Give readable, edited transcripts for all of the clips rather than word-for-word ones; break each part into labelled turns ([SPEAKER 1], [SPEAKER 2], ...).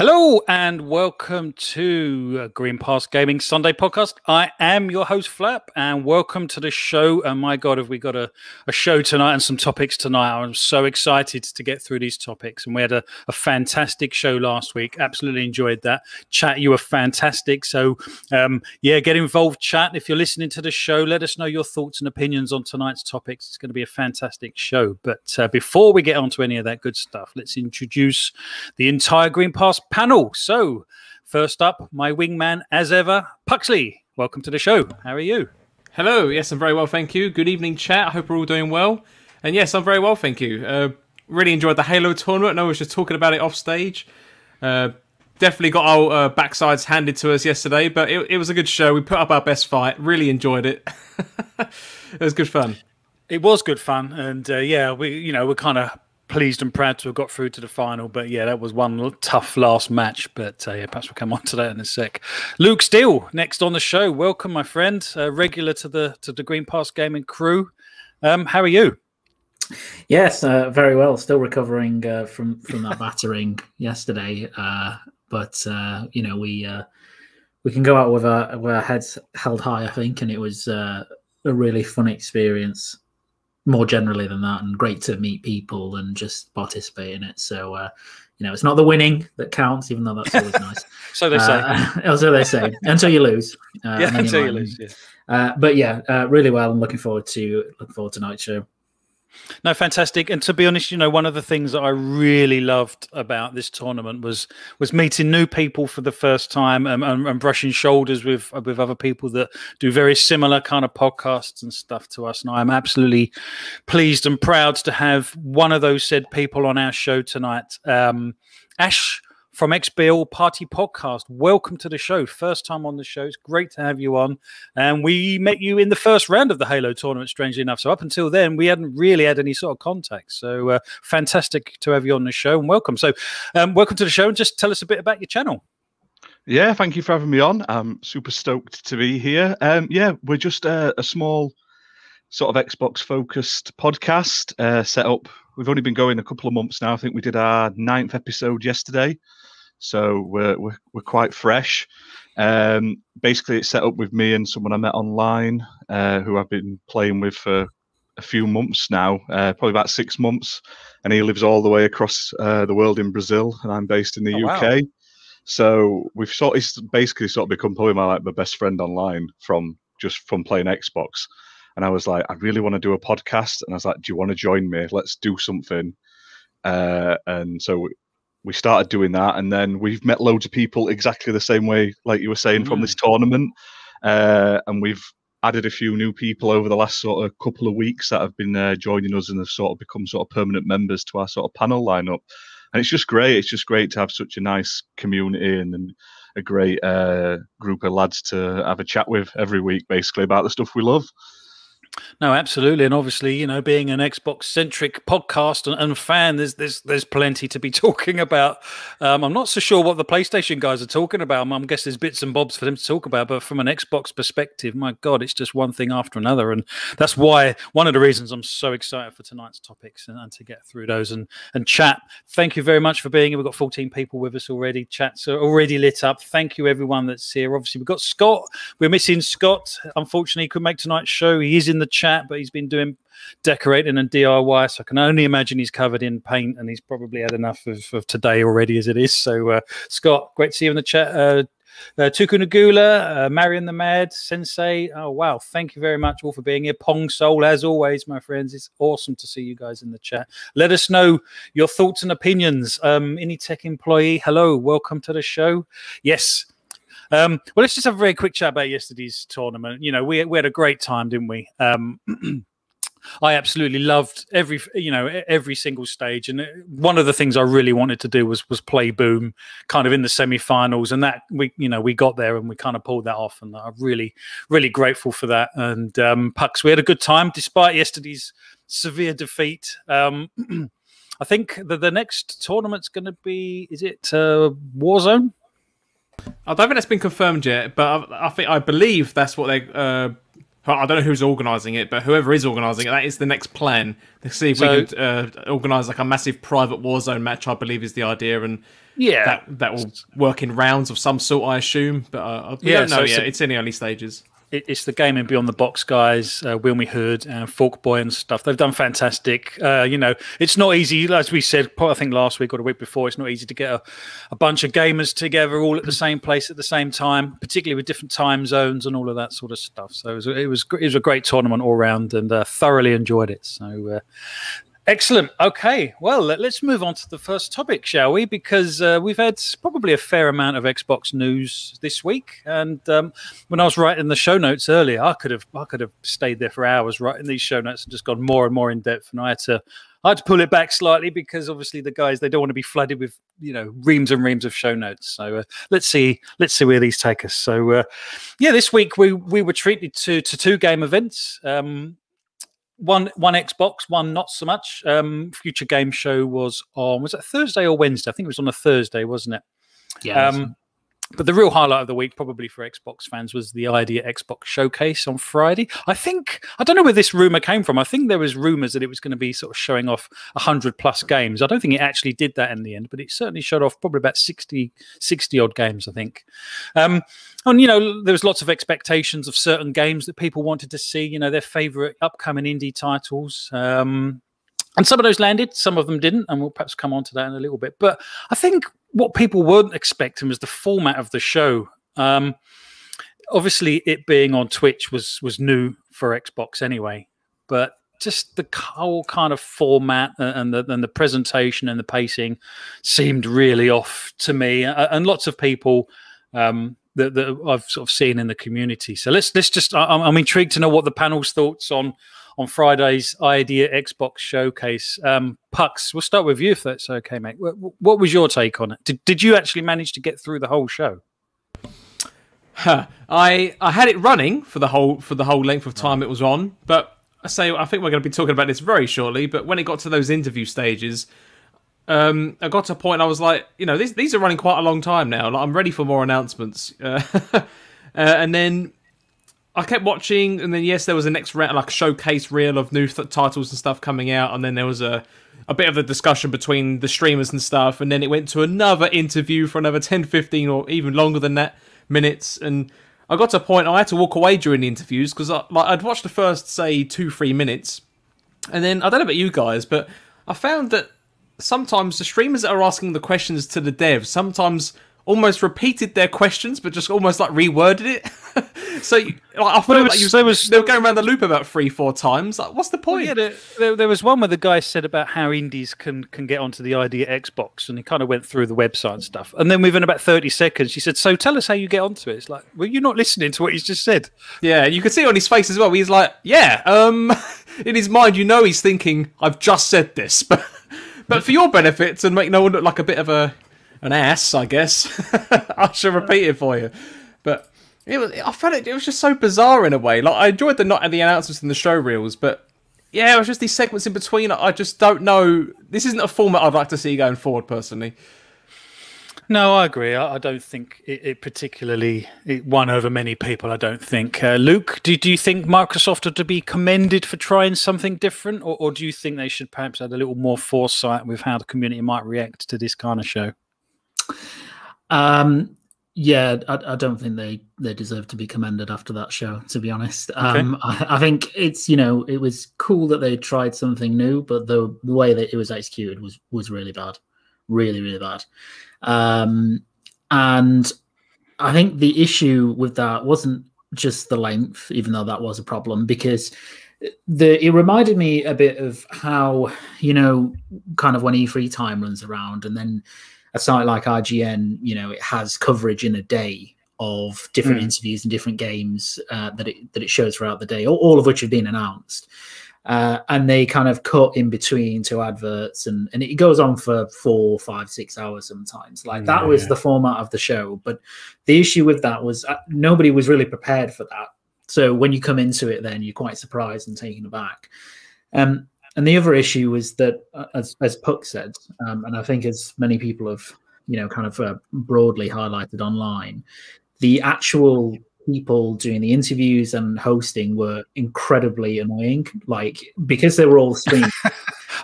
[SPEAKER 1] Hello and welcome to Green Pass Gaming Sunday podcast. I am your host Flap and welcome to the show. And my God, have we got a show tonight and some topics tonight. I'm so excited to get through these topics. And we had a fantastic show last week. Absolutely enjoyed that. Chat, you were fantastic. So get involved, chat. If you're listening to the show, let us know your thoughts and opinions on tonight's topics. It's going to be a fantastic show. But before we get on to any of that good stuff, let's introduce the entire Green Pass panel. So first up, my wingman as ever, Puxley. Welcome to the show. How are you?
[SPEAKER 2] Hello. Yes, I'm very well, thank you. Good evening, chat. I hope we're all doing well. And yes, I'm very well, thank you. Really enjoyed the Halo tournament. I was just talking about it off stage. Definitely got our backsides handed to us yesterday, but it was a good show. We put up our best fight. Really enjoyed it. It was good fun.
[SPEAKER 1] It was good fun, and we're kind of pleased and proud to have got through to the final, but yeah, that was one tough last match. But perhaps we'll come on to that in a sec. Luke Steele, next on the show. Welcome, my friend, regular to the Green Pass Gaming crew. How are you?
[SPEAKER 3] Yes, very well. Still recovering from that battering yesterday, but we can go out with our heads held high, I think, and it was a really fun experience. More generally than that, and great to meet people and just participate in it. So, it's not the winning that counts, even though that's always nice.
[SPEAKER 1] So they say.
[SPEAKER 3] So they say, until you lose.
[SPEAKER 1] Until you lose. Yeah.
[SPEAKER 3] But really well. I'm looking forward to tonight's show.
[SPEAKER 1] No, fantastic. And to be honest, one of the things that I really loved about this tournament was meeting new people for the first time and brushing shoulders with other people that do very similar kind of podcasts and stuff to us. And I'm absolutely pleased and proud to have one of those said people on our show tonight. Ash from XBL Party Podcast. Welcome to the show. First time on the show. It's great to have you on. And we met you in the first round of the Halo tournament, strangely enough. So up until then, we hadn't really had any sort of contact. So fantastic to have you on the show and welcome. So welcome to the show and just tell us a bit about your channel.
[SPEAKER 4] Yeah, thank you for having me on. I'm super stoked to be here. We're just a small sort of Xbox-focused podcast set up. We've only been going a couple of months now. I think we did our 9th episode yesterday. So we're quite fresh. Basically, it's set up with me and someone I met online who I've been playing with for a few months now, probably about 6 months. And he lives all the way across the world in Brazil, and I'm based in the UK. Wow. So we've basically become probably my best friend online from playing Xbox. And I was like, I really want to do a podcast. And I was like, do you want to join me? Let's do something. And so we started doing that, and then we've met loads of people exactly the same way, like you were saying, from this tournament. And we've added a few new people over the last sort of couple of weeks that have been joining us and have sort of become sort of permanent members to our sort of panel lineup. And it's just great. It's just great to have such a nice community and a great group of lads to have a chat with every week, basically, about the stuff we love.
[SPEAKER 1] No, absolutely, and obviously, being an Xbox-centric podcast and fan, there's plenty to be talking about. I'm not so sure what the PlayStation guys are talking about. I guess there's bits and bobs for them to talk about, but from an Xbox perspective, my God, it's just one thing after another, and that's why one of the reasons I'm so excited for tonight's topics and to get through those and chat. Thank you very much for being here. We've got 14 people with us already. Chats are already lit up. Thank you, everyone that's here. Obviously, we've got Scott. We're missing Scott. Unfortunately, he couldn't make tonight's show. He is in the chat, but he's been doing decorating and DIY, so I can only imagine he's covered in paint and he's probably had enough of today already as it is. So Scott, great to see you in the chat. Tuku Nagula, Marion the Mad, Sensei. Oh wow, thank you very much all for being here. Pong Soul, as always, my friends. It's awesome to see you guys in the chat. Let us know your thoughts and opinions. Any tech employee, hello, welcome to the show. Yes. Well, let's just have a very quick chat about yesterday's tournament. We had a great time, didn't we? I absolutely loved every single stage, and one of the things I really wanted to do was play Boom, kind of in the semi-finals, and that we got there and we kind of pulled that off, and I'm really, really grateful for that. And Pucks, we had a good time despite yesterday's severe defeat. I think that the next tournament's going to be, is it Warzone?
[SPEAKER 2] I don't think that's been confirmed yet, but I believe that's what they I don't know who's organising it, but whoever is organising it, that is the next plan. To see if we could organise like a massive private Warzone match, I believe is the idea, and that will work in rounds of some sort, I assume. But we don't know yet. It's in the early stages.
[SPEAKER 1] It's the Gaming Beyond the Box guys, Wilmy Hood and Forkboy and stuff. They've done fantastic. It's not easy, as we said, I think last week or the week before, it's not easy to get a bunch of gamers together all at the same place at the same time, particularly with different time zones and all of that sort of stuff. So it was a great tournament all round, and thoroughly enjoyed it. So excellent. Okay, well, let's move on to the first topic, shall we? Because we've had probably a fair amount of Xbox news this week, and when I was writing the show notes earlier, I could have stayed there for hours writing these show notes and just gone more and more in depth, and I had to pull it back slightly because obviously the guys, they don't want to be flooded with reams and reams of show notes. So let's see where these take us. So this week we were treated to two game events. One Xbox, one not so much. Future Game Show was it Thursday or Wednesday? I think it was on a Thursday, wasn't it?
[SPEAKER 3] Yeah.
[SPEAKER 1] But the real highlight of the week, probably for Xbox fans, was the Idea Xbox Showcase on Friday. I don't know where this rumor came from. I think there was rumors that it was going to be sort of showing off 100+ games. I don't think it actually did that in the end, but it certainly showed off probably about 60 odd games, I think. And, there was lots of expectations of certain games that people wanted to see, their favorite upcoming indie titles. And some of those landed, some of them didn't, and we'll perhaps come on to that in a little bit. But I think what people weren't expecting was the format of the show. Obviously, it being on Twitch was new for Xbox anyway, but just the whole kind of format and the presentation and the pacing seemed really off to me, and lots of people that I've sort of seen in the community. So let's just, I'm intrigued to know what the panel's thoughts on Friday's Idea Xbox Showcase. Pucks, we'll start with you if that's okay, mate. What was your take on it? Did you actually manage to get through the whole show?
[SPEAKER 2] I had it running for the whole length of time it was on, but I think we're going to be talking about this very shortly. But when it got to those interview stages, I got to a point I was like, these are running quite a long time now. Like, I'm ready for more announcements. And then I kept watching, and then there was a next round, like a showcase reel of new titles and stuff coming out, and then there was a bit of a discussion between the streamers and stuff, and then it went to another interview for another 10, 15, or even longer than that minutes, and I got to a point I had to walk away during the interviews because I'd watched the first, say, 2-3 minutes, and then, I don't know about you guys, but I found that sometimes the streamers that are asking the questions to the devs sometimes almost repeated their questions, but just almost like reworded it. So I felt they were going around the loop about 3-4 times. Like, what's the point?
[SPEAKER 1] Well, yeah, there was one where the guy said about how indies can get onto the Idea Xbox, and he kind of went through the website and stuff. And then within about 30 seconds, he said, "So tell us how you get onto it." It's like, well, you're not listening to what he's just said.
[SPEAKER 2] Yeah, you could see it on his face as well. He's like, in his mind, he's thinking, "I've just said this," but for your benefit, to make no one look like a bit of an ass, I guess, I should repeat it for you. But I found it was just so bizarre in a way. Like, I enjoyed the announcements and the show reels, but it was just these segments in between. I just don't know. This isn't a format I'd like to see going forward, personally.
[SPEAKER 1] No, I agree. I don't think it particularly won over many people, I don't think. Luke, do you think Microsoft are to be commended for trying something different, or do you think they should perhaps have a little more foresight with how the community might react to this kind of show?
[SPEAKER 3] I don't think they deserve to be commended after that show, to be honest. Okay. I think it's, it was cool that they tried something new, but the way that it was executed was really bad. Really, really bad. And I think the issue with that wasn't just the length, even though that was a problem, because it reminded me a bit of how, kind of when E3 time runs around, and then a site like IGN, it has coverage in a day of different interviews and different games that it shows throughout the day, all of which have been announced. And they kind of cut in between to adverts, and it goes on for 4, 5, 6 hours sometimes. Like, that was the format of the show. But the issue with that was nobody was really prepared for that. So when you come into it, then you're quite surprised and taken aback. And the other issue was that, as Puck said, and I think as many people have, kind of broadly highlighted online, the actual people doing the interviews and hosting were incredibly annoying, like because they were all streamed.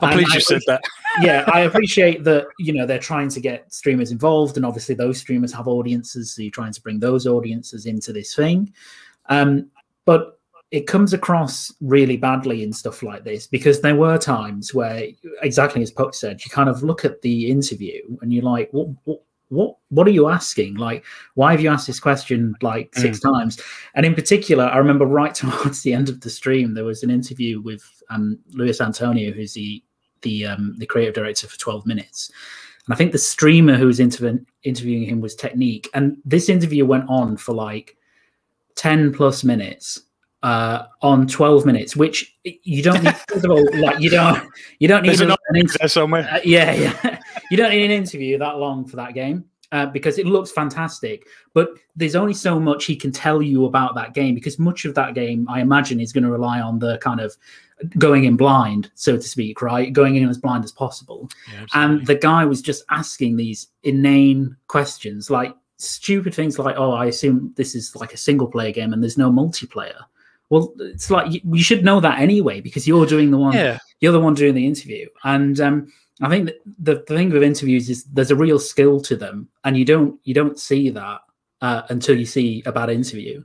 [SPEAKER 1] I'm pleased you said that.
[SPEAKER 3] Yeah, I appreciate that, they're trying to get streamers involved, and obviously those streamers have audiences, so you're trying to bring those audiences into this thing. But it comes across really badly in stuff like this, because there were times where, exactly as Puck said, you kind of look at the interview and you're like, what are you asking? Like, why have you asked this question like 6 times? And in particular, I remember right towards the end of the stream, there was an interview with Luis Antonio, who's the creative director for 12 Minutes. And I think the streamer who was interviewing him was Technique. And this interview went on for like 10 plus minutes on 12 minutes, which you don't need. First of all, like you don't need an interview somewhere. You don't need an interview that long for that game because it looks fantastic. But there's only so much he can tell you about that game, because much of that game, I imagine, is going to rely on the kind of going in blind, so to speak, right? Going in as blind as possible. Yeah, and the guy was just asking these inane questions, like stupid things like, "Oh, I assume this is like a single player game and there's no multiplayer." Well, it's like you should know that anyway, because you're doing the one. Yeah. You're the one doing the interview, and I think that the thing with interviews is there's a real skill to them, and you don't see that until you see a bad interview,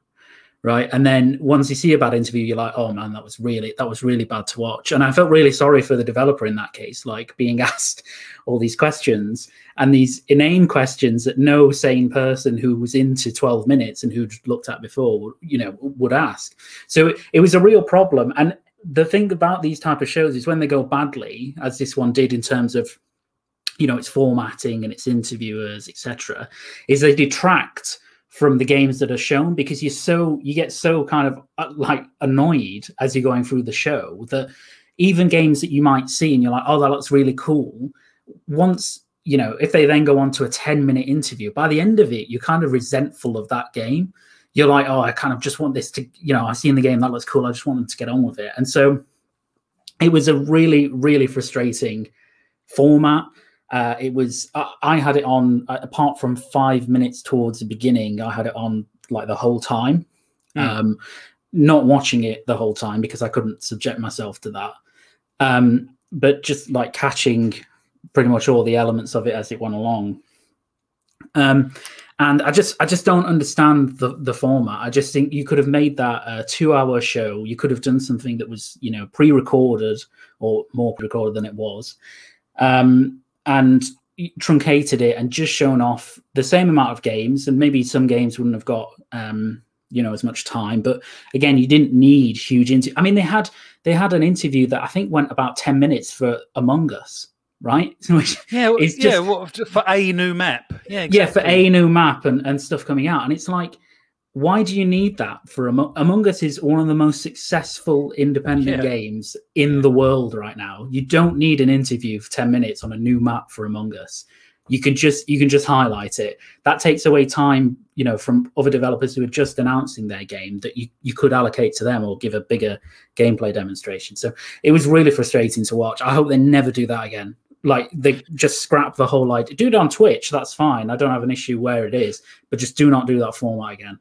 [SPEAKER 3] right? And then once you see a bad interview, you're like, oh man, that was really bad to watch. And I felt really sorry for the developer in that case, like being asked all these questions and these inane questions that no sane person who was into 12 Minutes and who'd looked at before, would ask. So it was a real problem. And the thing about these type of shows is when they go badly, as this one did in terms of, its formatting and its interviewers, etc., is they detract from the games that are shown, because you get so kind of like annoyed as you're going through the show that even games that you might see and you're like, oh, that looks really cool. Once, if they then go on to a 10-minute interview, by the end of it, you're kind of resentful of that game. You're like, oh, I kind of just want this to, I've seen the game, that looks cool, I just want them to get on with it. And so it was a really, really frustrating format. It was, I had it on, apart from 5 minutes towards the beginning, I had it on like the whole time. Not watching it the whole time because I couldn't subject myself to that. But just like catching pretty much all the elements of it as it went along. And I just don't understand the format. I just think you could have made that a 2-hour show. You could have done something that was, pre-recorded or more pre-recorded than it was. And truncated it and just shown off the same amount of games, and maybe some games wouldn't have got as much time. But again, you didn't need huge I mean, they had an interview that I think went about 10 minutes for Among Us, right?
[SPEAKER 1] Which for a new map. Yeah, exactly.
[SPEAKER 3] Yeah, for a new map and stuff coming out. And it's like, why do you need that for Among Us is one of the most successful independent games in the world right now. You don't need an interview for 10 minutes on a new map for Among Us. You can just highlight it. That takes away time, from other developers who are just announcing their game that you could allocate to them or give a bigger gameplay demonstration. So it was really frustrating to watch. I hope they never do that again. Like, they just scrap the whole idea. Do it on Twitch, that's fine. I don't have an issue where it is, but just do not do that format again.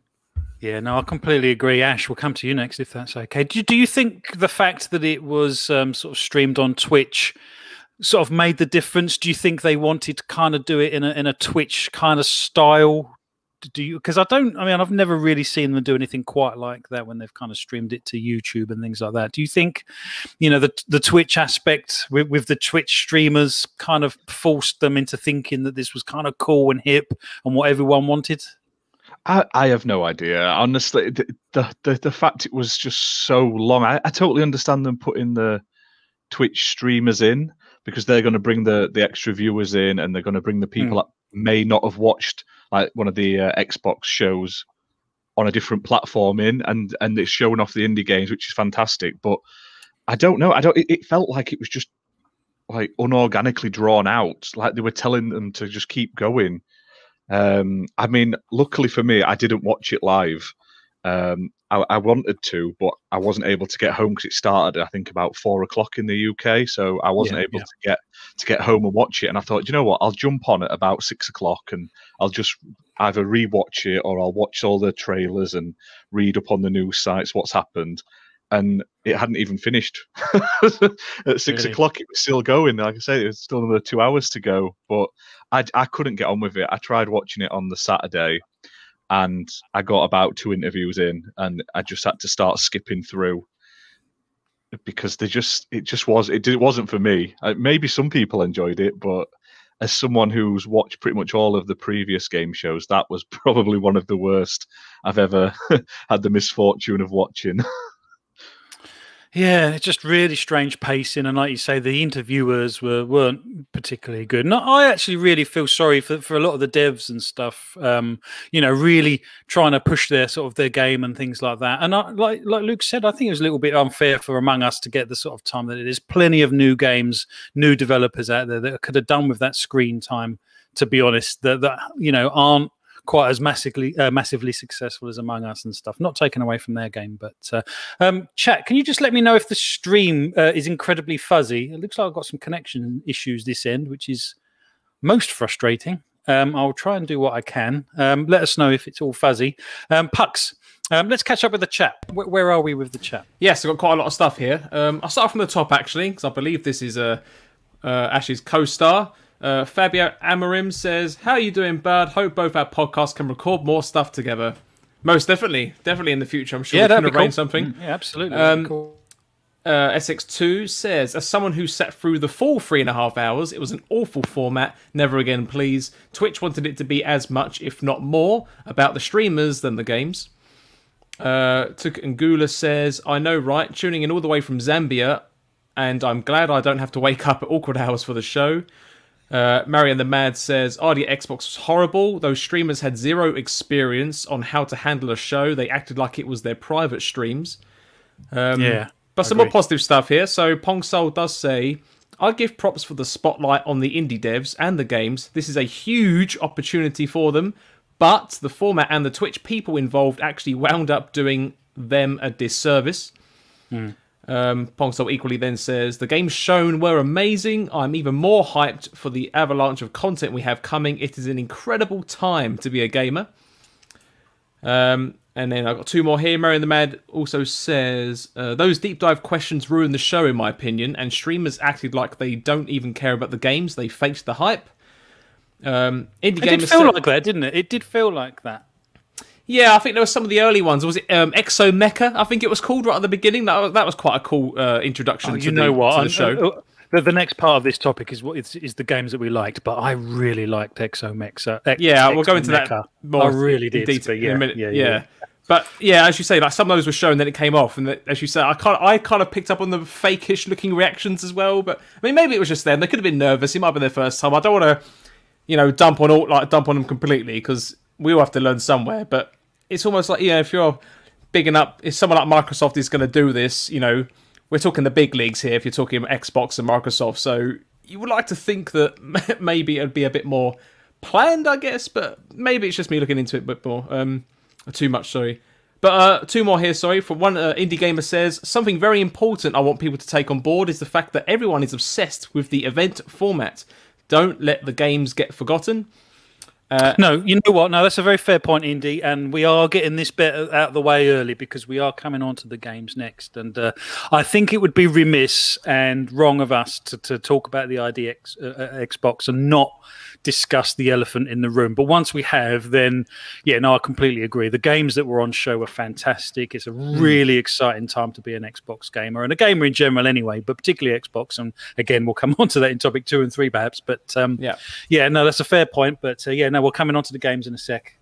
[SPEAKER 1] Yeah, no, I completely agree. Ash, we'll come to you next if that's okay. Do you think the fact that it was sort of streamed on Twitch sort of made the difference? Do you think they wanted to kind of do it in a Twitch kind of style? Because I've never really seen them do anything quite like that when they've kind of streamed it to YouTube and things like that. Do you think, the Twitch aspect with the Twitch streamers kind of forced them into thinking that this was kind of cool and hip and what everyone wanted?
[SPEAKER 4] I have no idea. Honestly, the fact it was just so long, I totally understand them putting the Twitch streamers in because they're going to bring the extra viewers in, and they're going to bring the people that may not have watched like one of the Xbox shows on a different platform in, and it's showing off the indie games, which is fantastic. But I don't know. It felt like it was just like unorganically drawn out, like they were telling them to just keep going. I mean, luckily for me, I didn't watch it live. I wanted to, but I wasn't able to get home because it started, I think, about 4 o'clock in the UK. So I wasn't able to get home and watch it. And I thought, you know what, I'll jump on at about 6 o'clock and I'll just either rewatch it or I'll watch all the trailers and read up on the news sites what's happened. And it hadn't even finished. At 6 o'clock, it was still going. Like I say, it was still another 2 hours to go. But I couldn't get on with it. I tried watching it on the Saturday, and I got about 2 interviews in, and I just had to start skipping through because it wasn't for me. Maybe some people enjoyed it, but as someone who's watched pretty much all of the previous game shows, that was probably one of the worst I've ever had the misfortune of watching.
[SPEAKER 1] Yeah, it's just really strange pacing, and like you say, the interviewers weren't particularly good. And I actually really feel sorry for a lot of the devs and stuff. Really trying to push their game and things like that. And like Luke said, I think it was a little bit unfair for Among Us to get the sort of time that it is. Plenty of new games, new developers out there that could have done with that screen time. To be honest, that aren't quite as massively successful as Among Us and stuff. Not taken away from their game, but chat, can you just let me know if the stream is incredibly fuzzy? It looks like I've got some connection issues this end, which is most frustrating. I'll try and do what I can. Let us know if it's all fuzzy. Pucks, let's catch up with the chat. Where are we with the chat?
[SPEAKER 2] Yes, I've got quite a lot of stuff here. I'll start from the top, actually, because I believe this is Ash's co-star. Fabio Amorim says, "How are you doing, Bud? Hope both our podcasts can record more stuff together." Most definitely in the future. I'm sure we can arrange something.
[SPEAKER 1] Yeah, absolutely. Cool.
[SPEAKER 2] SX2 says, "As someone who sat through the full 3.5 hours, it was an awful format. Never again, please. Twitch wanted it to be as much, if not more, about the streamers than the games." Tuk Ngula says, "I know, right? Tuning in all the way from Zambia, and I'm glad I don't have to wake up at awkward hours for the show." Marion the Mad says, "RD Xbox was horrible. Those streamers had zero experience on how to handle a show. They acted like it was their private streams." But some more positive stuff here. So Pong Soul does say, "I give props for the spotlight on the indie devs and the games. This is a huge opportunity for them, but the format and the Twitch people involved actually wound up doing them a disservice." Pong Soul equally then says, "The games shown were amazing. I'm even more hyped for the avalanche of content we have coming. It is an incredible time to be a gamer." And then I've got 2 more here. Marion the Mad also says, "Those deep dive questions ruined the show in my opinion, and streamers acted like they don't even care about the games. They faked the hype."
[SPEAKER 1] It did feel like that, didn't it? It did feel like that.
[SPEAKER 2] Yeah, I think there were some of the early ones. Was it Exo Mecha? I think it was called right at the beginning. That was quite a cool introduction to the show.
[SPEAKER 1] The next part of this topic is the games that we liked, but I really liked Exo Mecha.
[SPEAKER 2] We'll go into that more.
[SPEAKER 1] I really did.
[SPEAKER 2] In a minute. Yeah. But yeah, as you say, like some of those were shown, then it came off, and as you say, I kind of picked up on the fakeish looking reactions as well. But I mean, maybe it was just them. They could have been nervous. It might have been their first time. I don't want to, dump on them completely, because we all have to learn somewhere. But it's almost like, if you're big enough, if someone like Microsoft is going to do this, we're talking the big leagues here. If you're talking Xbox and Microsoft, so you would like to think that maybe it'd be a bit more planned, I guess. But maybe it's just me looking into it a bit more. Too much, sorry. But 2 more here, sorry. For one, Indie Gamer says, "Something very important I want people to take on board is the fact that everyone is obsessed with the event format. Don't let the games get forgotten."
[SPEAKER 1] No, you know what? No, that's a very fair point, Indy, and we are getting this bit out of the way early because we are coming on to the games next. And I think it would be remiss and wrong of us to talk about the ID Xbox and not discuss the elephant in the room. But once we have, then, I completely agree. The games that were on show were fantastic. It's a really exciting time to be an Xbox gamer, and a gamer in general anyway, but particularly Xbox. And again, we'll come on to that in topic 2 and 3 perhaps. But that's a fair point. But we're coming on to the games in a sec.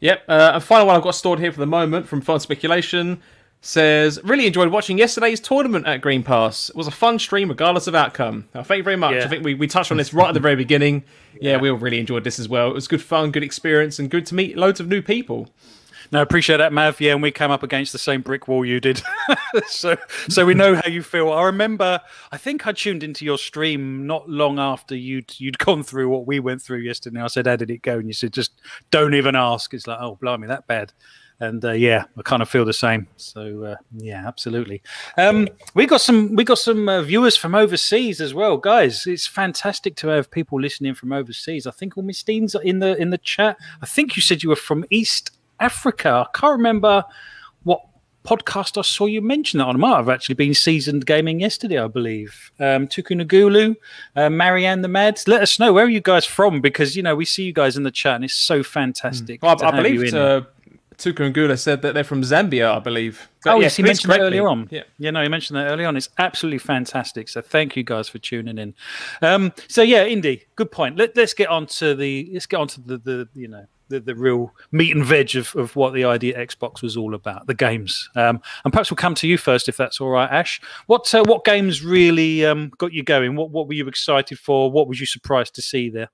[SPEAKER 2] Yep. And final one I've got stored here for the moment from Fun Speculation says, "Really enjoyed watching yesterday's tournament at Green Pass. It was a fun stream regardless of outcome." Thank you very much. I think we touched on this right at the very beginning. We all really enjoyed this as well. It was good fun, good experience, and good to meet loads of new people.
[SPEAKER 1] No, appreciate that, Mav. Yeah, and we came up against the same brick wall you did. so we know how you feel. I remember, I think I tuned into your stream not long after you'd gone through what we went through yesterday. I said, "How did it go?" And you said, "Just don't even ask." It's like, oh, blimey, that bad. And yeah, I kind of feel the same. So yeah, absolutely. We got some viewers from overseas as well, guys. It's fantastic to have people listening from overseas. I think Augustines in the chat. I think you said you were from East Africa. I can't remember what podcast I saw you mention that on. It might have actually been Seasoned Gaming yesterday, I believe. Tukunagulu, Marianne the Mads. Let us know, where are you guys from? Because we see you guys in the chat, and it's so fantastic.
[SPEAKER 2] Well, I believe Tukunagula said that they're from Zambia, I believe. But
[SPEAKER 1] yes, he mentioned that earlier on. Yeah, no, he mentioned that earlier on. It's absolutely fantastic. So thank you guys for tuning in. So yeah, Indy, good point. Let's get on to the the real meat and veg of what the idea Xbox was all about, the games. And perhaps we'll come to you first, if that's all right, Ash. What games really got you going? What were you excited for? What was you surprised to see there?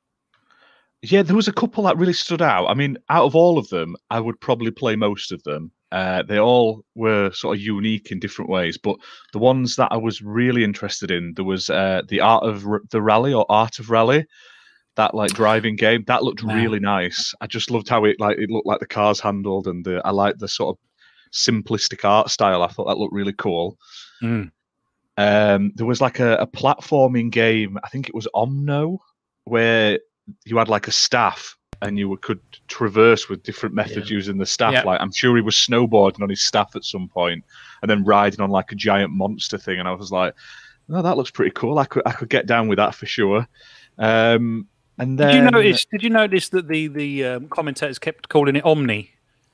[SPEAKER 4] Yeah, there was a couple that really stood out. I mean, out of all of them, I would probably play most of them. They all were sort of unique in different ways, but the ones that I was really interested in, there was the Art of Rally, that like driving game. That looked really nice. I just loved how it looked like the cars handled, and I liked the sort of simplistic art style. I thought that looked really cool. There was like a platforming game, I think it was Omno, where you had like a staff and you could traverse with different methods using the staff. Yeah. Like I'm sure he was snowboarding on his staff at some point and then riding on like a giant monster thing. And I was like, oh, that looks pretty cool. I could get down with that for sure. And then
[SPEAKER 1] did you notice that the commentators kept calling it Omni?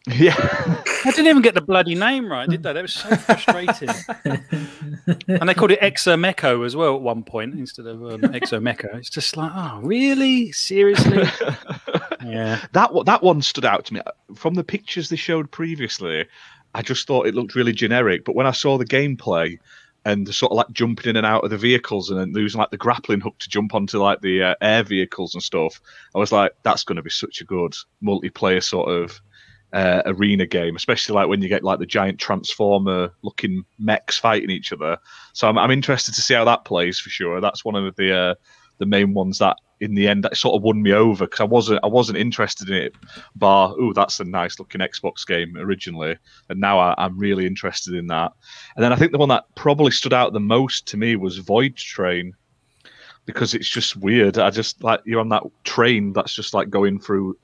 [SPEAKER 4] Yeah.
[SPEAKER 1] I didn't even get the bloody name right, did they? That was so frustrating. And they called it Exomecho as well at one point instead of Exomecho. It's just like, oh, really? Seriously? Yeah.
[SPEAKER 4] That one stood out to me. From the pictures they showed previously, I just thought it looked really generic. But when I saw the gameplay and the sort of like jumping in and out of the vehicles and then using like the grappling hook to jump onto like the air vehicles and stuff, I was like, that's going to be such a good multiplayer sort of arena game, especially like when you get like the giant transformer looking mechs fighting each other. So I'm interested to see how that plays for sure. That's one of the main ones that in the end that sort of won me over, because I wasn't interested in it bar, oh, that's a nice looking Xbox game originally, and now I'm really interested in that. And then I think the one that probably stood out the most to me was Void Train, because it's just weird. I just like, you're on that train that's just like going through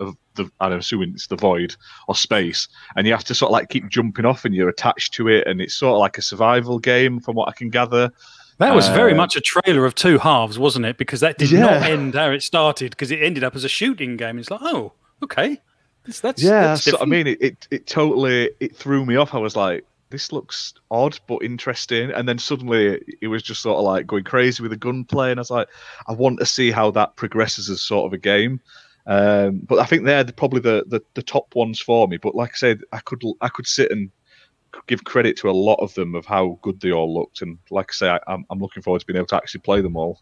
[SPEAKER 4] I'm assuming it's the void or space, and you have to sort of like keep jumping off and you're attached to it, and it's sort of like a survival game from what I can gather.
[SPEAKER 1] That was very much a trailer of two halves, wasn't it? Because that did not end how it started, because it ended up as a shooting game. It's like, oh, okay. That's
[SPEAKER 4] so, I mean, it totally threw me off. I was like, this looks odd but interesting, and then suddenly it was just sort of like going crazy with the gunplay, and I was like, I want to see how that progresses as sort of a game. But I think they're probably the top ones for me. But like I said, I could sit and give credit to a lot of them of how good they all looked, and like I say, I'm looking forward to being able to actually play them all.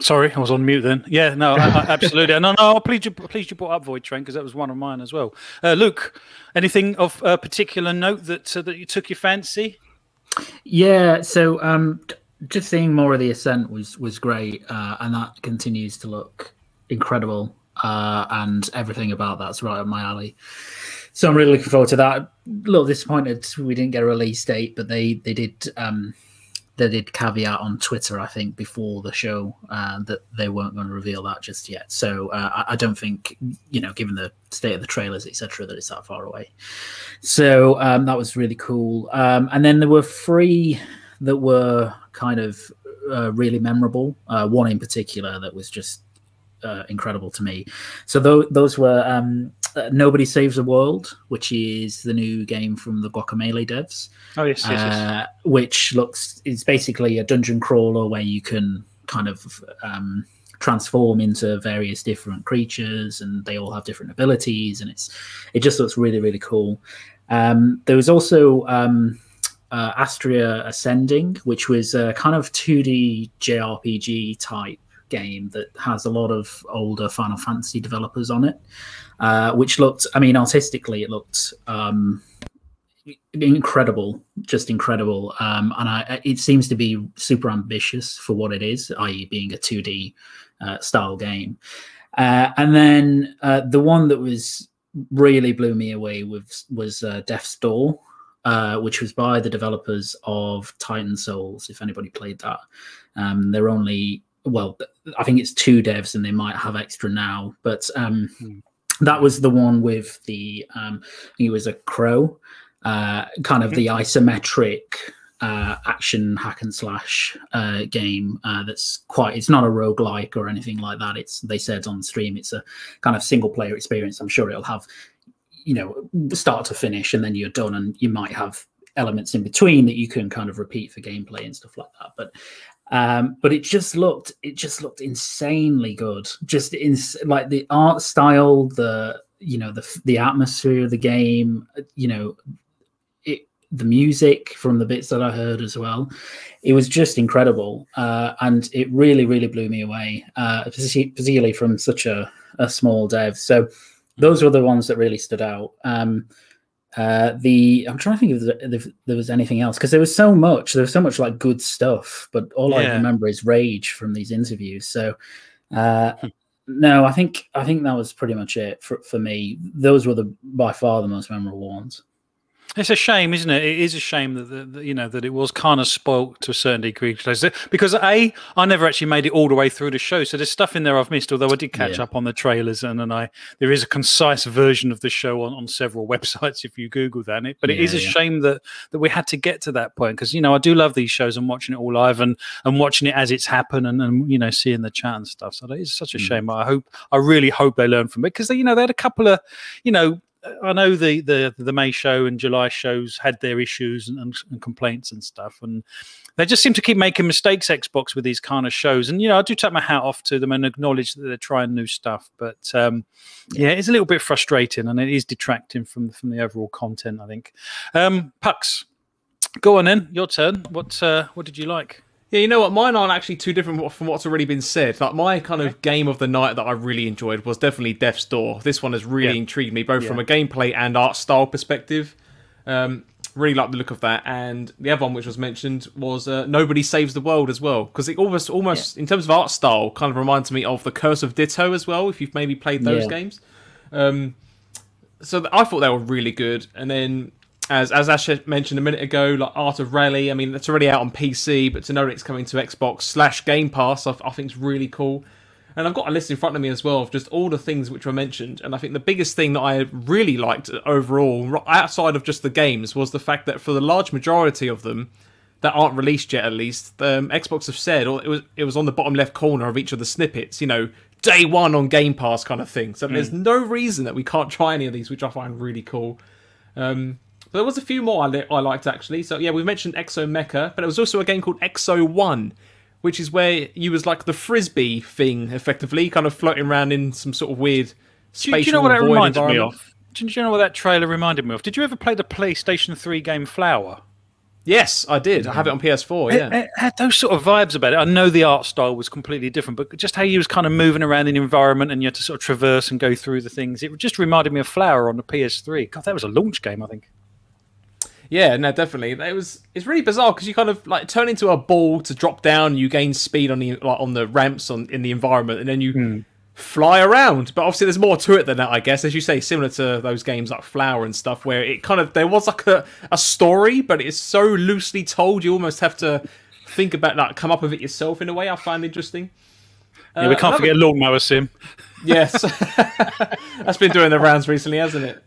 [SPEAKER 1] Sorry, I was on mute then. Yeah, no, absolutely. No, I'm pleased you brought up Void Train, because that was one of mine as well. Luke, anything of particular note that you took your fancy?
[SPEAKER 3] Yeah, so just seeing more of the Ascent was great, and that continues to look incredible, and everything about that's right up my alley. So I'm really looking forward to that. A little disappointed we didn't get a release date, but they did caveat on Twitter, I think, before the show that they weren't going to reveal that just yet. So I don't think, given the state of the trailers, etc., that it's that far away. So that was really cool. And then there were 3 that were kind of really memorable. One in particular that was just incredible to me. So those were Nobody Saves the World, which is the new game from the Guacamelee devs.
[SPEAKER 1] Oh, yes.
[SPEAKER 3] Which is basically a dungeon crawler where you can kind of transform into various different creatures, and they all have different abilities, and it just looks really, really cool. There was also Astria Ascending, which was a kind of 2D JRPG type game that has a lot of older Final Fantasy developers on it, which looked, I mean, artistically it looked incredible, just incredible, and it seems to be super ambitious for what it is, i.e. being a 2D style game. And then the one that was really blew me away was Death's Door, which was by the developers of Titan Souls. If anybody played that, they're only, well, I think it's 2 devs, and they might have extra now. But that was the one with the I think it was a crow, kind of the isometric action hack and slash game. That's quite, it's not a roguelike or anything like that. They said on stream it's a kind of single player experience. I'm sure it'll have, start to finish, and then you're done, and you might have elements in between that you can kind of repeat for gameplay and stuff like that. But it just looked insanely good. Just like the art style, the atmosphere of the game, the music from the bits that I heard as well. It was just incredible, and it really, really blew me away, particularly from such a small dev. So those were the ones that really stood out. I'm trying to think if there was anything else, because there was so much like good stuff, but all I remember is rage from these interviews. So no, I think that was pretty much it for me. Those were by far the most memorable ones.
[SPEAKER 1] It's a shame, isn't it? It is a shame that it was kind of spoilt to a certain degree, because I never actually made it all the way through the show, so there's stuff in there I've missed. Although I did catch up on the trailers, and there is a concise version of the show on several websites if you Google that. But it is a shame that we had to get to that point, because I do love these shows and watching it all live and watching it as it's happened, and seeing the chat and stuff. So that is such a shame. I really hope they learn from it, because they had a couple of I know the May show and July shows had their issues and complaints and stuff, and they just seem to keep making mistakes, Xbox, with these kind of shows. And I do take my hat off to them and acknowledge that they're trying new stuff. But it's a little bit frustrating, and it is detracting from the overall content, I think. Pucks, go on then, your turn. What did you like?
[SPEAKER 2] Yeah, you know what? Mine aren't actually too different from what's already been said. Like, my kind of game of the night that I really enjoyed was definitely Death's Door. This one has really intrigued me, both from a gameplay and art style perspective. Really like the look of that. And the other one which was mentioned was Nobody Saves the World as well, because it almost in terms of art style, kind of reminds me of The Curse of Ditto as well, if you've maybe played those games. So I thought they were really good. And then, as Ash mentioned a minute ago, like Art of Rally, I mean, it's already out on PC, but to know that it's coming to Xbox / Game Pass, I think it's really cool. And I've got a list in front of me as well of just all the things which were mentioned. And I think the biggest thing that I really liked overall, outside of just the games, was the fact that for the large majority of them that aren't released yet, at least, Xbox have said, or it was on the bottom left corner of each of the snippets, day one on Game Pass kind of thing. So there's no reason that we can't try any of these, which I find really cool. But there was a few more I liked, actually. So, yeah, we mentioned Exo Mecha, but there was also a game called Exo 1, which is where you was like the Frisbee thing, effectively, kind of floating around in some sort of weird spatial
[SPEAKER 1] do you know what that
[SPEAKER 2] void
[SPEAKER 1] reminded me
[SPEAKER 2] environment.
[SPEAKER 1] of? Do you know what that trailer reminded me of? Did you ever play the PlayStation 3 game Flower?
[SPEAKER 2] Yes, I did. I have it on PS4, yeah.
[SPEAKER 1] It had those sort of vibes about it. I know the art style was completely different, but just how you was kind of moving around in the environment and you had to sort of traverse and go through the things, it just reminded me of Flower on the PS3. God, that was a launch game, I think.
[SPEAKER 2] Yeah, no, definitely. It's really bizarre because you kind of like turn into a ball to drop down. You gain speed on the ramps in the environment, and then you fly around. But obviously, there's more to it than that, I guess. As you say, similar to those games like Flower and stuff, where it kind of there was like a story, but it's so loosely told. You almost have to think about that, come up with it yourself in a way. I find interesting.
[SPEAKER 1] Yeah, we can't forget Lawnmower Sim.
[SPEAKER 2] Yes, that's been doing the rounds recently, hasn't it?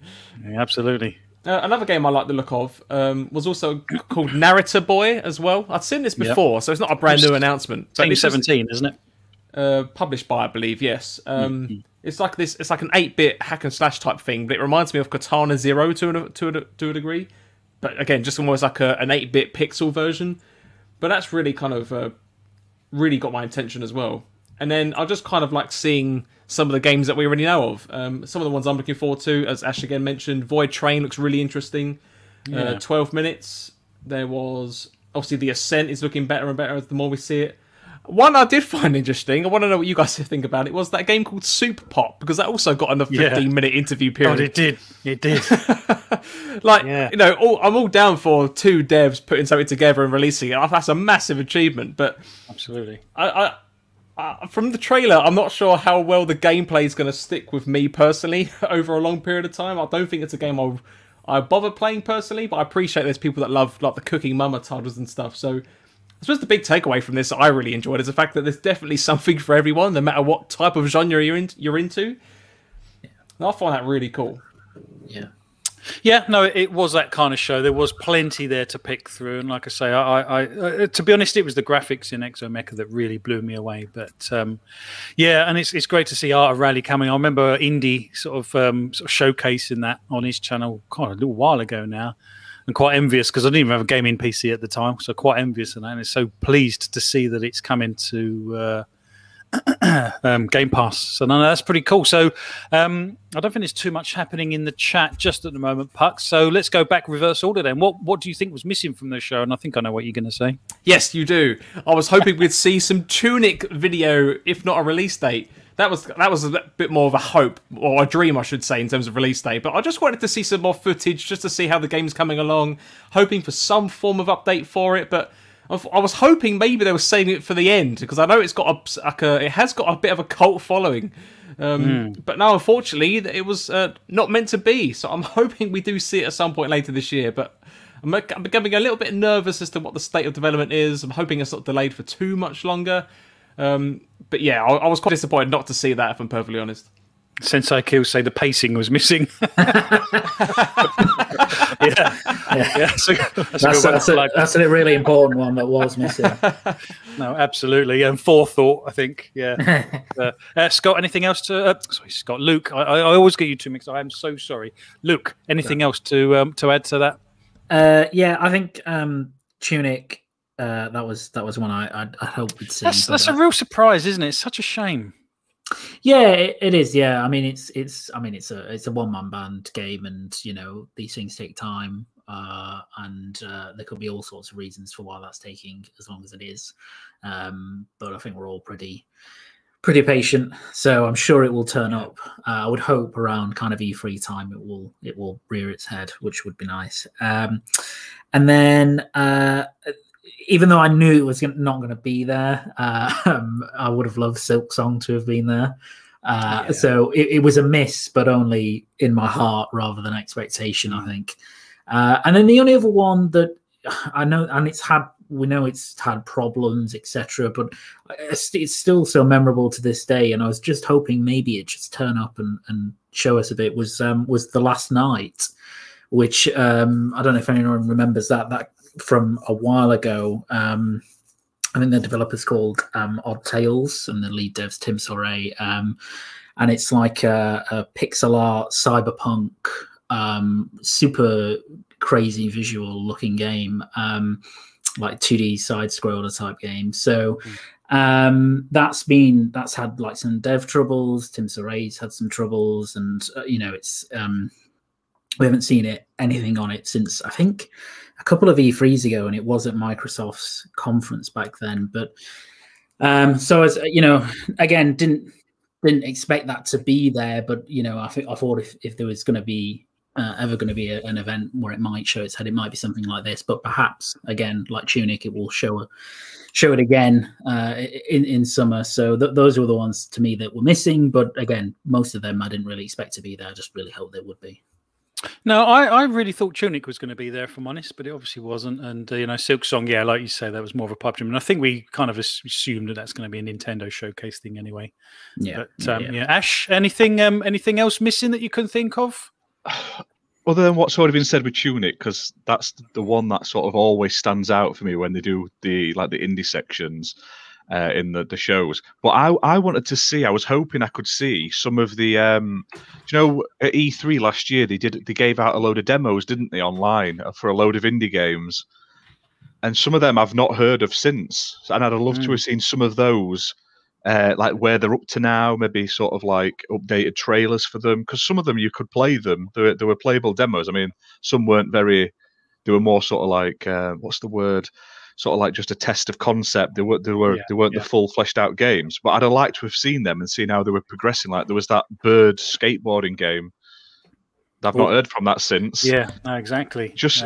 [SPEAKER 1] Yeah, absolutely.
[SPEAKER 2] Another game I like the look of was also called Narrator Boy as well. I'd seen this before, so it's not a brand new announcement.
[SPEAKER 1] Team 17, isn't it?
[SPEAKER 2] Published by, I believe, yes. It's like this. It's like an 8-bit hack and slash type thing, but it reminds me of Katana Zero to a degree. But again, just almost like an 8-bit pixel version. But that's really kind of really got my attention as well. And then I just kind of like seeing some of the games that we already know of. Some of the ones I'm looking forward to, as Ash again mentioned, Void Train looks really interesting. 12 minutes. There was obviously The Ascent is looking better and better the more we see it. One I did find interesting, I want to know what you guys think about it, was that game called Super Pop, because that also got a 15-minute interview period.
[SPEAKER 1] Oh, it did. It did.
[SPEAKER 2] I'm all down for 2 devs putting something together and releasing it. That's a massive achievement, but
[SPEAKER 1] absolutely.
[SPEAKER 2] I from the trailer, I'm not sure how well the gameplay is going to stick with me personally over a long period of time. I don't think it's a game I bother playing personally, but I appreciate there's people that love like the cooking mama titles and stuff. So I suppose the big takeaway from this that I really enjoyed is the fact that there's definitely something for everyone, no matter what type of genre you're into. And I find that really cool.
[SPEAKER 3] Yeah.
[SPEAKER 1] Yeah, no, it was that kind of show. There was plenty there to pick through, and like I say, I to be honest, it was the graphics in Exomecha that really blew me away. But yeah, and it's great to see Art of Rally coming. I remember Indy sort of showcasing that on his channel a little while ago now, and quite envious because I didn't even have a gaming PC at the time, so quite envious of that. And it's so pleased to see that it's coming to Game Pass. So no, that's pretty cool. So I don't think there's too much happening in the chat just at the moment, Puck. So let's go back reverse order then. What do you think was missing from the show? And I think I know what you're going to say.
[SPEAKER 2] Yes, you do. I was hoping we'd see some Tunic video, if not a release date. That was a bit more of a hope, or a dream, I should say, in terms of release date. But I just wanted to see some more footage, just to see how the game's coming along, hoping for some form of update for it. But I was hoping maybe they were saving it for the end, because I know it's got it has got a bit of a cult following. But now, unfortunately, it was not meant to be. So I'm hoping we do see it at some point later this year. But I'm becoming a little bit nervous as to what the state of development is. I'm hoping it's not delayed for too much longer. But yeah, I was quite disappointed not to see that, if I'm perfectly honest.
[SPEAKER 1] Sensei Kill say the pacing was missing. Yeah. So
[SPEAKER 3] that's a really important one that was missing.
[SPEAKER 1] No, absolutely, and forethought, I think. Yeah. Scott, anything else to? Sorry, Scott. Luke, I always get you two mixed. I am so sorry, Luke. Anything else to add to that?
[SPEAKER 3] Yeah, I think Tunic. That was one I hoped we'd see.
[SPEAKER 1] That's a real surprise, isn't it? It's such a shame.
[SPEAKER 3] Yeah, it is. Yeah, I mean, it's a one-man band game, and these things take time, and there could be all sorts of reasons for why that's taking as long as it is. But I think we're all pretty patient, so I'm sure it will turn up. I would hope around kind of E3 time it will rear its head, which would be nice. And then. Even though I knew it was not going to be there, I would have loved Silksong to have been there. So it was a miss, but only in my heart rather than expectation, I think. And then the only other one that I know, and we know it's had problems, etc., but it's still so memorable to this day. And I was just hoping maybe it just turn up and show us a bit. Was The Last Night, which I don't know if anyone remembers that from a while ago. I think the developer's called Odd Tales, and the lead dev's Tim Soray. And it's like a pixel art cyberpunk, super crazy visual looking game, like 2D side scroller type game. So that's had like some dev troubles. Tim Soray's had some troubles, and it's we haven't seen anything on it since I think a couple of E3s ago, and it was at Microsoft's conference back then. But so as again, didn't expect that to be there. But I thought if there was going to be ever going to be an event where it might show its head, it might be something like this. But perhaps again, like Tunic, it will show it again in summer. So those were the ones to me that were missing. But again, most of them I didn't really expect to be there. I just really hoped they would be.
[SPEAKER 1] No, I really thought Tunic was going to be there, if I'm honest, but it obviously wasn't. And Silksong, yeah, like you say, that was more of a pipe dream. And I think we kind of assumed that that's going to be a Nintendo showcase thing anyway.
[SPEAKER 3] Yeah.
[SPEAKER 1] But Ash, anything else missing that you can think of?
[SPEAKER 4] Other than what's already been said with Tunic, because that's the one that sort of always stands out for me when they do the indie sections in the shows. But I wanted to see, I was hoping I could see some of the at E3 last year they gave out a load of demos, didn't they, online for a load of indie games, and some of them I've not heard of since, and I'd love to have seen some of those, like where they're up to now, maybe sort of like updated trailers for them, because some of them you could play them. There were playable demos. I mean, some weren't very, they were more sort of like what's the word, sort of like just a test of concept. They weren't the full fleshed out games, but I'd have liked to have seen them and seen how they were progressing. Like there was that bird skateboarding game. I've not heard from that since.
[SPEAKER 1] Yeah, no, exactly.
[SPEAKER 4] Just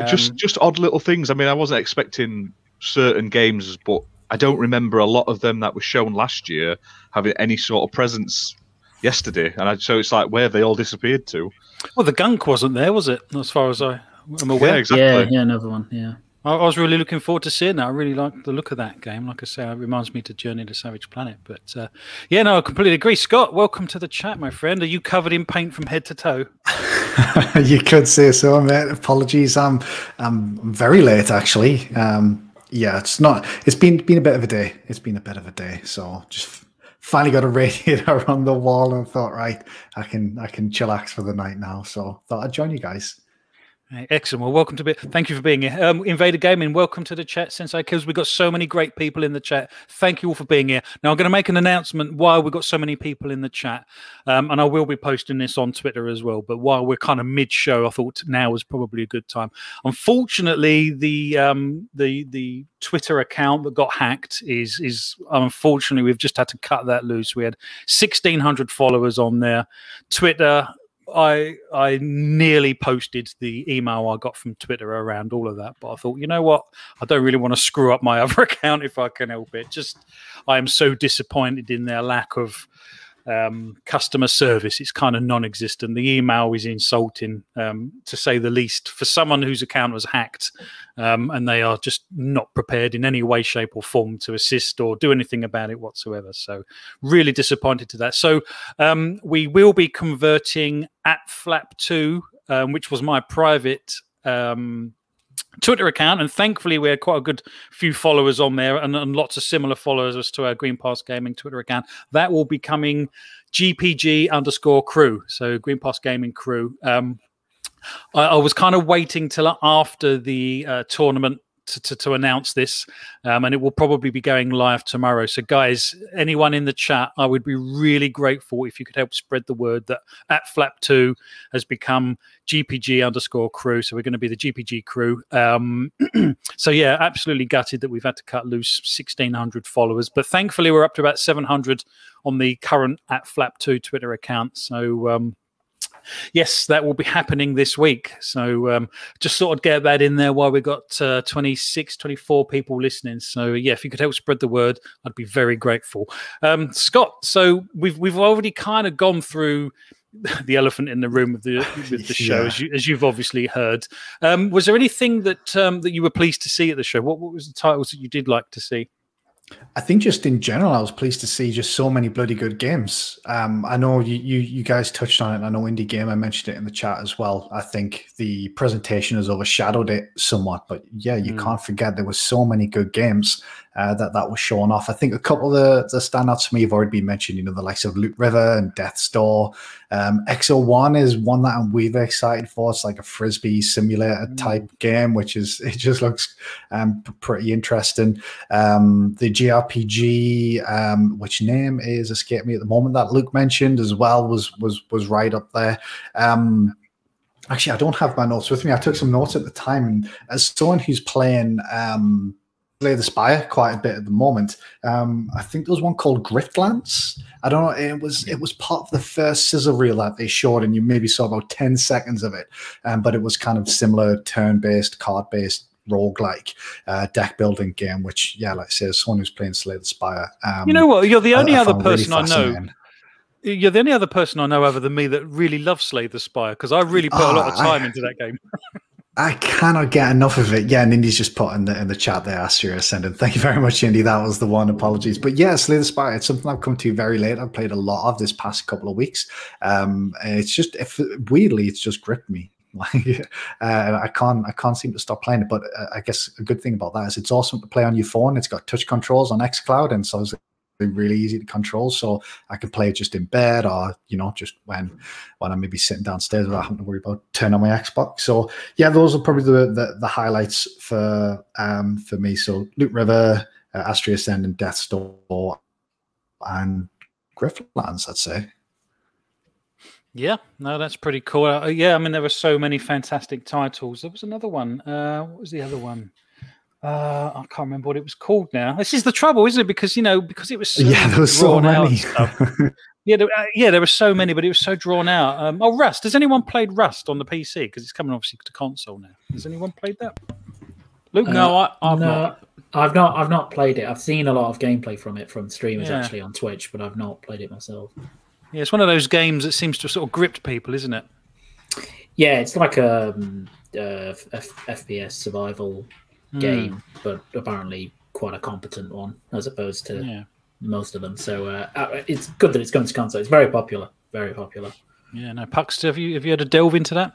[SPEAKER 4] odd little things. I mean, I wasn't expecting certain games, but I don't remember a lot of them that were shown last year having any sort of presence yesterday. And so it's like, where have they all disappeared to?
[SPEAKER 1] Well, the gunk wasn't there, was it? As far as I'm aware.
[SPEAKER 4] Yeah, exactly.
[SPEAKER 3] Yeah, another one. Yeah.
[SPEAKER 1] I was really looking forward to seeing that. I really like the look of that game. Like I say, it reminds me to Journey to Savage Planet. But yeah, no, I completely agree. Scott, welcome to the chat, my friend. Are you covered in paint from head to toe?
[SPEAKER 5] You could say so, mate. Apologies. I'm very late, actually. Yeah, it's not. It's been a bit of a day. It's been a bit of a day. So just finally got a radiator on the wall and thought, right, I can chillax for the night now. So thought I'd join you guys.
[SPEAKER 1] Excellent. Well, welcome to thank you for being here. Invader Gaming, welcome to the chat. Sensei Kills, we've got so many great people in the chat. Thank you all for being here. Now, I'm going to make an announcement while we've got so many people in the chat, and I will be posting this on Twitter as well. But while we're kind of mid-show, I thought now was probably a good time. Unfortunately, the Twitter account that got hacked is unfortunately, we've just had to cut that loose. We had 1,600 followers on there. Twitter, I nearly posted the email I got from Twitter around all of that, but I thought, you know what? I don't really want to screw up my other account if I can help it. I am so disappointed in their lack of customer service. It's kind of non-existent. The email is insulting, to say the least, for someone whose account was hacked, and they are just not prepared in any way, shape or form to assist or do anything about it whatsoever. So really disappointed to that. So we will be converting @Flap2, which was my private Twitter account, and thankfully we had quite a good few followers on there, and lots of similar followers as to our Green Pass Gaming Twitter account. That will be coming GPG_crew, so Green Pass Gaming Crew. I was kind of waiting till after the tournament to announce this, and it will probably be going live tomorrow. So guys, anyone in the chat, I would be really grateful if you could help spread the word that @Flap2 has become GPG_crew. So we're going to be the GPG crew. So yeah, absolutely gutted that we've had to cut loose 1,600 followers, but thankfully we're up to about 700 on the current @Flap2 Twitter account. So yes, that will be happening this week. So just sort of get that in there while we've got 26, 24 people listening. So yeah, if you could help spread the word, I'd be very grateful. Scott, so we've already kind of gone through the elephant in the room with the show, as you've obviously heard. Was there anything that that you were pleased to see at the show? What was the titles that you did like to see?
[SPEAKER 5] I think just in general, I was pleased to see just so many bloody good games. I know you guys touched on it, and I know Indie Gamer mentioned it in the chat as well. I think the presentation has overshadowed it somewhat, but yeah, you can't forget there were so many good games that was shown off. I think a couple of the standouts for me have already been mentioned, you know, the likes of Loot River and Death's Door. XO1 is one that I'm really excited for. It's like a Frisbee simulator type game, it just looks pretty interesting. The JRPG, which name is escaping me at the moment, that Luke mentioned as well, was right up there. Actually, I don't have my notes with me. I took some notes at the time, and as someone who's playing Slay the Spire quite a bit at the moment, I think there was one called Griftlands. I don't know. It was part of the first sizzle reel that they showed, and you maybe saw about 10 seconds of it. But it was kind of similar, turn-based, card-based, roguelike deck building game. Which, yeah, like I say, as someone who's playing Slay the Spire,
[SPEAKER 1] you know what? You're the only other person
[SPEAKER 5] really
[SPEAKER 1] I know. You're the only other person I know other than me that really loves Slay the Spire, because I really put a lot of time into that game.
[SPEAKER 5] I cannot get enough of it. Yeah, and Indy's just put in the chat there, Astria Ascendant. Thank you very much, Indy. That was the one. Apologies. But yeah, Slay the Spire, it's something I've come to very late. I've played a lot of this past couple of weeks. It's just, weirdly, it's just gripped me. I can't seem to stop playing it. But I guess a good thing about that is it's awesome to play on your phone. It's got touch controls on xCloud, and so it's really easy to control, so I can play it just in bed, or you know, just when I'm maybe sitting downstairs without having to worry about turning on my Xbox. So yeah, those are probably the highlights for me. So Loot River, Astria Ascendant, Death's Door, and Griftlands, I'd say. Yeah,
[SPEAKER 1] no, that's pretty cool. Yeah, I mean, there were so many fantastic titles. There was another one. What was the other one? I can't remember what it was called now. This is the trouble, isn't it? Because, you know, because it was so
[SPEAKER 5] there was so many.
[SPEAKER 1] there were so many, but it was so drawn out. Rust. Has anyone played Rust on the PC? Because it's coming obviously to console now. Has anyone played that? Luke?
[SPEAKER 2] No, I've
[SPEAKER 3] no,
[SPEAKER 2] not.
[SPEAKER 3] I've not played it. I've seen a lot of gameplay from it from streamers actually on Twitch, but I've not played it myself.
[SPEAKER 1] Yeah, it's one of those games that seems to have sort of gripped people, isn't it?
[SPEAKER 3] Yeah, it's like a FPS survival game, but apparently quite a competent one as opposed to most of them. So it's good that it's going to console. It's very popular. Very popular.
[SPEAKER 1] Yeah, no, Pucks, have you had a delve into that?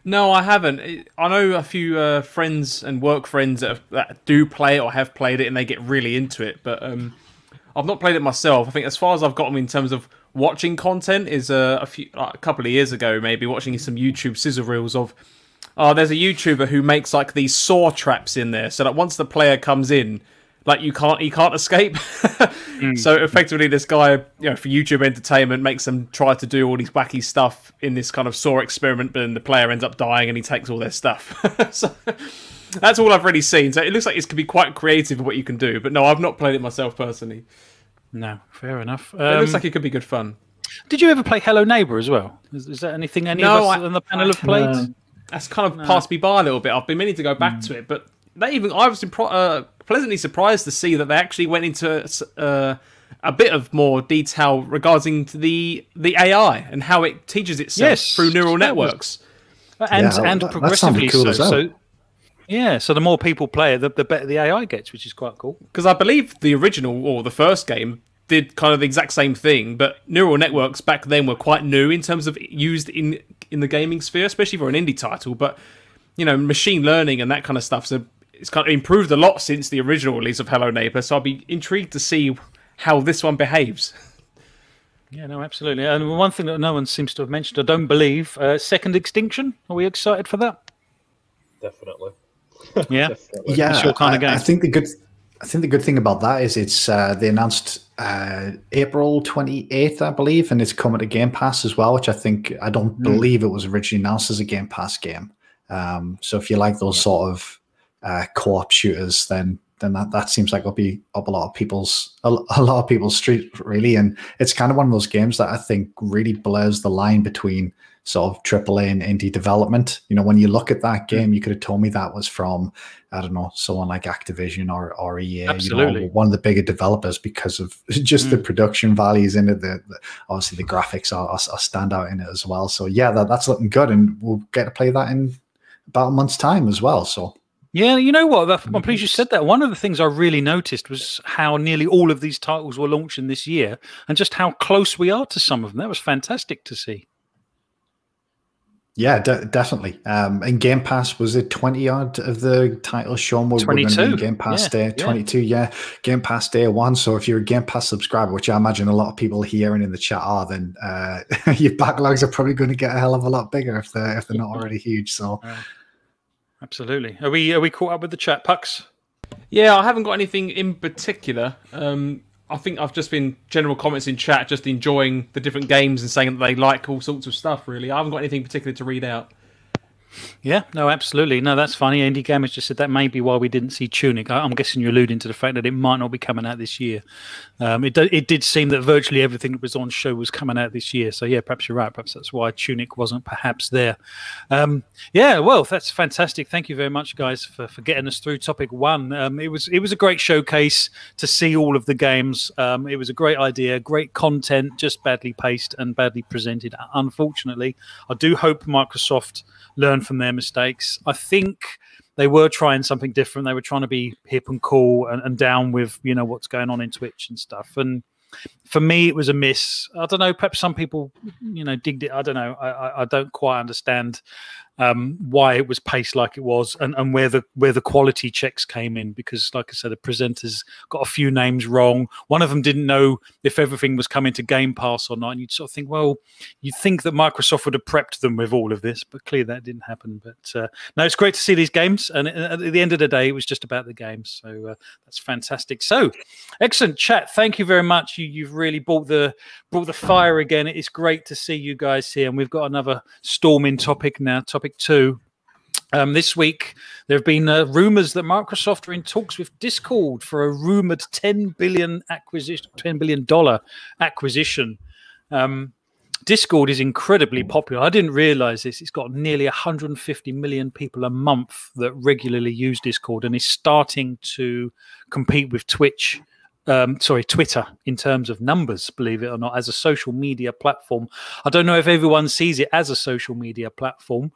[SPEAKER 2] No, I haven't. I know a few friends and work friends that do play it or have played it, and they get really into it. But I've not played it myself. I think as far as I've gotten in terms of watching content is a couple of years ago, maybe watching some YouTube scissor reels of. There's a YouTuber who makes like these saw traps in there, so that once the player comes in, like he can't escape. So effectively, this guy, for YouTube entertainment, makes them try to do all these wacky stuff in this kind of saw experiment, but then the player ends up dying and he takes all their stuff. So that's all I've really seen. So it looks like it could be quite creative of what you can do. But no, I've not played it myself personally.
[SPEAKER 1] No, fair enough.
[SPEAKER 2] It looks like it could be good fun.
[SPEAKER 1] Did you ever play Hello Neighbor as well? Is that anything any of us on the panel have played?
[SPEAKER 2] That's kind of passed me by a little bit. I've been meaning to go back to it, but I was pleasantly surprised to see that they actually went into a bit of more detail regarding the AI and how it teaches itself through neural networks.
[SPEAKER 1] And progressively
[SPEAKER 5] cool
[SPEAKER 1] so. So the more people play it, the better the AI gets, which is quite cool.
[SPEAKER 2] Because I believe the original or the first game did kind of the exact same thing, but neural networks back then were quite new in terms of used in the gaming sphere, especially for an indie title. But machine learning and that kind of stuff, so it's kind of improved a lot since the original release of Hello Neighbor. So I'll be intrigued to see how this one behaves.
[SPEAKER 1] Yeah, no, absolutely. And one thing that no one seems to have mentioned, I don't believe, Second Extinction. Are we excited for that?
[SPEAKER 6] Definitely.
[SPEAKER 1] Yeah,
[SPEAKER 6] Definitely.
[SPEAKER 5] Yeah,
[SPEAKER 1] it's your kind of game.
[SPEAKER 5] I think the good thing about that is it's they announced April 28th, I believe, and it's coming to Game Pass as well, which I don't believe it was originally announced as a Game Pass game. So if you like those sort of co-op shooters, then that seems like it'll be up a lot of people's street, really. And it's kind of one of those games that I think really blurs the line between sort of AAA and indie development. When you look at that game, you could have told me that was from, I don't know, someone like Activision or EA,
[SPEAKER 1] Absolutely.
[SPEAKER 5] one of the bigger developers, because of just the production values in it. Obviously the graphics are stand out in it as well. So yeah, that's looking good, and we'll get to play that in about a month's time as well. So.
[SPEAKER 1] Yeah, you know what? I'm pleased you said that. One of the things I really noticed was how nearly all of these titles were launching this year, and just how close we are to some of them. That was fantastic to see.
[SPEAKER 5] Yeah, definitely. And Game Pass, was it 20 odd of the titles shown were
[SPEAKER 1] 22
[SPEAKER 5] Game Pass Day? 22, yeah. Game Pass Day 1. So if you're a Game Pass subscriber, which I imagine a lot of people here and in the chat are, then your backlogs are probably going to get a hell of a lot bigger if they're not already huge. So
[SPEAKER 1] absolutely. Are we caught up with the chat, Pucks?
[SPEAKER 2] Yeah, I haven't got anything in particular. I think I've just been general comments in chat, just enjoying the different games and saying that they like all sorts of stuff, really. I haven't got anything particular to read out.
[SPEAKER 1] Yeah, no, absolutely. No, that's funny. Indie Gamers just said that may be why we didn't see Tunic. I'm guessing you're alluding to the fact that it might not be coming out this year. It did seem that virtually everything that was on show was coming out this year. So yeah, perhaps you're right. Perhaps that's why Tunic wasn't perhaps there. Yeah, well, that's fantastic. Thank you very much, guys, for getting us through topic one. It was a great showcase to see all of the games. It was a great idea, great content, just badly paced and badly presented. Unfortunately, I do hope Microsoft learn from their mistakes. I think they were trying something different. They were trying to be hip and cool and down with what's going on in Twitch and stuff. And for me, it was a miss. I don't know. Perhaps some people, digged it. I don't know. I don't quite understand why it was paced like it was, and where the quality checks came in. Because, like I said, the presenters got a few names wrong. One of them didn't know if everything was coming to Game Pass or not. And you'd sort of think, well, you'd think that Microsoft would have prepped them with all of this, but clearly that didn't happen. But no, it's great to see these games. And at the end of the day, it was just about the games. So that's fantastic. So excellent chat. Thank you very much. You've really brought the fire again. It's great to see you guys here, and we've got another storming topic now. Topic 2. This week, there have been rumors that Microsoft are in talks with Discord for a rumored $10 billion acquisition. Discord is incredibly popular. I didn't realize this. It's got nearly 150 million people a month that regularly use Discord, and is starting to compete with Twitter in terms of numbers, believe it or not, as a social media platform. I don't know if everyone sees it as a social media platform,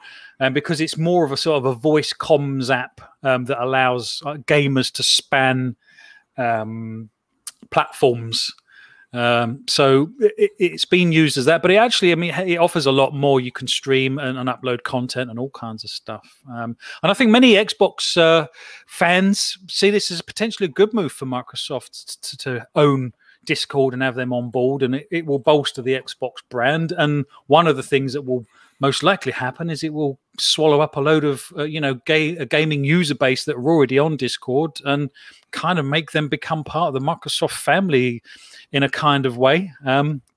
[SPEAKER 1] because it's more of a sort of a voice comms app that allows gamers to span platforms. So it's been used as that, but it actually, I mean, it offers a lot more. You can stream and upload content and all kinds of stuff. And I think many Xbox fans see this as potentially a good move for Microsoft to own Discord and have them on board, and it will bolster the Xbox brand. And one of the things that will most likely happen is it will swallow up a load of a gaming user base that are already on Discord, and kind of make them become part of the Microsoft family in a kind of way.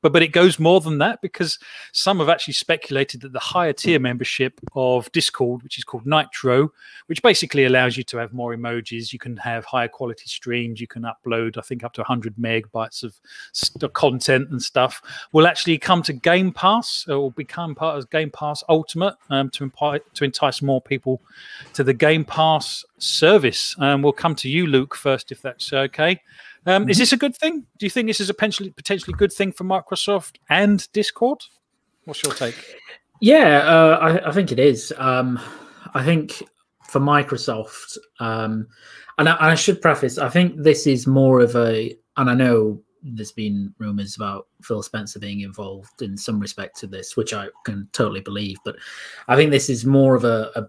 [SPEAKER 1] But it goes more than that, because some have actually speculated that the higher tier membership of Discord, which is called Nitro, which basically allows you to have more emojis, you can have higher quality streams, you can upload, I think, up to 100 megabytes of content and stuff, will actually come to Game Pass, or become part of Game Pass Ultimate, to entice more people to the Game Pass service. We'll come to you, Luke, first, if that's okay. Is this a good thing? Do you think this is a potentially good thing for Microsoft and Discord? What's your take?
[SPEAKER 3] Yeah, I think it is. I think for Microsoft, and I should preface, I think this is more of a, and I know there's been rumors about Phil Spencer being involved in some respect to this, which I can totally believe, but I think this is more of a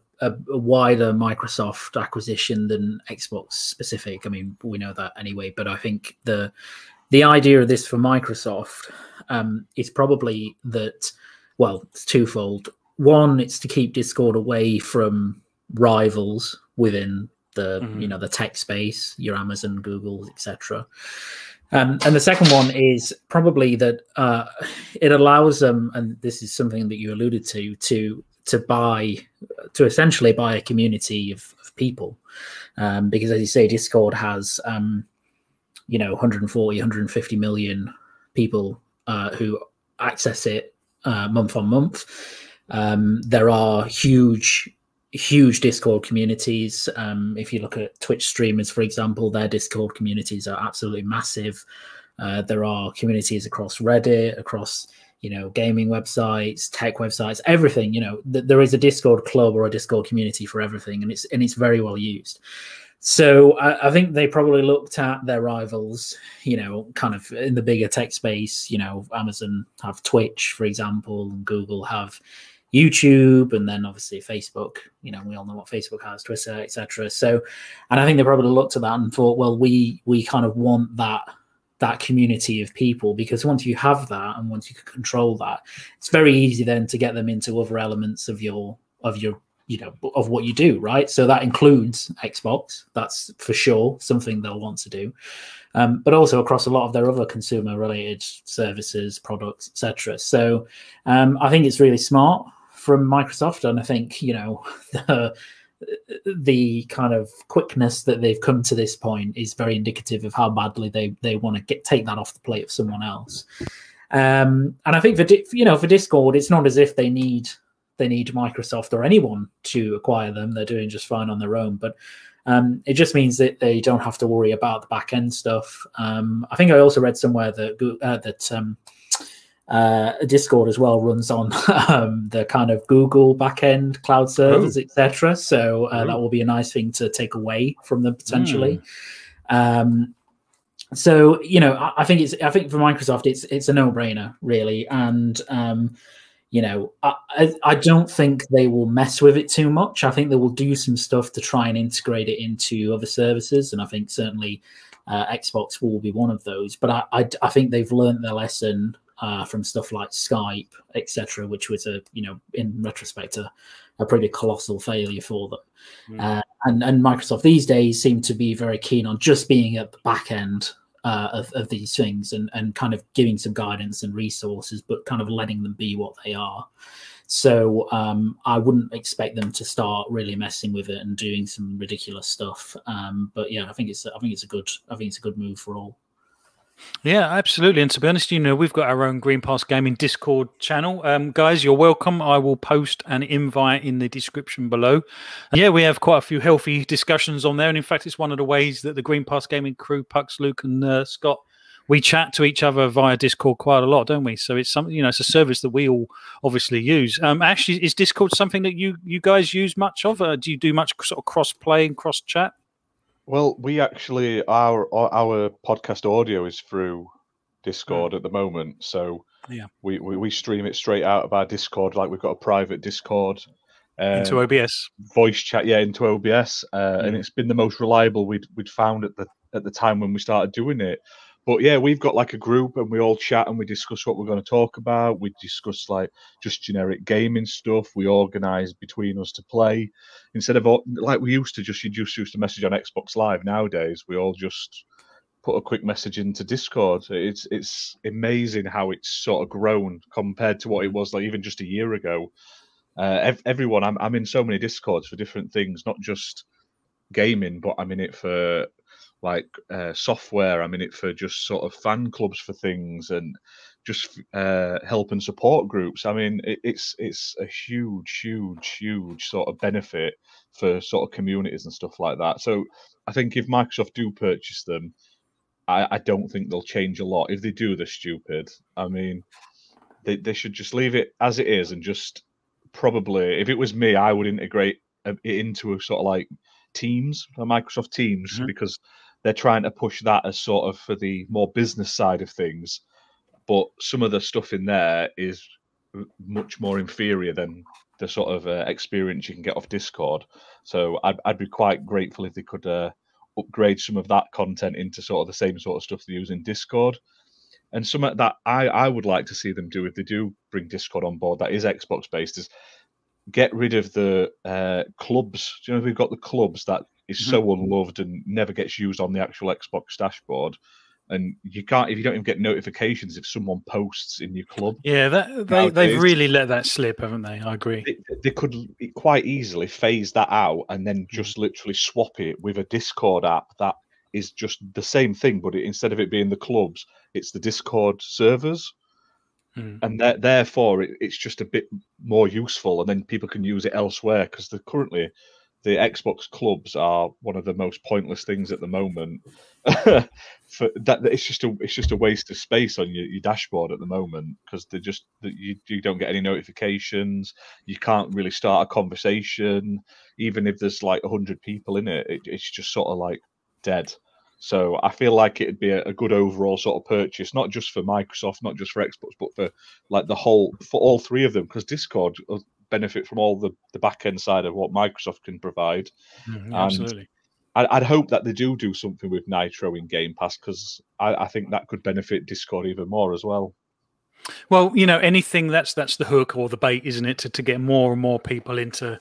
[SPEAKER 3] wider Microsoft acquisition than Xbox specific. I mean, we know that anyway, but I think the idea of this for Microsoft is probably that, well, it's twofold. One, it's to keep Discord away from rivals within the the tech space, your Amazon, Google, etc. And the second one is probably that it allows them, and this is something that you alluded to essentially buy a community of people, because, as you say, Discord has 140, 150 million people who access it month on month. There are huge Discord communities. If you look at Twitch streamers, for example, their Discord communities are absolutely massive. There are communities across Reddit, across gaming websites, tech websites, everything. There is a Discord club or a Discord community for everything, and it's very well used. So I think they probably looked at their rivals, kind of in the bigger tech space. Amazon have Twitch, for example, and Google have YouTube, and then obviously Facebook. We all know what Facebook has, Twitter, etc. So, and I think they probably looked at that and thought, well, we kind of want that community of people, because once you have that and once you can control that, it's very easy then to get them into other elements of what you do, right? So that includes Xbox, that's for sure something they'll want to do, but also across a lot of their other consumer related services, products, etc. So I think it's really smart from Microsoft, and I think the kind of quickness that they've come to this point is very indicative of how badly they want to take that off the plate of someone else. And I think for Discord, it's not as if they need Microsoft or anyone to acquire them. They're doing just fine on their own, but it just means that they don't have to worry about the back end stuff. I think I also read somewhere that Discord as well runs on the kind of Google backend cloud servers, etc. So that will be a nice thing to take away from them potentially. So I think for Microsoft it's a no-brainer really, and I don't think they will mess with it too much. I think they will do some stuff to try and integrate it into other services, and I think certainly Xbox will be one of those. But I think they've learned their lesson from stuff like Skype, etc., which was in retrospect a pretty colossal failure for them. And Microsoft these days seem to be very keen on just being at the back end of these things, and kind of giving some guidance and resources, but kind of letting them be what they are. So I wouldn't expect them to start really messing with it and doing some ridiculous stuff. But yeah, I think it's a good move for all.
[SPEAKER 1] Yeah, absolutely. And to be honest, we've got our own Green Pass Gaming Discord channel. Guys, you're welcome. I will post an invite in the description below. And yeah, we have quite a few healthy discussions on there. And in fact, it's one of the ways that the Green Pass Gaming crew, Pucks, Luke, and Scott, we chat to each other via Discord quite a lot, don't we? So it's something, it's a service that we all obviously use. Actually, is Discord something that you guys use much of? Do you do much sort of cross play and cross chat?
[SPEAKER 4] Well, we actually our podcast audio is through Discord at the moment, so
[SPEAKER 1] yeah,
[SPEAKER 4] we stream it straight out of our Discord. Like we've got a private Discord
[SPEAKER 1] into OBS
[SPEAKER 4] voice chat, into OBS, and it's been the most reliable we'd found at the time when we started doing it. But yeah, we've got like a group and we all chat and we discuss what we're going to talk about. We discuss like just generic gaming stuff. We organise between us to play instead of like we used to you just used to message on Xbox Live. Nowadays, we all just put a quick message into Discord. It's amazing how it's sort of grown compared to what it was like even just a year ago. Everyone, I'm in so many Discords for different things, not just gaming, but I'm in it for like software. I'm in it for just sort of fan clubs for things and just help and support groups. I mean, it's a huge sort of benefit for sort of communities and stuff like that. So I think if Microsoft do purchase them, I don't think they'll change a lot. If they do, they're stupid. I mean, they should just leave it as it is and just probably, if it was me, I would integrate it into a sort of like Teams, Microsoft Teams, because they're trying to push that as sort of for the more business side of things. But some of the stuff in there is much more inferior than the sort of experience you can get off Discord. So I'd be quite grateful if they could upgrade some of that content into sort of the same sort of stuff they use in Discord. And some of that I would like to see them do if they do bring Discord on board that is Xbox based is get rid of the clubs. Do you know, we've got the clubs that is so unloved and never gets used on the actual Xbox dashboard. And you can't, if you don't even get notifications if someone posts in your club.
[SPEAKER 1] Yeah, they've really let that slip, haven't they? I agree.
[SPEAKER 4] They could quite easily phase that out and then just literally swap it with a Discord app that is just the same thing, but instead of it being the clubs, it's the Discord servers. And therefore, it's just a bit more useful, and then people can use it elsewhere because currently the Xbox clubs are one of the most pointless things at the moment. For that, it's just a waste of space on your dashboard at the moment because you don't get any notifications. You can't really start a conversation, even if there's like 100 people in it. It's just sort of like dead. So I feel like it'd be a good overall sort of purchase, not just for Microsoft, not just for Xbox, but for like for all three of them, because Discord will benefit from all the back end side of what Microsoft can provide.
[SPEAKER 1] Absolutely.
[SPEAKER 4] I'd hope that they do something with Nitro in Game Pass because I think that could benefit Discord even more as well.
[SPEAKER 1] Well, anything that's the hook or the bait, isn't it, to get more and more people into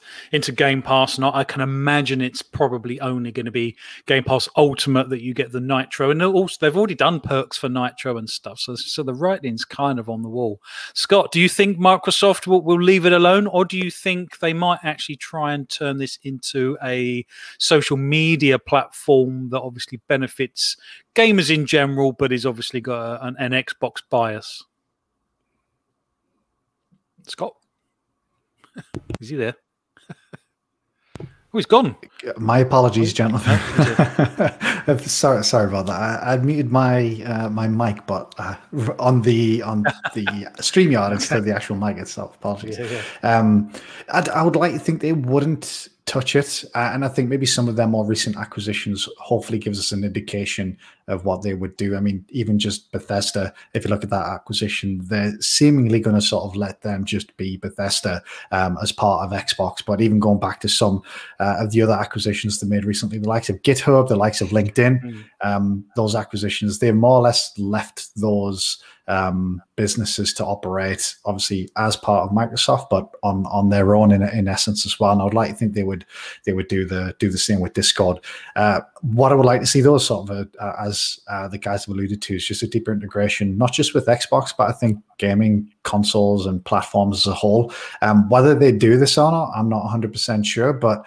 [SPEAKER 1] Game Pass. And I can imagine it's probably only going to be Game Pass Ultimate that you get the Nitro, and also they've already done perks for Nitro and stuff. So the writing's kind of on the wall. Scott, do you think Microsoft will leave it alone, or do you think they might actually try and turn this into a social media platform that obviously benefits gamers in general, but is obviously got an Xbox bias? Scott, is he there? Oh, he's gone.
[SPEAKER 5] My apologies, gentlemen. Sorry about that. I muted my my mic, but on the StreamYard instead of the actual mic itself. Apologies. Yeah. I would like to think they wouldn't touch it, and I think maybe some of their more recent acquisitions hopefully gives us an indication of what they would do. I mean, even just Bethesda, if you look at that acquisition, they're seemingly going to sort of let them just be Bethesda as part of Xbox. But even going back to some of the other acquisitions they made recently, the likes of GitHub, the likes of LinkedIn, those acquisitions, they more or less left those businesses to operate obviously as part of Microsoft, but on their own in essence as well. And I would like to think they would do the same with Discord. What I would like to see those sort of as the guys have alluded to is just a deeper integration, not just with Xbox, but I think gaming consoles and platforms as a whole. Whether they do this or not, I'm not 100% sure. But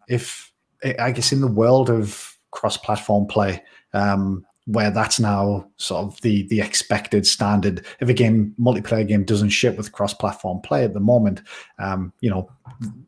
[SPEAKER 5] if I guess in the world of cross-platform play, where that's now sort of the expected standard. If a multiplayer game doesn't ship with cross-platform play at the moment,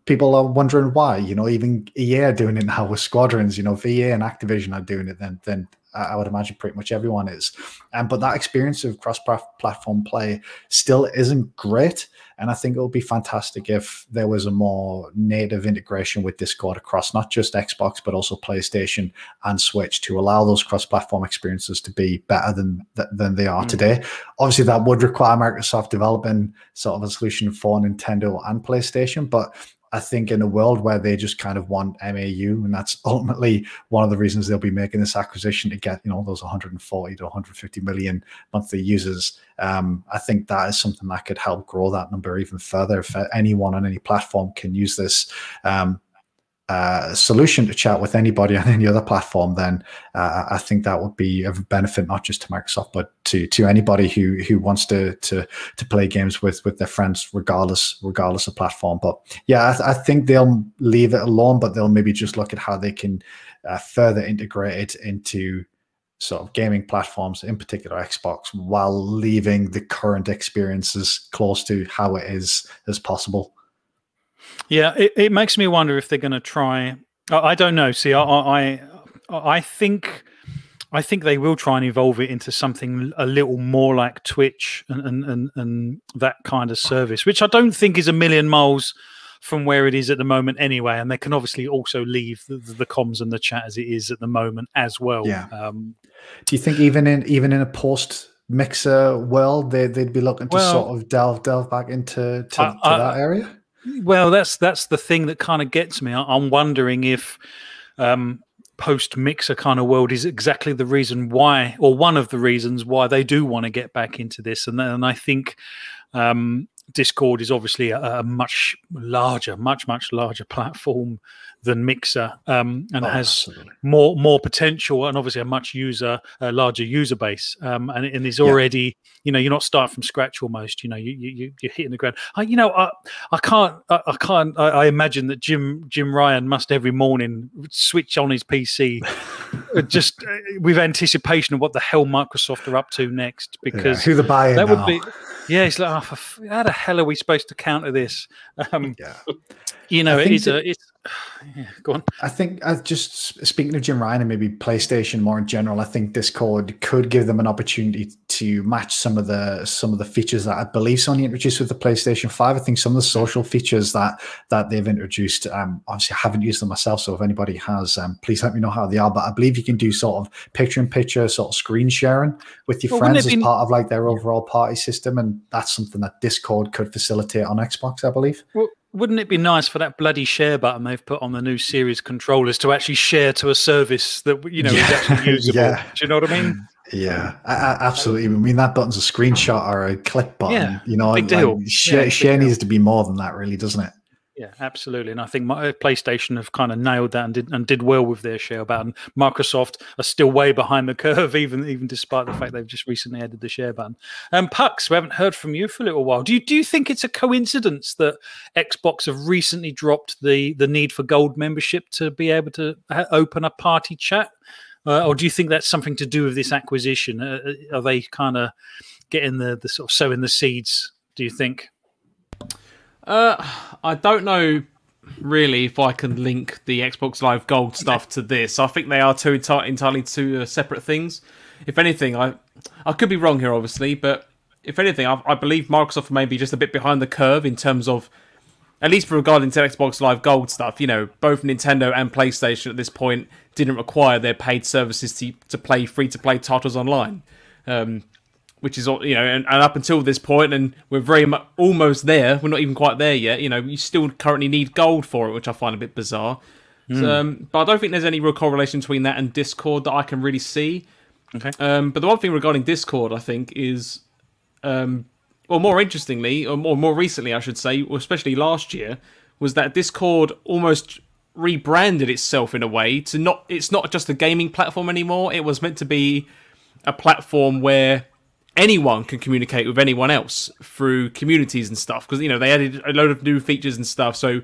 [SPEAKER 5] people are wondering why. Even EA are doing it now with Squadrons. If EA and Activision are doing it, then I would imagine pretty much everyone is. But that experience of cross-platform play still isn't great. And I think it would be fantastic if there was a more native integration with Discord across not just Xbox, but also PlayStation and Switch to allow those cross-platform experiences to be better than they are today. Obviously, that would require Microsoft developing sort of a solution for Nintendo and PlayStation, but I think in a world where they just kind of want MAU, and that's ultimately one of the reasons they'll be making this acquisition to get, those 140 to 150 million monthly users. I think that is something that could help grow that number even further. If anyone on any platform can use this solution to chat with anybody on any other platform, then I think that would be of benefit not just to Microsoft, but to anybody who wants to play games with their friends, regardless of platform. But yeah, I think they'll leave it alone, but they'll maybe just look at how they can further integrate it into sort of gaming platforms, in particular Xbox, while leaving the current experiences close to how it is as possible.
[SPEAKER 1] Yeah, it makes me wonder if they're going to try. I don't know. See, I think they will try and evolve it into something a little more like Twitch and that kind of service, which I don't think is a million miles from where it is at the moment anyway. And they can obviously also leave the comms and the chat as it is at the moment as well.
[SPEAKER 5] Yeah. Do you think even in a post Mixer world, they'd be looking to sort of delve back into that area?
[SPEAKER 1] Well, that's the thing that kind of gets me. I'm wondering if post-Mixer kind of world is exactly the reason why, or one of the reasons why they do want to get back into this. And I think Discord is obviously a much larger platform than Mixer, and has more potential, and obviously a much larger user base, and is already, you're not starting from scratch almost. You're hitting the ground. I imagine that Jim Ryan must every morning switch on his PC just with anticipation of what the hell Microsoft are up to next, because
[SPEAKER 5] who the buyer that
[SPEAKER 1] would be. Yeah, he's like, how the hell are we supposed to counter this? Go on.
[SPEAKER 5] I think, just speaking of Jim Ryan and maybe PlayStation more in general, I think Discord could give them an opportunity to match some of the features that I believe Sony introduced with the PlayStation 5. I think some of the social features that they've introduced, obviously I haven't used them myself, so if anybody has, please let me know how they are. But I believe you can do sort of picture-in-picture sort of screen sharing with your friends as part of like their overall party system, and that's something that Discord could facilitate on Xbox, I believe.
[SPEAKER 1] Well, wouldn't it be nice for that bloody share button they've put on the new Series controllers to actually share to a service that is actually usable? Do you know what I mean?
[SPEAKER 5] Yeah, absolutely. I mean, that button's a screenshot or a click button.
[SPEAKER 1] Yeah, big deal.
[SPEAKER 5] Share needs to be more than that, really, doesn't it?
[SPEAKER 1] Yeah, absolutely. And I think PlayStation have kind of nailed that and did well with their share button. Microsoft are still way behind the curve, even despite the fact they've just recently added the share button. Pucks, we haven't heard from you for a little while. Do you think it's a coincidence that Xbox have recently dropped the need for gold membership to be able to open a party chat? Or do you think that's something to do with this acquisition? Are they kind of getting the sort of sowing the seeds, do you think?
[SPEAKER 2] I don't know really if I can link the Xbox Live Gold stuff to this. I think they are two entirely two separate things. If anything, I could be wrong here, obviously, but if anything, I believe Microsoft may be just a bit behind the curve in terms of, at least regarding to Xbox Live Gold stuff. Both Nintendo and PlayStation at this point didn't require their paid services to play free-to-play titles online. Which is, and up until this point, and we're very much almost there. We're not even quite there yet. You still currently need gold for it, which I find a bit bizarre. So, but I don't think there's any real correlation between that and Discord that I can really see.
[SPEAKER 1] Okay.
[SPEAKER 2] But the one thing regarding Discord, I think, is, more interestingly, or more recently, I should say, or especially last year, was that Discord almost rebranded itself in a way to it's not just a gaming platform anymore. It was meant to be a platform where anyone can communicate with anyone else through communities and stuff, because they added a load of new features and stuff. So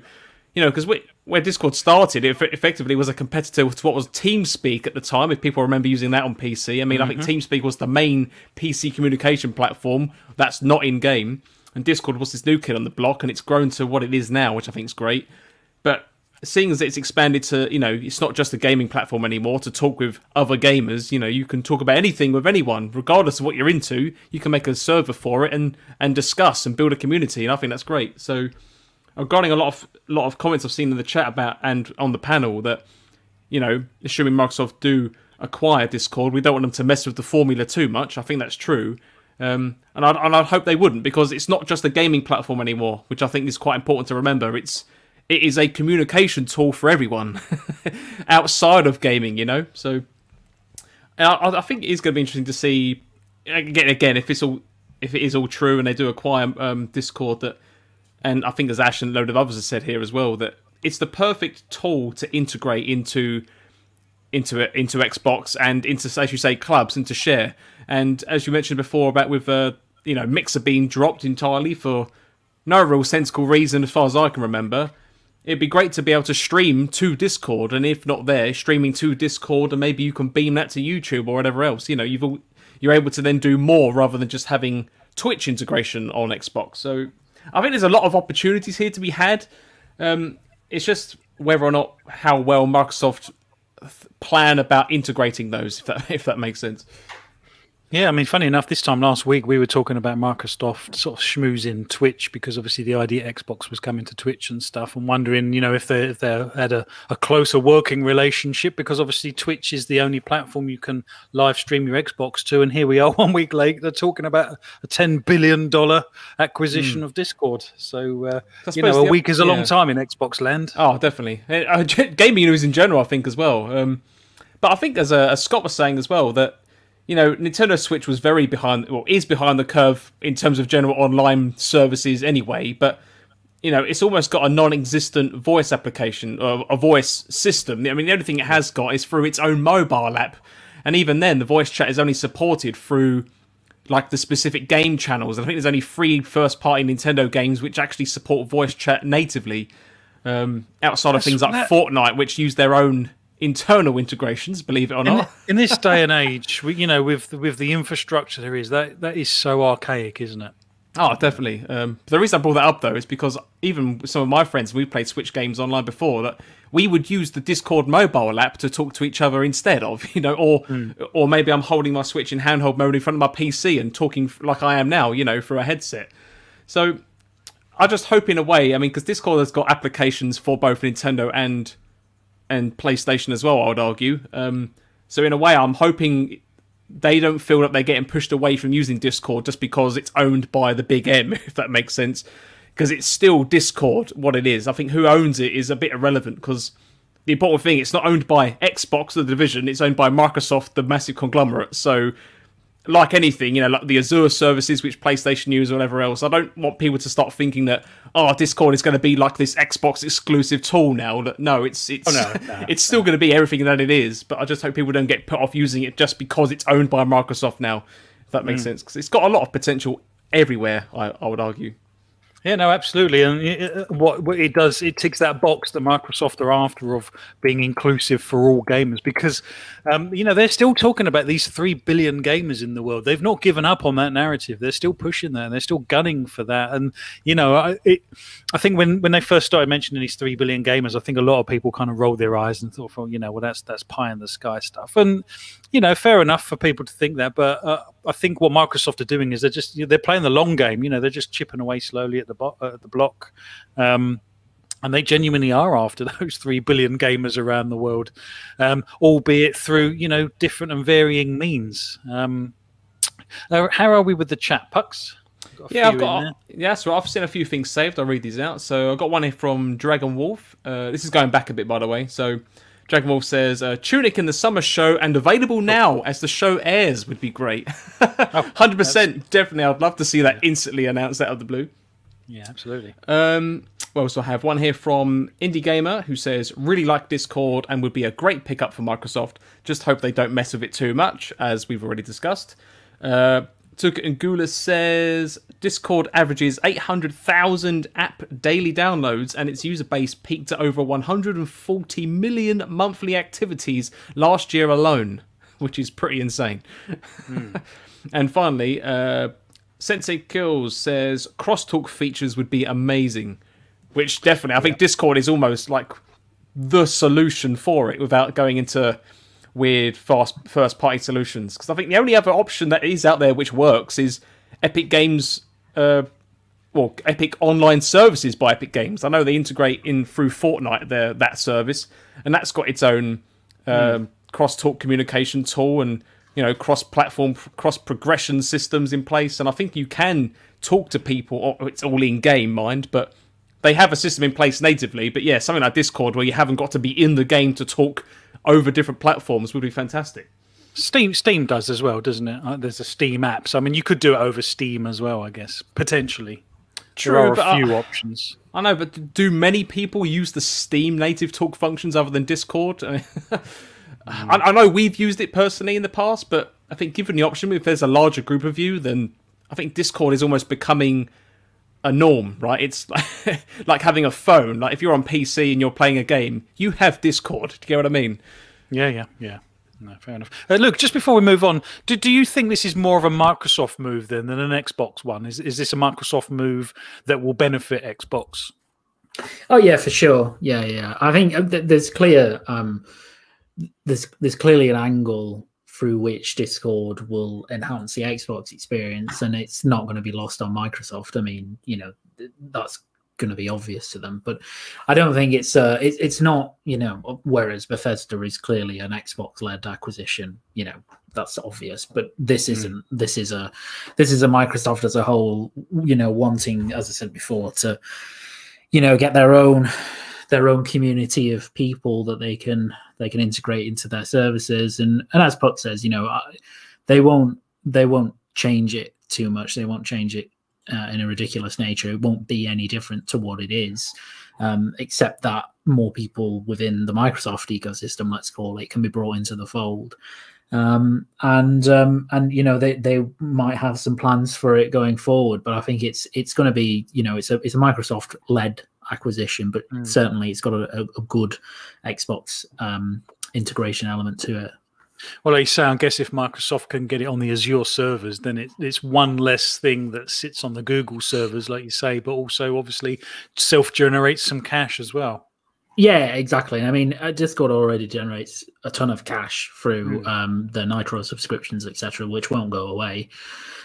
[SPEAKER 2] because where Discord started, it effectively was a competitor to what was TeamSpeak at the time, if people remember using that on PC. I mean, I think TeamSpeak was the main PC communication platform that's not in-game, and Discord was this new kid on the block, and it's grown to what it is now, which I think is great. But seeing as it's expanded to, it's not just a gaming platform anymore to talk with other gamers, you can talk about anything with anyone, regardless of what you're into. You can make a server for it and discuss and build a community, and I think that's great. So, regarding a lot of comments I've seen in the chat about and on the panel that, assuming Microsoft do acquire Discord, we don't want them to mess with the formula too much. I think that's true. And I hope they wouldn't, because it's not just a gaming platform anymore, which I think is quite important to remember. It is a communication tool for everyone outside of gaming, So I think it is going to be interesting to see again if it is all true and they do acquire Discord. And I think, as Ash and a load of others have said here as well, that it's the perfect tool to integrate into Xbox and into, as you say, clubs, and to share. And as you mentioned before about with Mixer being dropped entirely for no real sensible reason, as far as I can remember, it'd be great to be able to stream to Discord, and if not there, streaming to Discord, and maybe you can beam that to YouTube or whatever else. You're able to then do more rather than just having Twitch integration on Xbox. So I think there's a lot of opportunities here to be had. It's just whether or not how well Microsoft plan about integrating those, if that makes sense.
[SPEAKER 1] Yeah, I mean, funny enough, this time last week we were talking about Microsoft sort of schmoozing Twitch, because obviously the idea Xbox was coming to Twitch and stuff, and wondering, if they had a closer working relationship, because obviously Twitch is the only platform you can live stream your Xbox to, and here we are 1 week late, they're talking about a $10 billion acquisition of Discord. So, a week is a long time in Xbox land.
[SPEAKER 2] Oh, definitely. Gaming news in general, I think, as well. But I think, as Scott was saying as well, that Nintendo Switch was is behind the curve in terms of general online services anyway, but, it's almost got a non-existent voice application, or a voice system. I mean, the only thing it has got is through its own mobile app, and even then, the voice chat is only supported through, the specific game channels. I think there's only 3 first-party Nintendo games which actually support voice chat natively, outside of things like Fortnite, which use their own internal integrations, believe it or not.
[SPEAKER 1] In this day and age, with the infrastructure there is, that is so archaic, isn't it?
[SPEAKER 2] Oh, definitely. The reason I brought that up, though, is because even with some of my friends, we played Switch games online before, that we would use the Discord mobile app to talk to each other instead of, or maybe I'm holding my Switch in handheld mode in front of my PC and talking like I am now, through a headset. So I just hope, in a way, because Discord has got applications for both Nintendo and PlayStation as well, I would argue. So in a way, I'm hoping they don't feel that they're getting pushed away from using Discord just because it's owned by the big M, if that makes sense. Because it's still Discord, what it is. I think who owns it is a bit irrelevant, because the important thing, it's not owned by Xbox, the division, it's owned by Microsoft, the massive conglomerate. So, like anything, like the Azure services which PlayStation use or whatever else, I don't want people to start thinking that, Discord is going to be like this Xbox exclusive tool now. No, it's still going to be everything that it is, but I just hope people don't get put off using it just because it's owned by Microsoft now, if that makes sense, because it's got a lot of potential everywhere, I would argue.
[SPEAKER 1] Yeah, no, absolutely. And what it does, it ticks that box that Microsoft are after, of being inclusive for all gamers, because, they're still talking about these 3 billion gamers in the world. They've not given up on that narrative. They're still pushing that. They're still gunning for that. And, I think when they first started mentioning these 3 billion gamers, I think a lot of people kind of rolled their eyes and thought, well, that's pie in the sky stuff. And, fair enough for people to think that. But I think what Microsoft are doing is they're playing the long game. They're just chipping away slowly at the block. And they genuinely are after those 3 billion gamers around the world, albeit through, different and varying means. How are we with the chat, Pucks?
[SPEAKER 2] So I've seen a few things saved. I'll read these out. So I've got one here from Dragon Wolf. This is going back a bit, by the way. So Dragon Wolf says, Tunic in the summer show and available now as the show airs would be great. 100%, definitely. I'd love to see that instantly announced out of the blue.
[SPEAKER 1] Yeah, absolutely.
[SPEAKER 2] Well, so I have one here from Indie Gamer who says, really like Discord and would be a great pickup for Microsoft. Just hope they don't mess with it too much, as we've already discussed. Tuk Ngula says Discord averages 800,000 app daily downloads, and its user base peaked at over 140 million monthly activities last year alone, which is pretty insane. And finally, Sensei Kills says crosstalk features would be amazing, which definitely, I think Discord is almost like the solution for it without going into weird first-party solutions. Because I think the only other option that is out there which works is Epic Games, Epic Online Services by Epic Games. I know they integrate in through Fortnite that service, and that's got its own cross-talk communication tool and cross-platform, cross-progression systems in place. And I think you can talk to people, or it's all in-game, mind, but they have a system in place natively. But yeah, something like Discord where you haven't got to be in the game to talk over different platforms would be fantastic.
[SPEAKER 1] Steam does as well, doesn't it? There's a Steam app, so I mean, you could do it over Steam as well, I guess, potentially.
[SPEAKER 2] True,
[SPEAKER 1] there are a few options.
[SPEAKER 2] I know, but do many people use the Steam native talk functions other than Discord? I know we've used it personally in the past, but I think given the option, if there's a larger group of you, then I think Discord is almost becoming a norm, right? It's like having a phone. Like if you're on PC and you're playing a game, you have Discord. Do you get what I mean?
[SPEAKER 1] Yeah. No, fair enough. Look, just before we move on, do you think this is more of a Microsoft move than an Xbox one? Is this a Microsoft move that will benefit Xbox?
[SPEAKER 3] Oh yeah, for sure. Yeah. I think there's clear. There's clearly an angle through which Discord will enhance the Xbox experience, and it's not going to be lost on Microsoft. I mean, that's going to be obvious to them, but I don't think it's not, whereas Bethesda is clearly an Xbox-led acquisition, that's obvious, but this isn't. This is a Microsoft as a whole, wanting, as I said before, to get their own community of people that they can integrate into their services, and as Puck says, they won't change it too much. They won't change it in a ridiculous nature. It won't be any different to what it is, except that more people within the Microsoft ecosystem, let's call it, can be brought into the fold. And they might have some plans for it going forward, but I think it's going to be, it's a Microsoft led acquisition, but certainly it's got a good Xbox integration element to it.
[SPEAKER 1] Well, like you say, I guess if Microsoft can get it on the Azure servers, then it's one less thing that sits on the Google servers, like you say, but also obviously self-generates some cash as well.
[SPEAKER 3] Yeah, exactly. I mean, Discord already generates a ton of cash through the Nitro subscriptions, etc., which won't go away.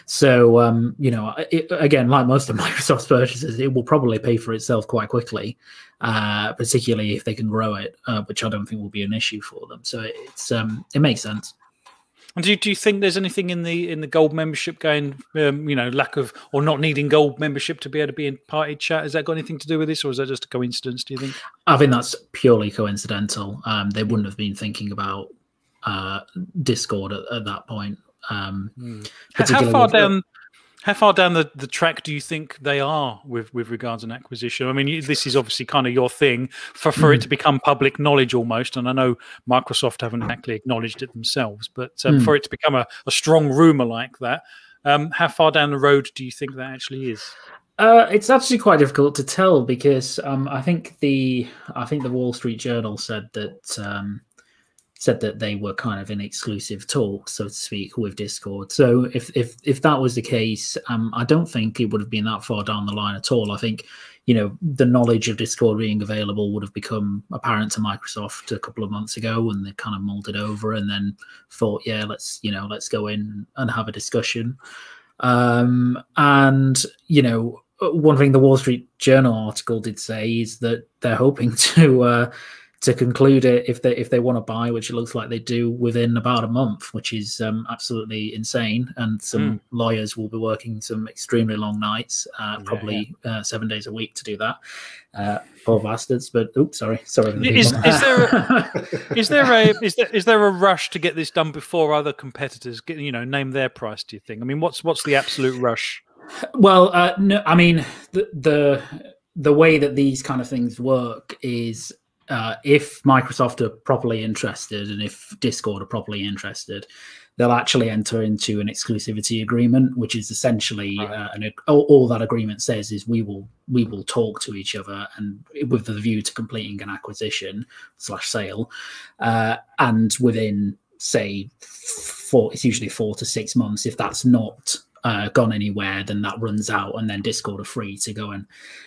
[SPEAKER 3] So, again, like most of Microsoft's purchases, it will probably pay for itself quite quickly, particularly if they can grow it, which I don't think will be an issue for them. So it makes sense.
[SPEAKER 1] And do you think there's anything in the gold membership going, lack of or not needing gold membership to be able to be in party chat? Has that got anything to do with this, or is that just a coincidence, do you think?
[SPEAKER 3] I think that's purely coincidental. They wouldn't have been thinking about Discord at that point.
[SPEAKER 1] How far down the track do you think they are with regards to an acquisition? I mean, this is obviously kind of your thing for it to become public knowledge almost, and I know Microsoft haven't actually acknowledged it themselves, but for it to become a strong rumor like that, how far down the road do you think that actually is?
[SPEAKER 3] It's actually quite difficult to tell because I think the Wall Street Journal said that they were kind of in exclusive talks, so to speak, with Discord. So if that was the case, I don't think it would have been that far down the line at all. I think, the knowledge of Discord being available would have become apparent to Microsoft a couple of months ago when they kind of mulled it over and then thought, yeah, let's go in and have a discussion. And, one thing the Wall Street Journal article did say is that they're hoping to conclude it if they want to buy, which it looks like they do, within about a month, which is absolutely insane. And some lawyers will be working some extremely long nights, probably 7 days a week to do that. Poor bastards! But oops, sorry.
[SPEAKER 1] Is there a rush to get this done before other competitors name their price? Do you think? I mean, what's the absolute rush?
[SPEAKER 3] Well, no. I mean, the way that these kind of things work is if Microsoft are properly interested and if Discord are properly interested, they'll actually enter into an exclusivity agreement, which is essentially all that agreement says is we will talk to each other and with the view to completing an acquisition / sale, and within, say, it's usually 4 to 6 months. If that's not gone anywhere, then that runs out, and then Discord are free to go and